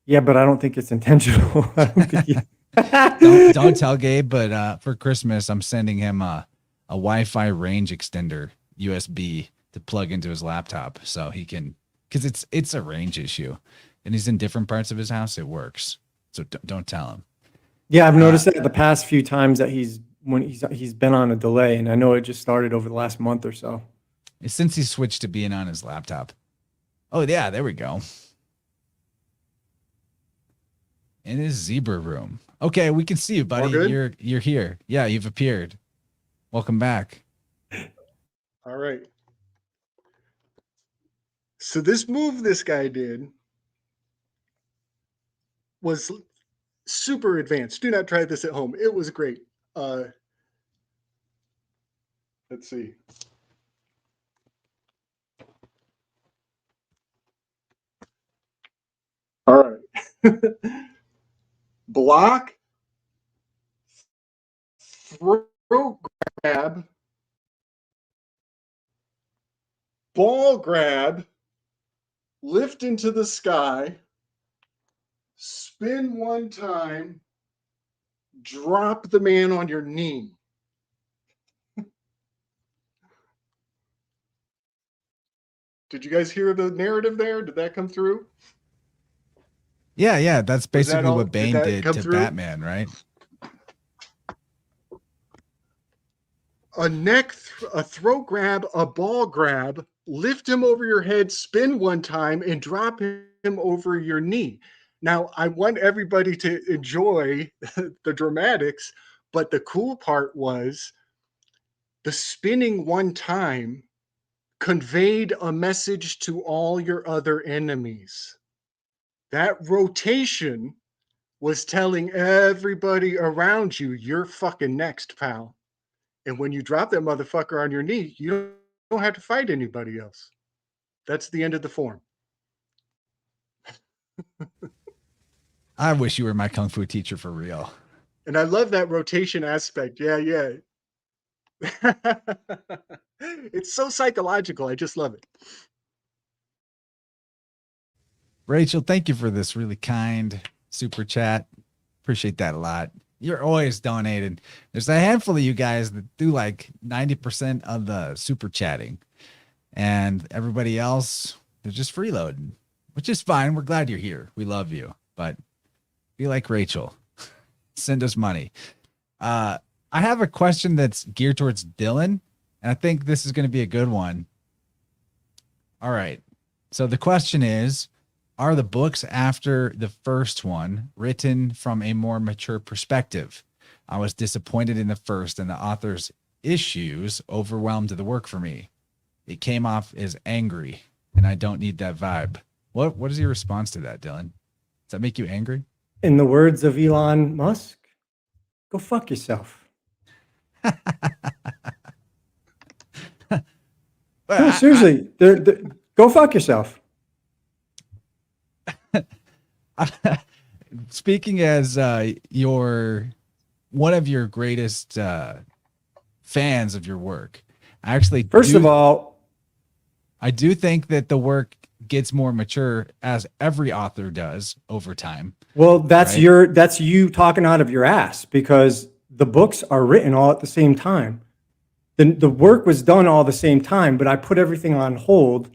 Speaker 2: Yeah, but I don't think it's intentional. I don't think he-
Speaker 1: Don't tell Gabe, but for Christmas, I'm sending him a Wi-Fi range extender USB to plug into his laptop so he can, because it's a range issue, and he's in different parts of his house. It works, so don't tell him.
Speaker 2: Yeah, I've noticed that the past few times that he's been on a delay, and I know it just started over the last month or so.
Speaker 1: Since he switched to being on his laptop. Oh yeah, there we go. In his zebra room. Okay, we can see you, buddy.
Speaker 3: All good?
Speaker 1: You're here. Yeah, you've appeared. Welcome back.
Speaker 3: All right. So this move this guy did was super advanced. Do not try this at home. It was great. Let's see. All right. Block, throat grab, ball grab, lift into the sky, spin one time, drop the man on your knee. Did you guys hear the narrative there? Did that come through?
Speaker 1: Yeah, that's basically
Speaker 3: all-
Speaker 1: what Bane
Speaker 3: did that
Speaker 1: did
Speaker 3: come
Speaker 1: to
Speaker 3: through?
Speaker 1: Batman, right?
Speaker 3: A throat grab, a ball grab, lift him over your head, spin one time, and drop him over your knee. Now, I want everybody to enjoy the dramatics, but the cool part was the spinning one time conveyed a message to all your other enemies. That rotation was telling everybody around you, you're fucking next, pal. And when you drop that motherfucker on your knee, you don't have to fight anybody else. That's the end of the form.
Speaker 1: I wish you were my kung fu teacher for real.
Speaker 3: And I love that rotation aspect. Yeah. It's so psychological. I just love it.
Speaker 1: Rachel, thank you for this really kind super chat. Appreciate that a lot. You're always donating. There's a handful of you guys that do like 90% of the super chatting, and everybody else, they're just freeloading, which is fine. We're glad you're here. We love you, but be like Rachel. Send us money. I have a question that's geared towards Dylan, and I think this is going to be a good one. All right. So the question is, are the books after the first one written from a more mature perspective? I was disappointed in the first, and the author's issues overwhelmed the work for me. It came off as angry, and I don't need that vibe. What is your response to that, Dylan? Does that make you angry?
Speaker 2: In the words of Elon Musk, go fuck yourself. No, seriously, go fuck yourself.
Speaker 1: Speaking as one of your greatest fans of your work, I actually
Speaker 2: Of all,
Speaker 1: I do think that the work gets more mature, as every author does over time.
Speaker 2: well, that's
Speaker 1: Right.
Speaker 2: that's you talking out of your ass, because the books are written all at the same time. The work was done all the same time, but I put everything on hold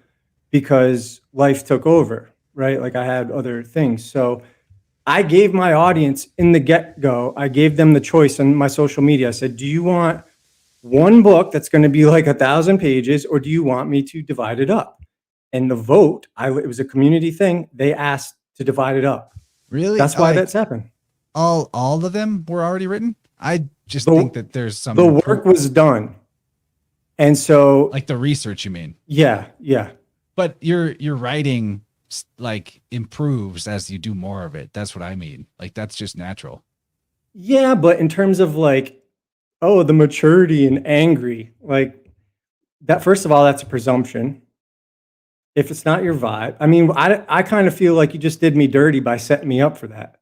Speaker 2: because life took over, right? Like I had other things. So I gave my audience in the get-go, I gave them the choice on my social media. I said, do you want one book that's going to be like 1,000 pages, or do you want me to divide it up? And the vote, it was a community thing. They asked to divide it up.
Speaker 1: Really?
Speaker 2: That's why
Speaker 1: Like,
Speaker 2: that's happened.
Speaker 1: all of them were already written? I just think that there's some
Speaker 2: The work was done. And so,
Speaker 1: like the research, you mean?
Speaker 2: yeah.
Speaker 1: But your writing like improves as you do more of it. That's what I mean. Like that's just natural.
Speaker 2: Yeah, but in terms of like, oh, the maturity and angry, like that, first of all, that's a presumption. If it's not your vibe, I mean, I kind of feel like you just did me dirty by setting me up for that.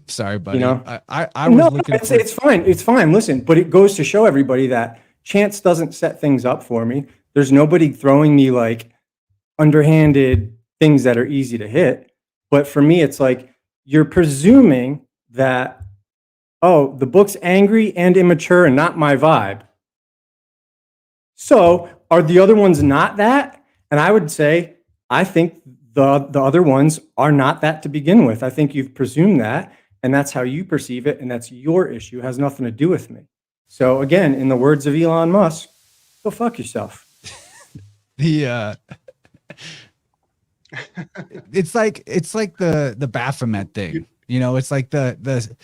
Speaker 1: Sorry, buddy.
Speaker 2: You know?
Speaker 1: I was
Speaker 2: No,
Speaker 1: looking
Speaker 2: it's fine. It's fine. Listen, but it goes to show everybody that chance doesn't set things up for me. There's nobody throwing me like underhanded things that are easy to hit. But for me, it's like you're presuming that, oh, the book's angry and immature and not my vibe. So are the other ones not that? And I would say, I think the other ones are not that to begin with. I think you've presumed that, and that's how you perceive it, and that's your issue. It has nothing to do with me. So again, in the words of Elon Musk, go fuck yourself.
Speaker 1: It's like the Baphomet thing. You know, it's like the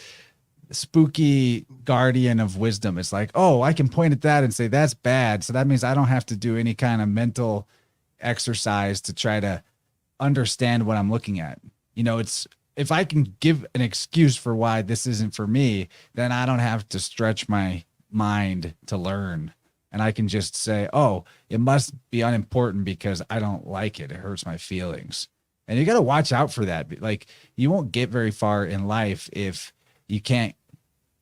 Speaker 1: spooky guardian of wisdom. It's like, oh, I can point at that and say that's bad. So that means I don't have to do any kind of mental exercise to try to understand what I'm looking at. You know, it's if I can give an excuse for why this isn't for me, then I don't have to stretch my mind to learn. And I can just say, oh, it must be unimportant because I don't like it. It hurts my feelings. And you got to watch out for that. Like, you won't get very far in life if you can't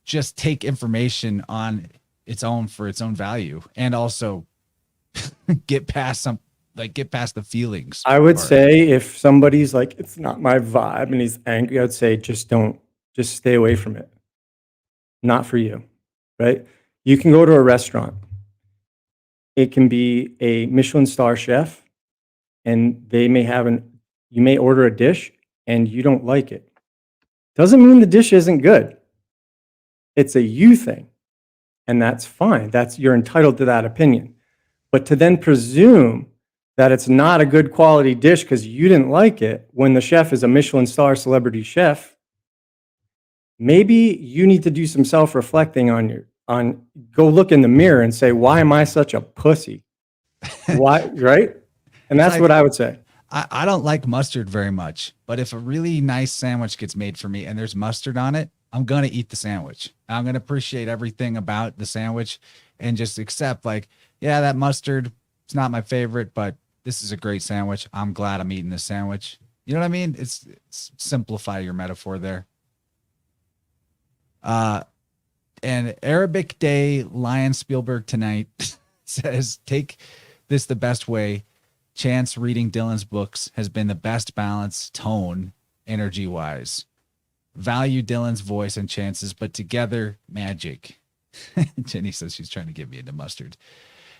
Speaker 1: just take information on its own for its own value, and also get past the feelings.
Speaker 2: I would say if somebody's like, it's not my vibe and he's angry, I'd say just stay away from it. Not for you, right? You can go to a restaurant. It can be a Michelin star chef, and you may order a dish and you don't like it. Doesn't mean the dish isn't good. It's a you thing, and that's fine. You're entitled to that opinion. But to then presume that it's not a good quality dish because you didn't like it when the chef is a Michelin star celebrity chef, maybe you need to do some self-reflecting go look in the mirror and say, why am I such a pussy? Why, right? And that's what I would say.
Speaker 1: I don't like mustard very much, but if a really nice sandwich gets made for me and there's mustard on it, I'm going to eat the sandwich. I'm going to appreciate everything about the sandwich and just accept, like, yeah, that mustard, it's not my favorite, but this is a great sandwich. I'm glad I'm eating this sandwich. You know what I mean? It's simplify your metaphor there. And Arabic Day Lion Spielberg tonight says, take this the best way. Chance reading Dylan's books has been the best balance, tone, energy wise. Value Dylan's voice and chances, but together, magic. Jenny says she's trying to get me into mustard.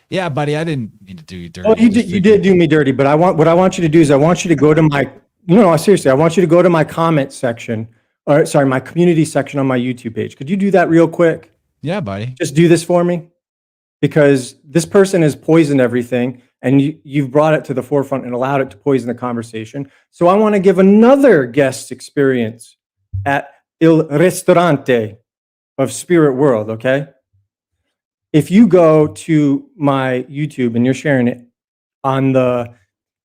Speaker 1: Yeah, buddy, I didn't mean to do you dirty.
Speaker 2: Oh, you did do me dirty, but what I want you to do is I want you to go to seriously, I want you to go to my comment section, or sorry, my community section on my YouTube page. Could you do that real quick?
Speaker 1: Yeah, buddy.
Speaker 2: Just do this for me, because this person has poisoned everything, and you've brought it to the forefront and allowed it to poison the conversation. So I want to give another guest experience at Il Ristorante of Spirit World, okay? If you go to my YouTube and you're sharing it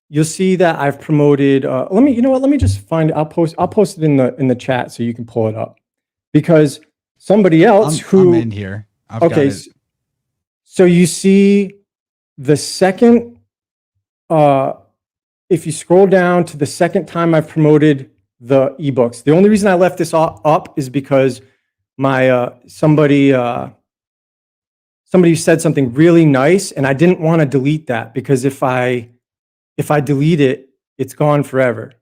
Speaker 2: you'll see that I've promoted, let me just find it. I'll post it in the chat so you can pull it up, because somebody else
Speaker 1: I'm in here. I've got it.
Speaker 2: So you see the second, if you scroll down to the second time I've promoted the ebooks, the only reason I left this up is because somebody said something really nice, and I didn't want to delete that, because if I delete it, it's gone forever.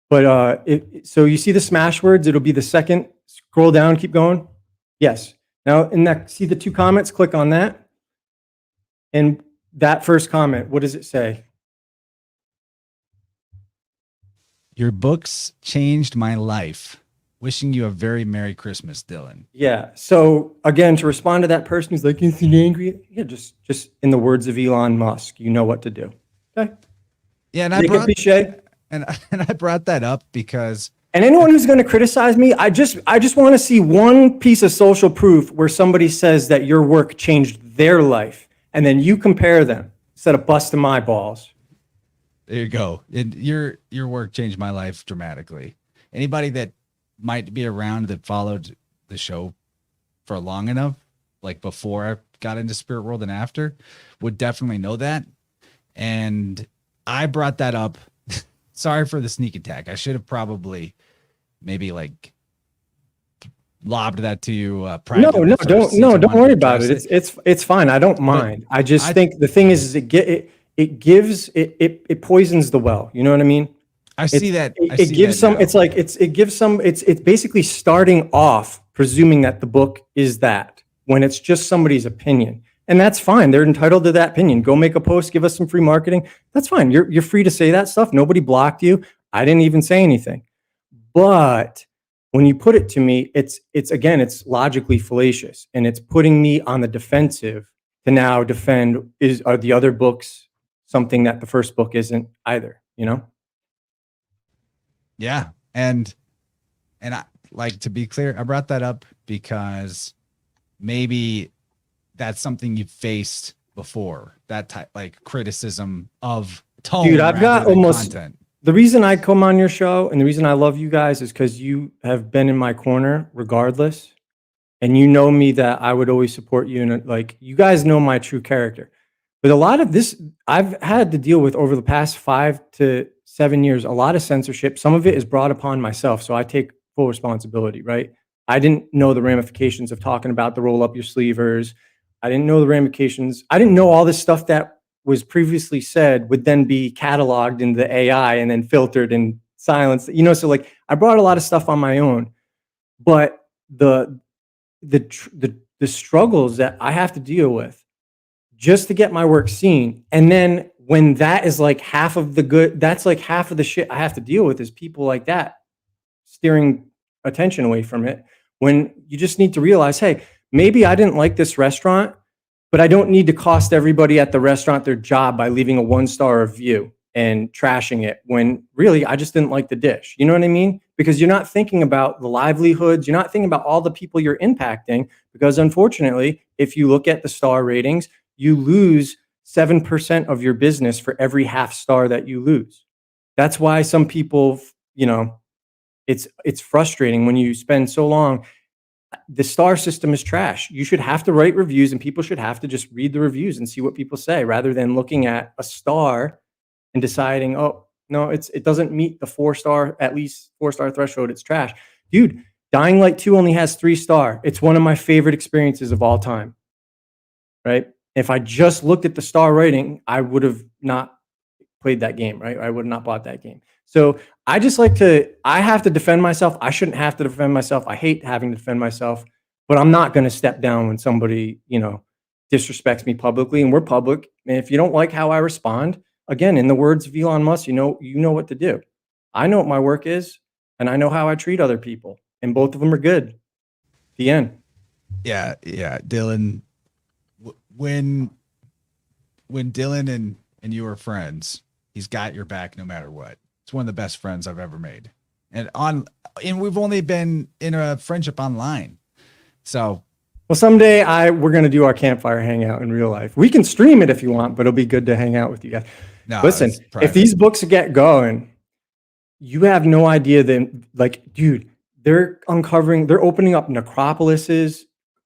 Speaker 2: But so you see the smash words, it'll be the second, scroll down, keep going. Yes. Now see the two comments, click on that. And that first comment, what does it say?
Speaker 1: Your books changed my life. Wishing you a very Merry Christmas, Dylan.
Speaker 2: Yeah. So again, to respond to that person who's like, is he angry? Yeah, just in the words of Elon Musk, you know what to do. Okay.
Speaker 1: Yeah, and I brought that up because.
Speaker 2: And anyone who's going to criticize me, I just want to see one piece of social proof where somebody says that your work changed their life, and then you compare them instead of busting my balls.
Speaker 1: There you go. And your work changed my life dramatically. Anybody that might be around that followed the show for long enough, like before I got into Spirit World and after, would definitely know that. And I brought that up. Sorry for the sneak attack. I should have probably maybe like lobbed that to you
Speaker 2: No,
Speaker 1: privately.
Speaker 2: no,
Speaker 1: for
Speaker 2: don't
Speaker 1: season one
Speaker 2: worry
Speaker 1: to
Speaker 2: about
Speaker 1: address
Speaker 2: it. It's fine. I don't mind. I just think the thing is it poisons the well. You know what I mean?
Speaker 1: I see that. I
Speaker 2: It
Speaker 1: see
Speaker 2: gives
Speaker 1: that
Speaker 2: some.
Speaker 1: now.
Speaker 2: It's like it gives some. It's basically starting off presuming that the book is that when it's just somebody's opinion, and that's fine. They're entitled to that opinion. Go make a post. Give us some free marketing. That's fine. You're free to say that stuff. Nobody blocked you. I didn't even say anything. But when you put it to me, it's again, it's logically fallacious, and it's putting me on the defensive to now defend are the other books something that the first book isn't either, you know?
Speaker 1: Yeah. And I like to be clear, I brought that up because maybe that's something you've faced before, that type like criticism of tone.
Speaker 2: Dude, I've got
Speaker 1: rather than
Speaker 2: almost
Speaker 1: content.
Speaker 2: the reason I come on your show and the reason I love you guys is because you have been in my corner regardless. And you know me that I would always support you. And like, you guys know my true character. But a lot of this I've had to deal with over the past 5 to 7 years, a lot of censorship. Some of it is brought upon myself. So I take full responsibility, right? I didn't know the ramifications of talking about the roll up your sleevers. I didn't know the ramifications. I didn't know all this stuff that was previously said would then be cataloged in the AI and then filtered and silenced. You know, so like I brought a lot of stuff on my own, but the struggles that I have to deal with just to get my work seen. And then when that is like half of the good, that's like half of the shit I have to deal with is people like that steering attention away from it. When you just need to realize, hey, maybe I didn't like this restaurant, but I don't need to cost everybody at the restaurant their job by leaving a 1-star review and trashing it when really I just didn't like the dish. You know what I mean? Because you're not thinking about the livelihoods. You're not thinking about all the people you're impacting, because unfortunately, if you look at the star ratings, you lose 7% of your business for every half star that you lose. That's why some people, you know, it's frustrating when you spend so long. The star system is trash. You should have to write reviews and people should have to just read the reviews and see what people say rather than looking at a star and deciding, oh, no, it doesn't meet the 4-star, at least 4-star threshold. It's trash. Dude, Dying Light 2 only has 3-star. It's one of my favorite experiences of all time, right? If I just looked at the star rating, I would have not played that game, right? I would have not bought that game. So I have to defend myself. I shouldn't have to defend myself. I hate having to defend myself, but I'm not going to step down when somebody, you know, disrespects me publicly, and we're public. And if you don't like how I respond, again, in the words of Elon Musk, you know what to do. I know what my work is, and I know how I treat other people, and both of them are good. The end.
Speaker 1: Yeah, Dylan. When Dylan and you were friends, he's got your back no matter what. It's one of the best friends I've ever made, and we've only been in a friendship online. So,
Speaker 2: well, someday we're gonna do our campfire hangout in real life. We can stream it if you want, but it'll be good to hang out with you guys.
Speaker 1: no,
Speaker 2: Listen, if these books get going, you have no idea that, like, dude, they're opening up necropolises,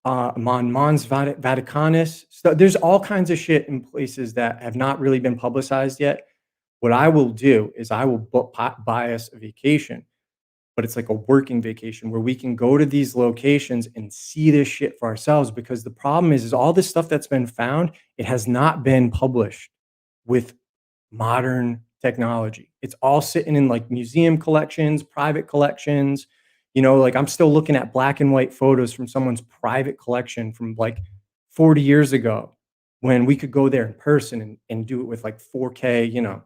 Speaker 2: Mons Vaticanus. So there's all kinds of shit in places that have not really been publicized yet. What I will do is I will buy us a vacation, but it's like a working vacation where we can go to these locations and see this shit for ourselves. Because the problem is all this stuff that's been found, it has not been published with modern technology. It's all sitting in like museum collections, private collections. You know, like I'm still looking at black and white photos from someone's private collection from like 40 years ago when we could go there in person and do it with like 4K, you know.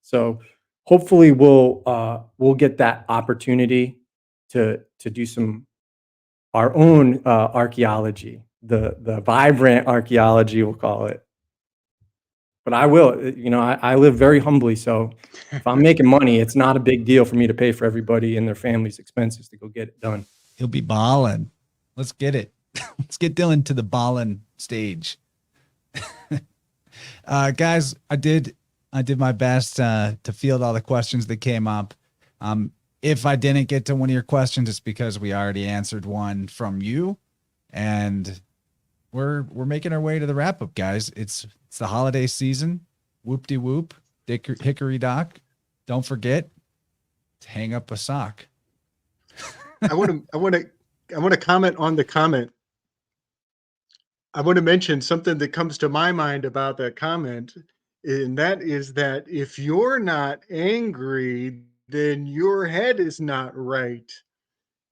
Speaker 2: So hopefully we'll get that opportunity to do some our own archaeology, the vibrant archaeology, we'll call it. But I will, you know, I live very humbly. So if I'm making money, it's not a big deal for me to pay for everybody and their family's expenses to go get it done.
Speaker 1: He'll be balling. Let's get it. Let's get Dylan to the balling stage. Guys, I did my best to field all the questions that came up. If I didn't get to one of your questions, it's because we already answered one from you, and we're making our way to the wrap up, guys. It's the holiday season. Whoop-de-whoop, hickory dock. Don't forget to hang up a sock.
Speaker 3: I want want to comment on the comment. I want to mention something that comes to my mind about that comment, and that is that if you're not angry, then your head is not right.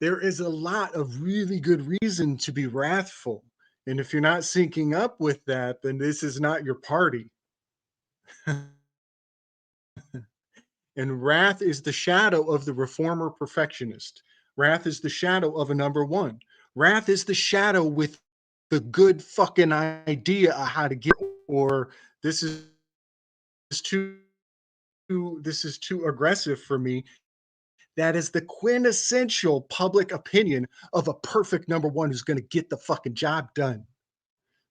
Speaker 3: There is a lot of really good reason to be wrathful. And if you're not syncing up with that, then this is not your party. And wrath is the shadow of the reformer perfectionist. Wrath is the shadow of a number one. Wrath is the shadow with the good fucking idea of how to get, or this is too aggressive for me. That is the quintessential public opinion of a perfect number one who's going to get the fucking job done.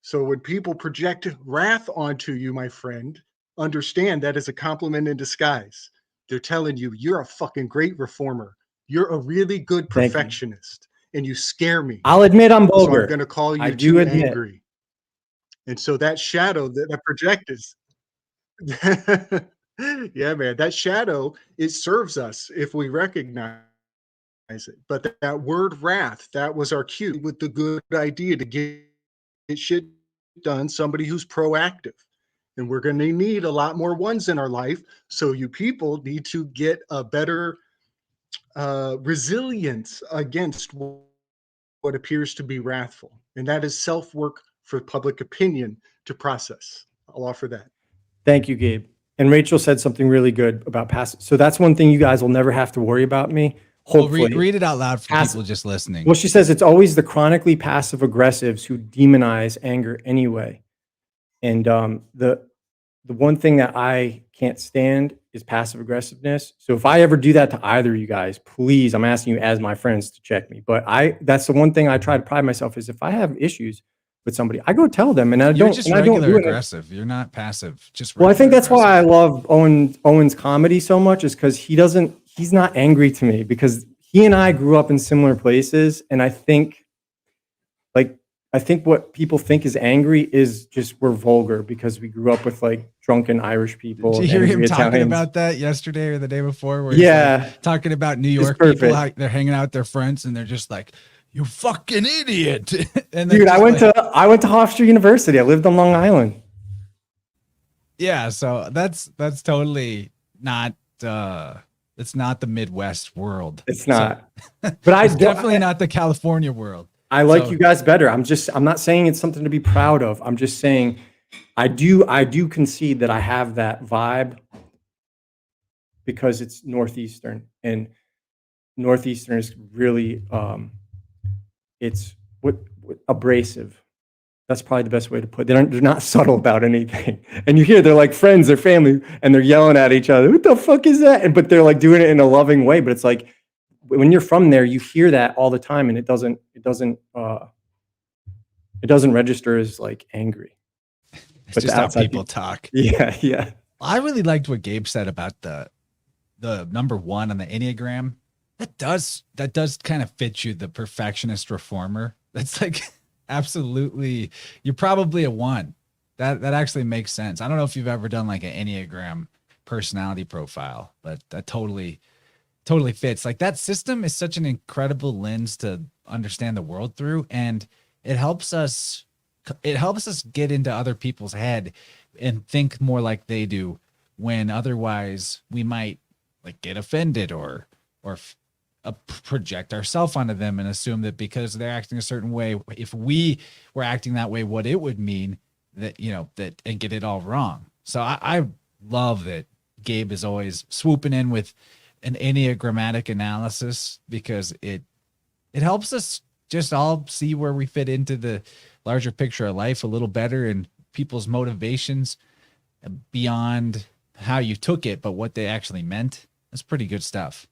Speaker 3: So when people project wrath onto you, my friend, understand that is a compliment in disguise. They're telling you, you're a fucking great reformer. You're a really good perfectionist, and you scare me.
Speaker 2: I'll admit I'm vulgar.
Speaker 3: So I'm going to call you too angry. And so that shadow that project is, yeah, man, that shadow, it serves us if we recognize it. But that word wrath, that was our cue with the good idea to get shit done, somebody who's proactive. And we're going to need a lot more ones in our life. So you people need to get a better resilience against what appears to be wrathful. And that is self-work for public opinion to process. I'll offer that.
Speaker 2: Thank you, Gabe. And Rachel said something really good about passive. So that's one thing you guys will never have to worry about me. Hopefully.
Speaker 1: Well, read it out loud for people just listening.
Speaker 2: Well, she says it's always the chronically passive aggressives who demonize anger anyway. And the one thing that I can't stand is passive aggressiveness. So if I ever do that to either of you guys, please, I'm asking you as my friends to check me. But that's the one thing I try to pride myself is if I have issues with somebody, I go tell them, and
Speaker 1: You're just regular aggressive. You're not passive. Just
Speaker 2: well, I think that's why I love Owen's comedy so much, is because he's not angry to me, because he and I grew up in similar places, and I think what people think is angry is just we're vulgar because we grew up with like drunken Irish people.
Speaker 1: Did you hear him talking about that yesterday or the day before? Where
Speaker 2: he's
Speaker 1: like talking about New York people, how they're hanging out with their friends, and they're just like, "You fucking idiot!" And
Speaker 2: dude, I went to Hofstra University. I lived on Long Island.
Speaker 1: Yeah, so that's totally not. It's not the Midwest world.
Speaker 2: It's not.
Speaker 1: So, but it's definitely not the California world.
Speaker 2: I like you guys better. I'm not saying it's something to be proud of. I'm just saying I do concede that I have that vibe because it's Northeastern, and Northeastern is really it's abrasive. That's probably the best way to put it. They're not subtle about anything. And you hear they're like friends, they're family, and they're yelling at each other. What the fuck is that? But they're like doing it in a loving way. But it's like when you're from there, you hear that all the time, and it doesn't register as like angry.
Speaker 1: It's but just how people talk.
Speaker 2: Yeah.
Speaker 1: I really liked what Gabe said about the number one on the Enneagram. That does kind of fit you, the perfectionist reformer. That's like absolutely, you're probably a one. That actually makes sense. I don't know if you've ever done like an Enneagram personality profile, but that totally fits. Like that system is such an incredible lens to understand the world through, and it helps us get into other people's head and think more like they do, when otherwise we might like get offended or project ourselves onto them and assume that because they're acting a certain way, if we were acting that way, what it would mean, that, you know, that, and get it all wrong. So I love that Gabe is always swooping in with an Enneagrammatic analysis, because it helps us just all see where we fit into the larger picture of life a little better, and people's motivations beyond how you took it, but what they actually meant. That's pretty good stuff.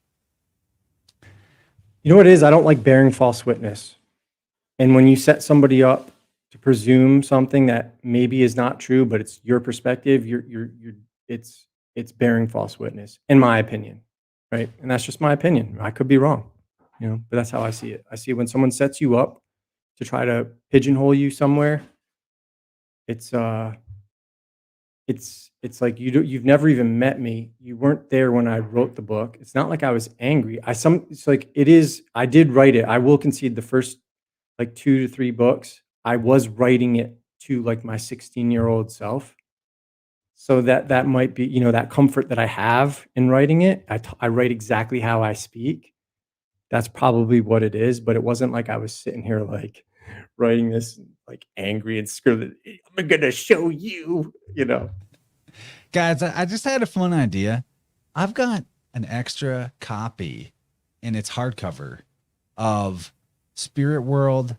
Speaker 2: You know what it is? I don't like bearing false witness. And when you set somebody up to presume something that maybe is not true, but it's your perspective, it's bearing false witness, in my opinion, right? And that's just my opinion. I could be wrong, you know, but that's how I see it. I see when someone sets you up to try to pigeonhole you somewhere, it's it's like you've never even met me. You weren't there when I wrote the book. It's not like I was angry. It's like it is. I did write it. I will concede the first like 2 to 3 books. I was writing it to like my 16-year-old self. So that might be, that comfort that I have in writing it. I write exactly how I speak. That's probably what it is, but it wasn't like I was sitting here like writing this like angry and scared. I'm gonna show you,
Speaker 1: Guys, I just had a fun idea. I've got an extra copy and it's hardcover of Spirit World,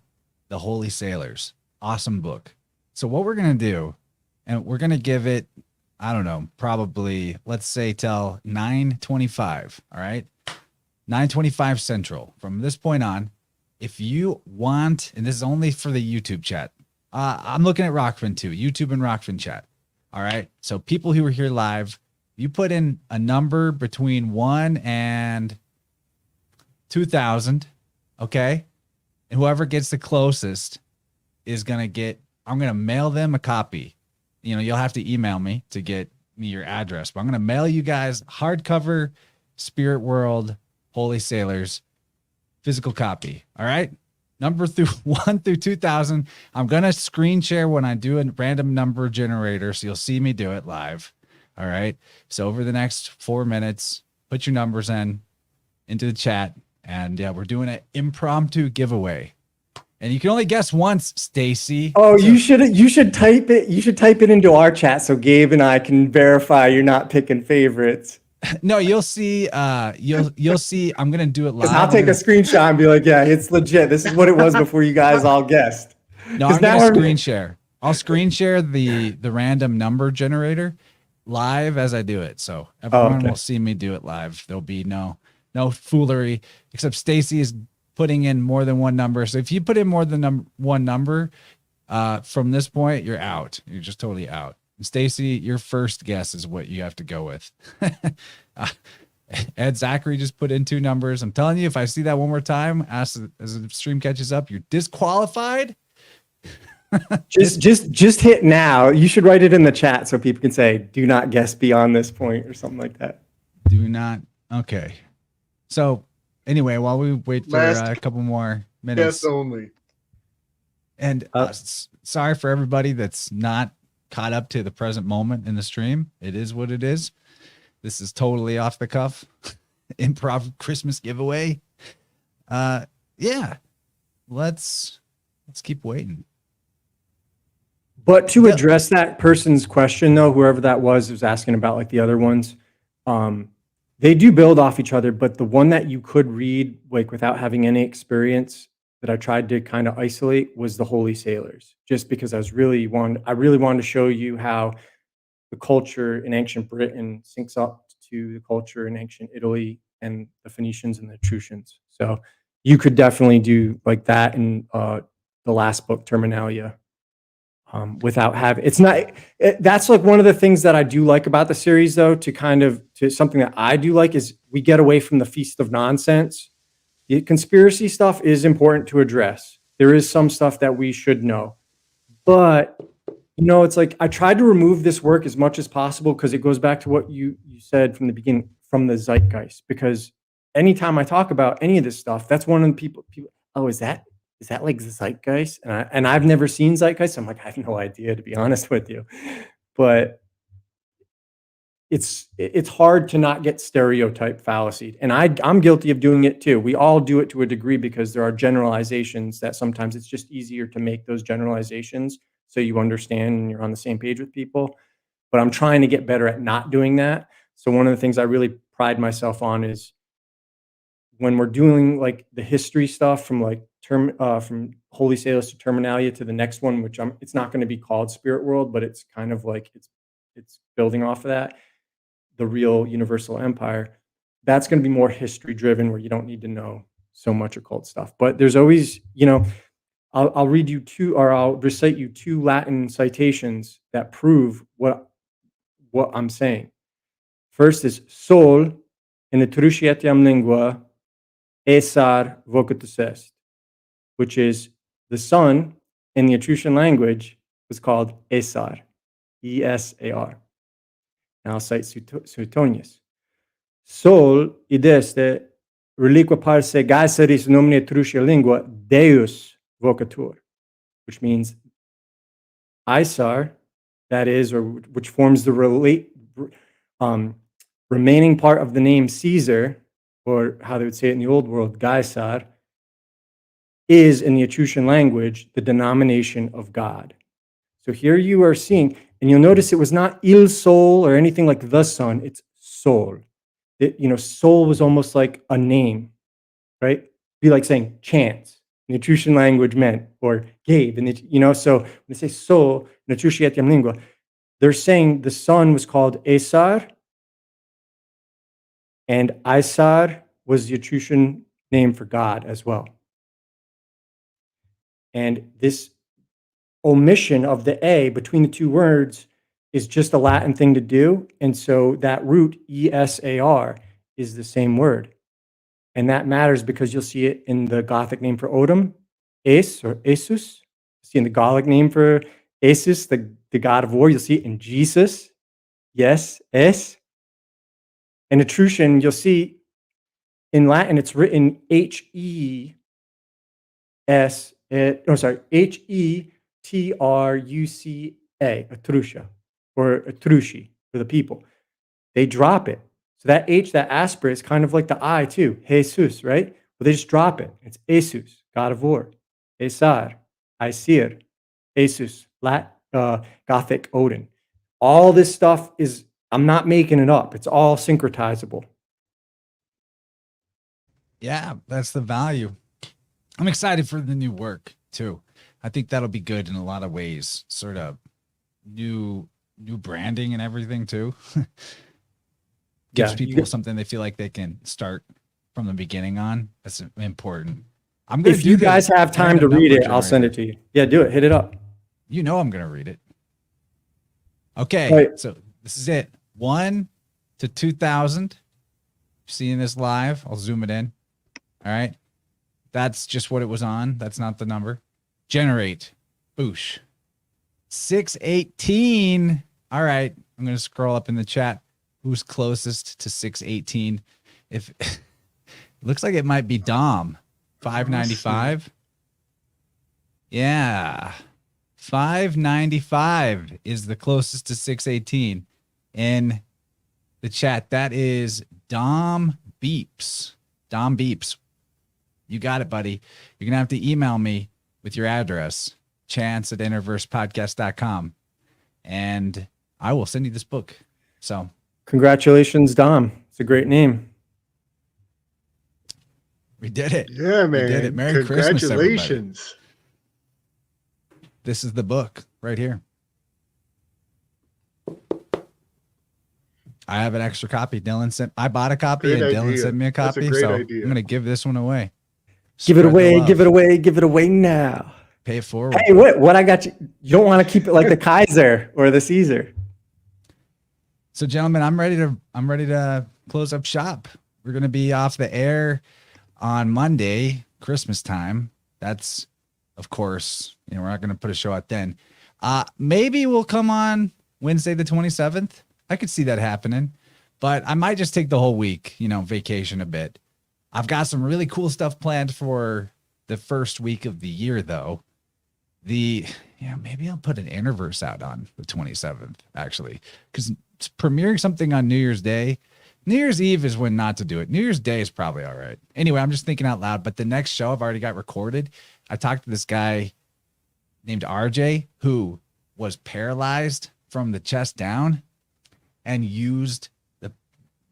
Speaker 1: The Holy Sailors. Awesome book. So what we're going to do, and we're going to give it, I don't know, probably, let's say till 9:25. All right. 9:25 Central. From this point on, if you want, and this is only for the YouTube chat. I'm looking at Rockfin too, YouTube and Rockfin chat. All right. So people who are here live, you put in a number between 1 and 2,000. Okay. And whoever gets the closest is going to get, I'm going to mail them a copy. You'll have to email me to get me your address, but I'm going to mail you guys hardcover Spirit World Holy Sailors physical copy. All right. Number 1 through 2,000. I'm going to screen share when I do a random number generator. So you'll see me do it live. All right. So over the next 4 minutes, put your numbers into the chat. And yeah, we're doing an impromptu giveaway. And you can only guess once, Stacy.
Speaker 2: Oh, so, you should type it. You should type it into our chat so Gabe and I can verify you're not picking favorites.
Speaker 1: No, you'll see. You'll see. I'm gonna do it live.
Speaker 2: I'll take a screenshot and be like, "Yeah, it's legit. This is what it was before you guys all guessed."
Speaker 1: No, I'm gonna screen share. I'll screen share the random number generator live as I do it, so everyone will see me do it live. There'll be no foolery, except Stacy is putting in more than one number. So if you put in more than one number, from this point, you're out. You're just totally out. Stacy, your first guess is what you have to go with. Ed Zachary just put in 2 numbers. I'm telling you, if I see that one more time, as the stream catches up, you're disqualified.
Speaker 2: just hit now. You should write it in the chat so people can say, "Do not guess beyond this point" or something like that.
Speaker 1: Do not. Okay. So anyway, while we wait for a couple more minutes.
Speaker 3: Yes, only.
Speaker 1: And sorry for everybody that's not caught up to the present moment in the stream. It is what it is. This is totally off the cuff. Improv Christmas giveaway. Yeah. Let's keep waiting.
Speaker 2: But to address that person's question though, whoever that was asking about like the other ones, they do build off each other, but the one that you could read like without having any experience that I tried to kind of isolate was the Holy Sailors, just because I really wanted to show you how the culture in ancient Britain syncs up to the culture in ancient Italy and the Phoenicians and the Etruscans. So you could definitely do like that in the last book, Terminalia, without having, that's like one of the things that I do like about the series though, to something that I do like is we get away from the feast of nonsense. The conspiracy stuff is important to address. There is some stuff that we should know, but it's like I tried to remove this work as much as possible because it goes back to what you said from the beginning, from the zeitgeist. Because anytime I talk about any of this stuff, that's one of the people. Oh, is that like the zeitgeist? And I've never seen zeitgeist. I'm like, I have no idea, to be honest with you. But it's hard to not get stereotype fallacied, and I'm guilty of doing it too. We all do it to a degree because there are generalizations that sometimes it's just easier to make those generalizations so you understand and you're on the same page with people. But I'm trying to get better at not doing that. So one of the things I really pride myself on is when we're doing like the history stuff from like from Holy Sailors to Terminalia to the next one, which it's not going to be called Spirit World, but it's kind of like it's building off of that. The real universal empire, that's going to be more history driven where you don't need to know so much occult stuff. But there's always, I'll read you I'll recite you 2 Latin citations that prove what I'm saying. First is sol in the Etrusciatiam lingua esar vocatus est, which is the sun in the Etruscan language was called esar. E-S-A-R. And I'll cite Suetonius. Sol ideste reliqua parse Gaeseris nomine Etrusia lingua Deus vocatur, which means Isar, that is, or which forms the remaining part of the name Caesar, or how they would say it in the old world, Caesar, is in the Etruscan language the denomination of God. So here you are seeing, and you'll notice it was not il sol or anything like the sun, it's sol. Sol was almost like a name, right? Be like saying chance in the Etruscan language meant, or Gabe, and so when they say sol in Etrusciatiam lingua, they're saying the sun was called Esar, and Isar was the Etruscan name for God as well. And this omission of the A between the two words is just a Latin thing to do. And so that root, E-S-A-R, is the same word. And that matters because you'll see it in the Gothic name for Odin, Ace or Asus. See in the Gallic name for Asus, the god of war. You'll see it in Jesus. Yes, Es. And Etruscan, you'll see in Latin, it's written H-E-S, H-E-T-R-U-C-A, Etrusia, or Etrushi for the people. They drop it. So that H, that aspirate, is kind of like the I too, Jesus, right? Well, they just drop it. It's Asus, god of war. Esar, Aesir, Asus, Gothic Odin. All this stuff is, I'm not making it up. It's all syncretizable.
Speaker 1: Yeah, that's the value. I'm excited for the new work too. I think that'll be good in a lot of ways. Sort of new branding and everything too. Gives people something they feel like they can start from the beginning on. That's important. I'm gonna.
Speaker 2: If you guys have time to read it, I'll send it to you. Yeah, do it. Hit it up.
Speaker 1: You know I'm gonna read it. Okay,
Speaker 2: right.
Speaker 1: So this is it. 1 to 2,000. Seeing this live, I'll zoom it in. All right. That's just what it was on. That's not the number. Generate. Boosh. 618. All right. I'm going to scroll up in the chat. Who's closest to 618? If it looks like it might be Dom. 595. Yeah. 595 is the closest to 618 in the chat. That is Dom Beeps. Dom Beeps. You got it, buddy. You're going to have to email me with your address, chance@InnerVersePodcast.com, and I will send you this book. So
Speaker 2: congratulations, Dom. It's a great name.
Speaker 1: We did it.
Speaker 3: Yeah, man.
Speaker 1: We did it. Merry Christmas,
Speaker 3: Congratulations.
Speaker 1: everybody. This is the book right here. I have an extra copy. I bought a copy and Dylan sent me a copy. So I'm going to give this one away.
Speaker 2: Give it away, give it away, give it away now.
Speaker 1: Pay it forward.
Speaker 2: Hey, what I got you? You don't want to keep it like the Kaiser or the Caesar.
Speaker 1: So, gentlemen, I'm ready to close up shop. We're going to be off the air on Monday, Christmas time. That's, of course, we're not going to put a show out then. Maybe we'll come on Wednesday the 27th. I could see that happening, but I might just take the whole week, vacation a bit. I've got some really cool stuff planned for the first week of the year, though. Maybe I'll put an InnerVerse out on the 27th, actually, because premiering something on New Year's Day. New Year's Eve is when not to do it. New Year's Day is probably all right. Anyway, I'm just thinking out loud, but the next show I've already got recorded. I talked to this guy named RJ who was paralyzed from the chest down and used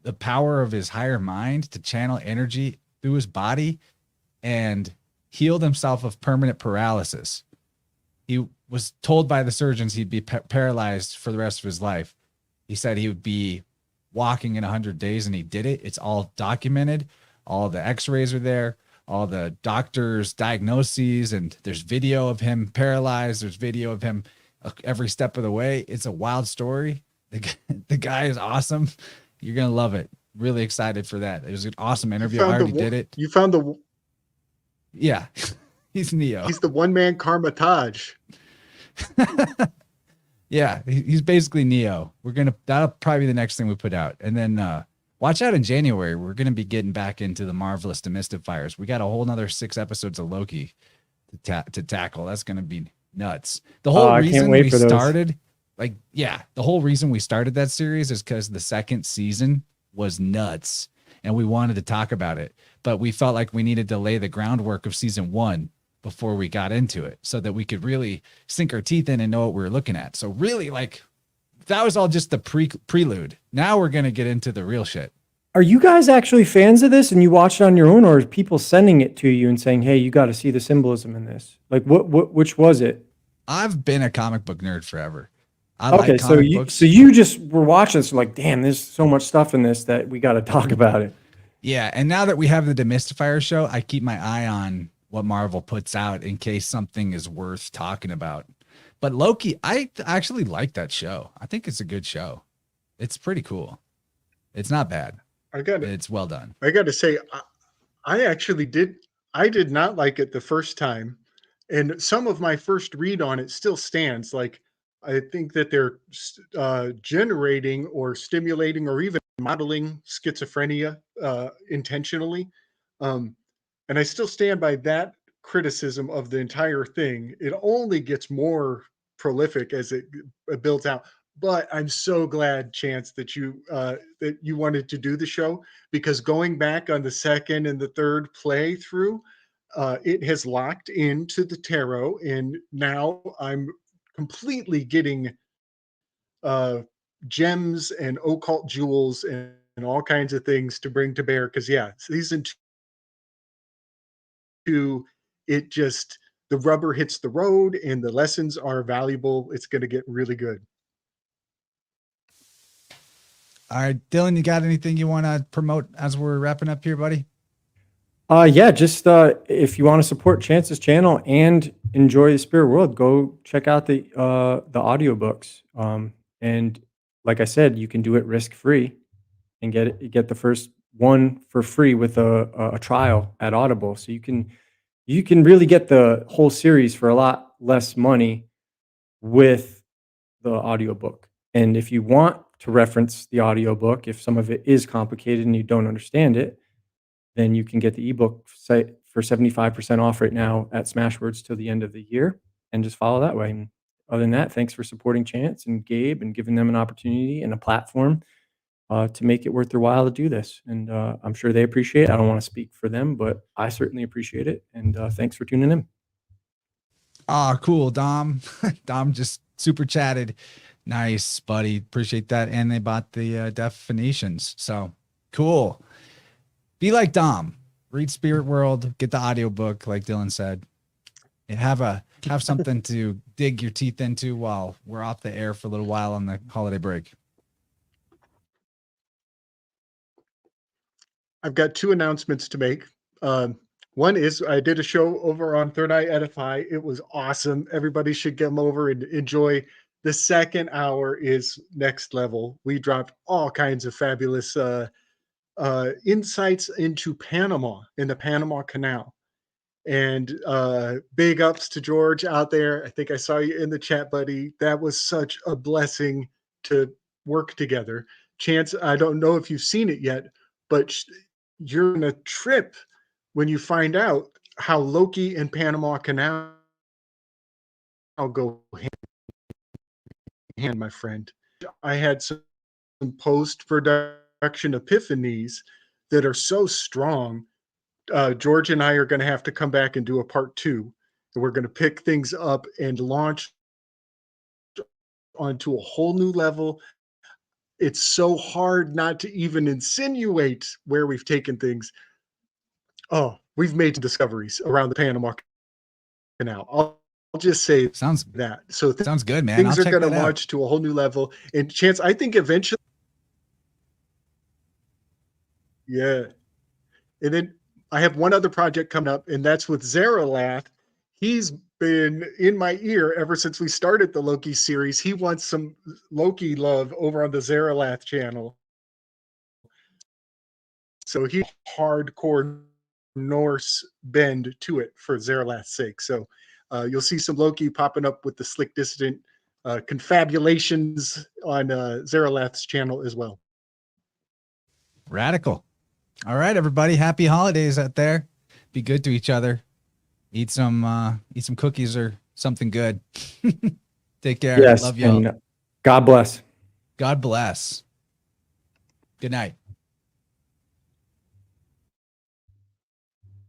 Speaker 1: the power of his higher mind to channel energy through his body and healed himself of permanent paralysis. He was told by the surgeons he'd be paralyzed for the rest of his life. He said he would be walking in 100 days, and he did it. It's all documented. All the x-rays are there, all the doctors' diagnoses, and there's video of him paralyzed. There's video of him every step of the way. It's a wild story. The guy is awesome. You're going to love it. Really excited for that. It was an awesome interview. I already did it.
Speaker 3: You found the...
Speaker 1: Yeah. He's Neo.
Speaker 3: He's the one-man Karma Taj.
Speaker 1: Yeah, he's basically Neo. That'll probably be the next thing we put out. And then watch out in January. We're gonna be getting back into the Marvelous Demystifiers. We got a whole nother 6 episodes of Loki to tackle. That's gonna be nuts. The whole
Speaker 2: I can't
Speaker 1: reason
Speaker 2: wait
Speaker 1: we
Speaker 2: for those.
Speaker 1: started, the whole reason we started that series is because the second season was nuts and we wanted to talk about it, but we felt like we needed to lay the groundwork of season 1 before we got into it so that we could really sink our teeth in and know what we were looking at. So really, like, that was all just the prelude. Now we're going to get into the real shit.
Speaker 2: Are you guys actually fans of this and you watch it on your own, or is people sending it to you and saying, hey, you got to see the symbolism in this? Like which was it?
Speaker 1: I've been a comic book nerd forever.
Speaker 2: Okay, so you just were watching this like, damn, there's so much stuff in this that we got to talk about it.
Speaker 1: Yeah, and now that we have the Demystifier show, I keep my eye on what Marvel puts out in case something is worth talking about. But Loki, I actually like that show. I think it's a good show. It's pretty cool. It's not bad. It's well done.
Speaker 3: I got to say, I actually did. I did not like it the first time, and some of my first read on it still stands. Like, I think that they're generating or stimulating or even modeling schizophrenia intentionally. And I still stand by that criticism of the entire thing. It only gets more prolific as it builds out. But I'm so glad, Chance, that you wanted to do the show, because going back on the second and the third playthrough, it has locked into the tarot, and now I'm completely getting gems and occult jewels and all kinds of things to bring to bear. Because yeah, season 2, it just, the rubber hits the road and the lessons are valuable. It's going to get really good.
Speaker 1: All right, Dylan, you got anything you want to promote as we're wrapping up here, buddy?
Speaker 2: Yeah, just if you want to support Chance's channel and enjoy the spirit world, go check out the audiobooks. And like I said, you can do it risk-free and get the first one for free with a trial at Audible. So you can really get the whole series for a lot less money with the audiobook. And if you want to reference the audiobook, if some of it is complicated and you don't understand it, then you can get the ebook site for 75% off right now at Smashwords till the end of the year, and just follow that way. And other than that, thanks for supporting Chance and Gabe and giving them an opportunity and a platform to make it worth their while to do this. And I'm sure they appreciate it. I don't want to speak for them, but I certainly appreciate it. And thanks for tuning in.
Speaker 1: Ah, cool. Dom. Dom just super chatted. Nice, buddy. Appreciate that. And they bought the definitions. So cool. Be like Dom. Read Spirit World. Get the audiobook, like Dylan said. And have something to dig your teeth into while we're off the air for a little while on the holiday break.
Speaker 3: I've got 2 announcements to make. One is I did a show over on Third Eye Edify. It was awesome. Everybody should come over and enjoy. The second hour is next level. We dropped all kinds of fabulous insights into Panama and the Panama Canal. And big ups to George out there. I think I saw you in the chat, buddy. That was such a blessing to work together. Chance, I don't know if you've seen it yet, but you're in a trip when you find out how Loki and Panama Canal go hand in hand, my friend. I had some post-production epiphanies that are so strong. George and I are going to have to come back and do a part 2. And we're going to pick things up and launch onto a whole new level. It's so hard not to even insinuate where we've taken things. Oh, we've made some discoveries around the Panama Canal. I'll just say
Speaker 1: Sounds
Speaker 3: that. So
Speaker 1: sounds good, man.
Speaker 3: Things are going to launch to a whole new level. And Chance, I think eventually, yeah. And then I have one other project coming up, and that's with Zaralath. He's been in my ear ever since we started the Loki series. He wants some Loki love over on the Zaralath channel. So he hardcore Norse bend to it for Zaralath's sake. So you'll see some Loki popping up with the Slick Dissident confabulations on Zaralath's channel as well.
Speaker 1: Radical. All right, everybody. Happy holidays out there. Be good to each other. Eat some cookies or something good. Take care.
Speaker 2: Yes.
Speaker 1: Love y'all.
Speaker 2: And God bless.
Speaker 1: God bless. Good night.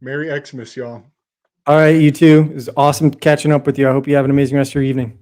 Speaker 3: Merry Xmas, y'all.
Speaker 2: All right, you too. It was awesome catching up with you. I hope you have an amazing rest of your evening.